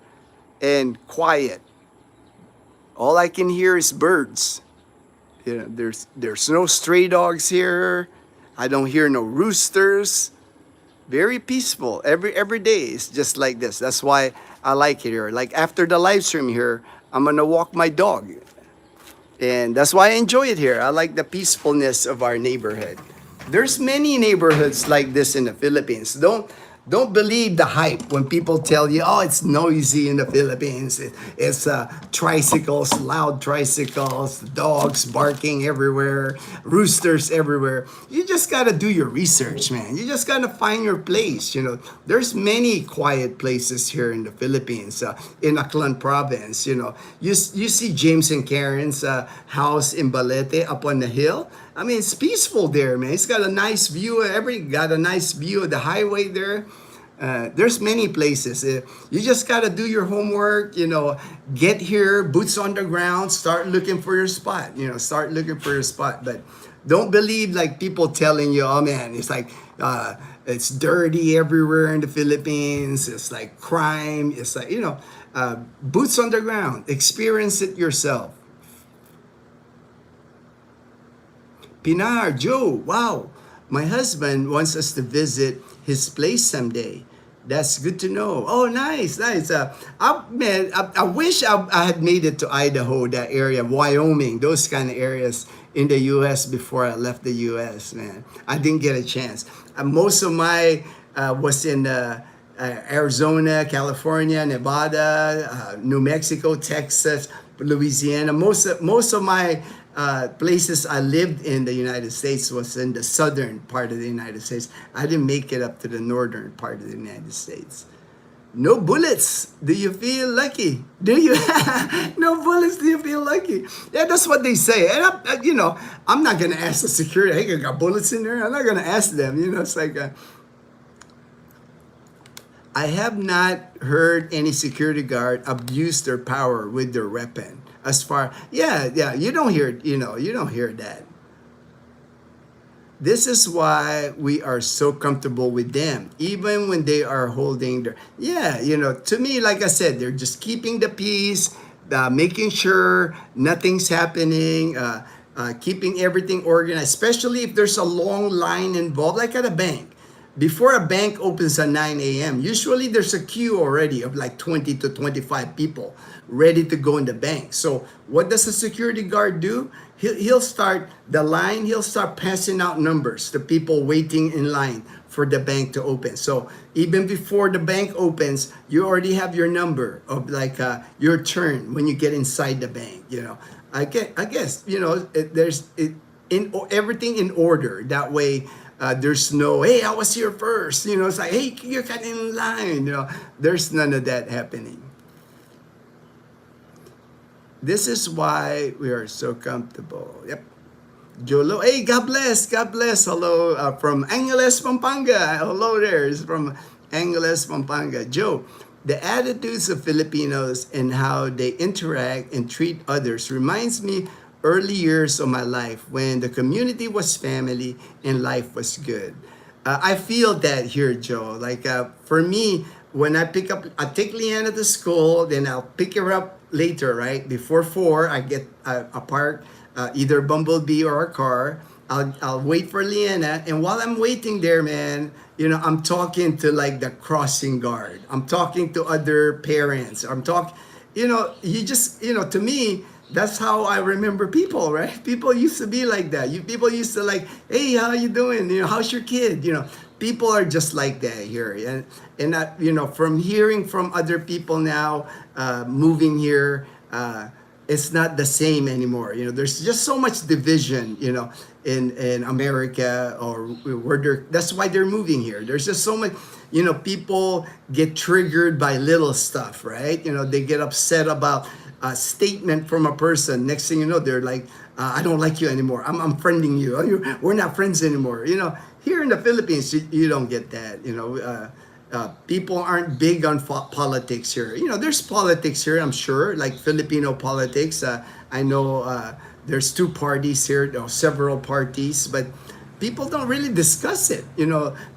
and quiet. All I can hear is birds. There's no stray dogs here. I don't hear no roosters. Very peaceful. Every day is just like this. That's why I like it here. Like after the live stream here, I'm gonna walk my dog. And that's why I enjoy it here. I like the peacefulness of our neighborhood. There's many neighborhoods like this in the Philippines. Don't believe the hype when people tell you, oh, it's noisy in the Philippines. It's tricycles, loud tricycles, dogs barking everywhere, roosters everywhere. You just got to do your research, man. You just got to find your place. There's many quiet places here in the Philippines, in Aklan province. You see James and Karen's house in Balete up on the hill. I mean, it's peaceful there, man. It's got a nice view. Got a nice view of the highway there. There's many places. You just got to do your homework, get here, boots on the ground, start looking for your spot, But don't believe like people telling you, oh man, it's like, it's dirty everywhere in the Philippines. It's like crime. It's like, boots on the ground. Experience it yourself. Pinar, Joe, wow. My husband wants us to visit his place someday. That's good to know. Oh, nice. I wish I had made it to Idaho, that area, Wyoming, those kind of areas in the U.S. before I left the U.S., man. I didn't get a chance. Most of my was in Arizona, California, Nevada, New Mexico, Texas, Louisiana. Most of my places I lived in the United States was in the southern part of the United States. I didn't make it up to the northern part of the United States. No bullets. Do you feel lucky? Do you? No bullets. Do you feel lucky? Yeah, that's what they say. And I'm not gonna ask the security. Hey, you got bullets in there? I'm not gonna ask them. It's like I have not heard any security guard abuse their power with their weapon. As far, yeah, you don't hear. You don't hear that. This is why we are so comfortable with them, even when they are holding their, to me, like I said, they're just keeping the peace, making sure nothing's happening, keeping everything organized, especially if there's a long line involved, like at a bank. Before a bank opens at 9 a.m., usually there's a queue already of like 20 to 25 people ready to go in the bank. So what does a security guard do? He'll start the line, he'll start passing out numbers to people waiting in line for the bank to open. So even before the bank opens, you already have your number of like your turn when you get inside the bank. I guess there's everything in order. That way, there's no, hey, I was here first. It's like, hey, you're kind of in line. There's none of that happening. This is why we are so comfortable. Yep. Jolo, hey, God bless. God bless. Hello from Angeles, Pampanga. Hello there. It's from Angeles, Pampanga. Joe, the attitudes of Filipinos and how they interact and treat others reminds me early years of my life when the community was family and life was good. I feel that here, Joe. Like for me, when I take Leanna to school, then I'll pick her up later, right? Before 4, I get a park, either Bumblebee or a car. I'll wait for Leanna, and while I'm waiting there, man, I'm talking to like the crossing guard. I'm talking to other parents. I'm talking, to me, that's how I remember people, right? People used to be like that. People used to like, hey, how you doing? How's your kid? People are just like that here. And I, from hearing from other people now, moving here, it's not the same anymore. There's just so much division, in America or where that's why they're moving here. There's just so much, people get triggered by little stuff, right? They get upset about a statement from a person. Next thing you know, they're like, I don't like you anymore. I'm friending you. We're not friends anymore. Here in the Philippines, you don't get that. People aren't big on politics here. There's politics here, I'm sure, like Filipino politics. I know there's 2 parties here, several parties, but people don't really discuss it.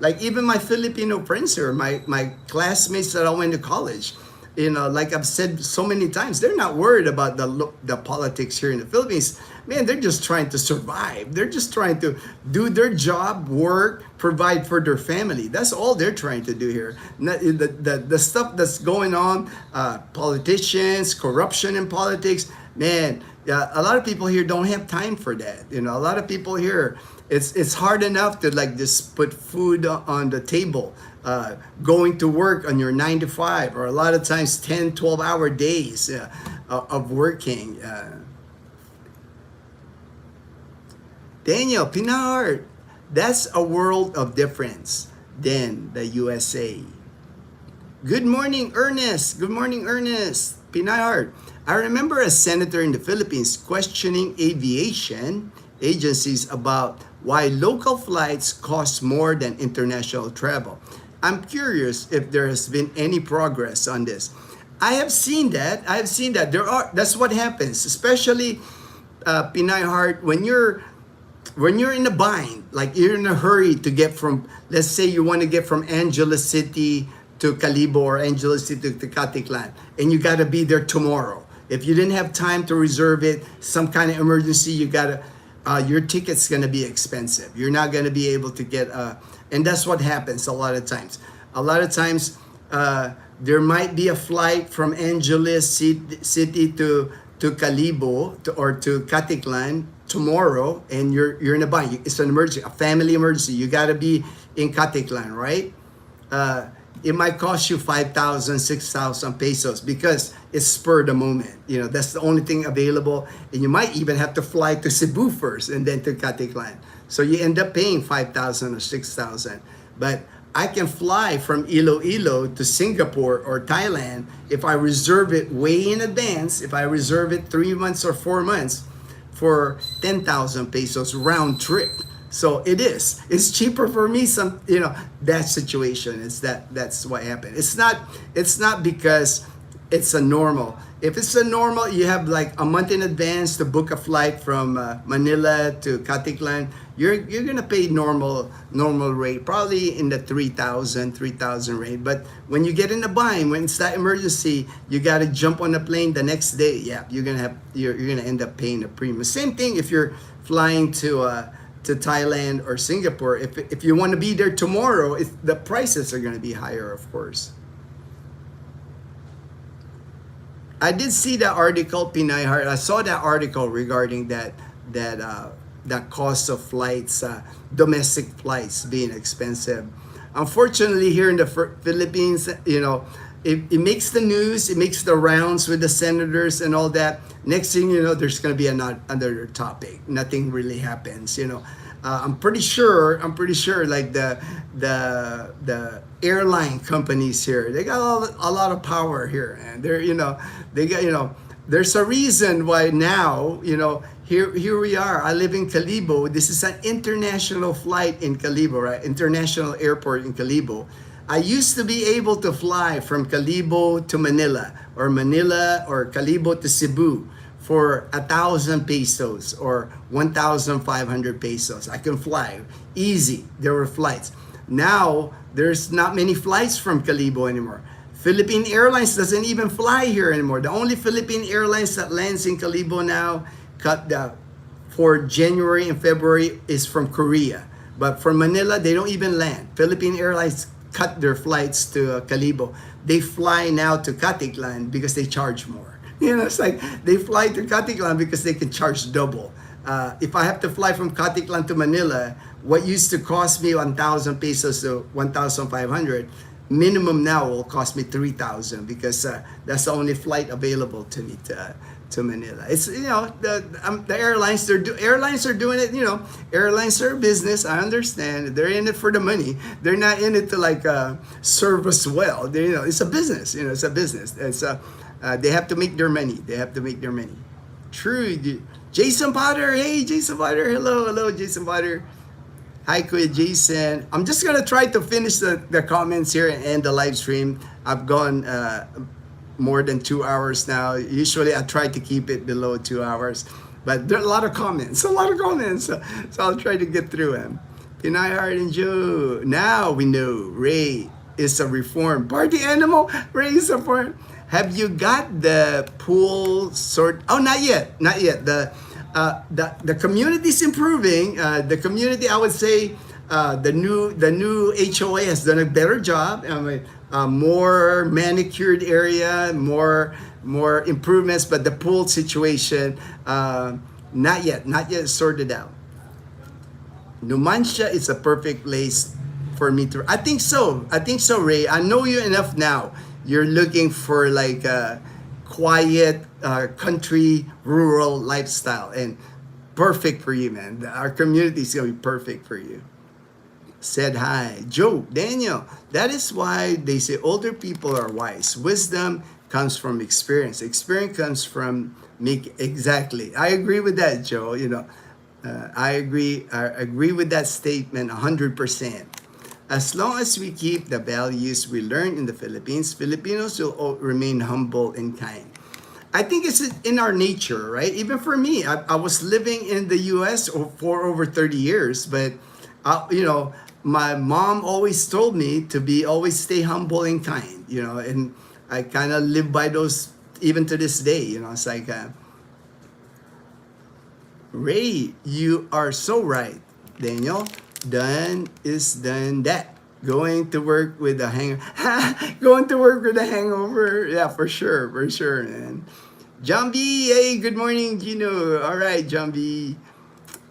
Like even my Filipino friends here, my classmates that I went to college, like I've said so many times, they're not worried about the politics here in the Philippines. Man, they're just trying to survive. They're just trying to do their job, work, provide for their family. That's all they're trying to do here. The stuff that's going on, politicians, corruption in politics, man, a lot of people here don't have time for that. A lot of people here, it's hard enough to like just put food on the table. Going to work on your 9 to 5, or a lot of times 10, 12-hour days of working. Daniel, Pinard, that's a world of difference than the USA. Good morning, Ernest. Good morning, Ernest. Pinard, I remember a senator in the Philippines questioning aviation agencies about why local flights cost more than international travel. I'm curious if there has been any progress on this. I have seen that. That's what happens, especially Pinay Heart, when you're in a bind, like you're in a hurry to get from, let's say you want to get from Angeles City to Calibo or Angeles City to Caticlan, and you got to be there tomorrow. If you didn't have time to reserve it, some kind of emergency, your ticket's going to be expensive. You're not going to be able to get and that's what happens a lot of times. A lot of times, there might be a flight from Angeles City to Calibo or to Caticlan tomorrow, and you're in a bind. It's an emergency, a family emergency. You got to be in Caticlan, right? It might cost you 5,000, 6,000 pesos because it's spur the moment. That's the only thing available, and you might even have to fly to Cebu first and then to Caticlan. So you end up paying 5,000 or 6,000. But I can fly from Iloilo to Singapore or Thailand if I reserve it way in advance, if I reserve it 3 months or 4 months for 10,000 pesos round trip. So it is. It's cheaper for me. That situation is that's what happened. It's not because it's a normal. If it's a normal, you have like a month in advance to book a flight from Manila to Katiklan. You're gonna pay normal rate, probably in the 3,000 rate. But when you get in the bind, when it's that emergency, you gotta jump on the plane the next day. Yeah, you're gonna end up paying a premium. Same thing if you're flying to Thailand or Singapore. If you want to be there tomorrow, the prices are gonna be higher, of course. I did see that article, Pinay Heart. I saw that article regarding that cost of flights, domestic flights being expensive. Unfortunately, here in the Philippines, it makes the news, it makes the rounds with the senators and all that. Next thing you know, there's going to be another topic. Nothing really happens. I'm pretty sure like the airline companies here, they got a lot of power here, and they got there's a reason why now here we are. I live in Calibo. This is an international flight in Calibo, right? International airport in Calibo. I used to be able to fly from Calibo to Manila or Calibo to Cebu for 1,000 pesos or 1,500 pesos. I can fly easy. There were flights. Now there's not many flights from Calibo anymore. Philippine Airlines doesn't even fly here anymore. The only Philippine Airlines that lands in Calibo now for January and February is from Korea. But from Manila, they don't even land. Philippine Airlines cut their flights to Calibo. They fly now to Katiklan because they charge more. It's like they fly to Katiklan because they can charge double. If I have to fly from Katiklan to Manila, what used to cost me 1,000 pesos to 1,500, minimum now will cost me 3,000 because that's the only flight available to me to Manila. It's the airlines. Airlines are doing it. Airlines are a business. I understand. They're in it for the money. They're not in it to serve us well. It's a business. It's a business. They have to make their money. True. Jason Potter. Hey, Jason Potter. Hello, Jason Potter. Hi, Kuya Jason. I'm just gonna try to finish the comments here and end the live stream. I've gone more than 2 hours now. Usually I try to keep it below 2 hours, but there are a lot of comments. So I'll try to get through them. Pinay Heart and Joe. Now we know Ray is a reformed party animal. Ray is a reformed. Have you got the pool sort? Oh, not yet. The community is improving. The community, I would say, the new HOA has done a better job. More manicured area, more improvements, but the pool situation, not yet sorted out. Numancia is a perfect place for me to. I think so, Ray. I know you enough now. You're looking for like a quiet country rural lifestyle, and perfect for you, man. Our community is gonna be perfect for you. Said hi, Joe, Daniel. That is why they say older people are wise. Wisdom comes from experience. Experience comes from exactly. I agree with that, Joe. I agree with that statement 100%. As long as we keep the values we learn in the Philippines, Filipinos will remain humble and kind. I think it's in our nature, right? Even for me, I was living in the U.S. for over 30 years, but my mom always told me to always stay humble and kind, and I kind of live by those even to this day. It's like, Ray, you are so right, Daniel. Done is done that. Going to work with a hangover. Yeah, for sure, man. Jambi, hey, good morning, Gino. All right, Jambi.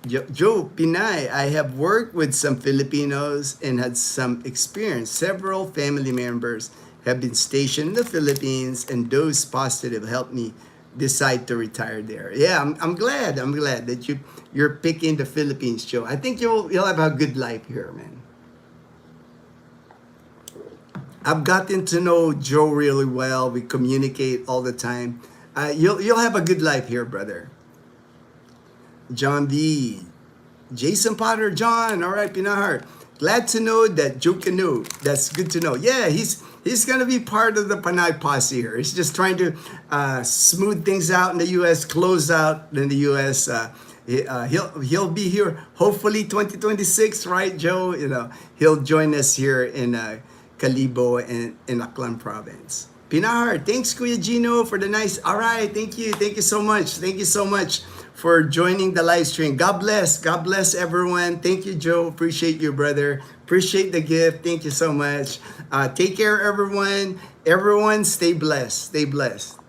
Joe Pinay, I have worked with some Filipinos and had some experience. Several family members have been stationed in the Philippines, and those positive helped me decide to retire there. Yeah, I'm glad that you're picking the Philippines, Joe. I think you'll have a good life here, man. I've gotten to know Joe really well. We communicate all the time. You'll have a good life here, brother. John V. Jason Potter, John. All right, Pinahar. Glad to know that Joe Canoe. That's good to know. Yeah, he's gonna be part of the Panay posse here. He's just trying to smooth things out in the U.S., close out in the U.S. He'll be here hopefully 2026, right, Joe? He'll join us here in Calibo and in Aklan province. Pinahar, thanks Kuya Gino for the nice. All right, thank you so much. Thank you so much for joining the live stream. God bless everyone. Thank you, Joe. Appreciate you, brother. Appreciate the gift. Thank you so much. Take care, everyone. Everyone, stay blessed. Stay blessed.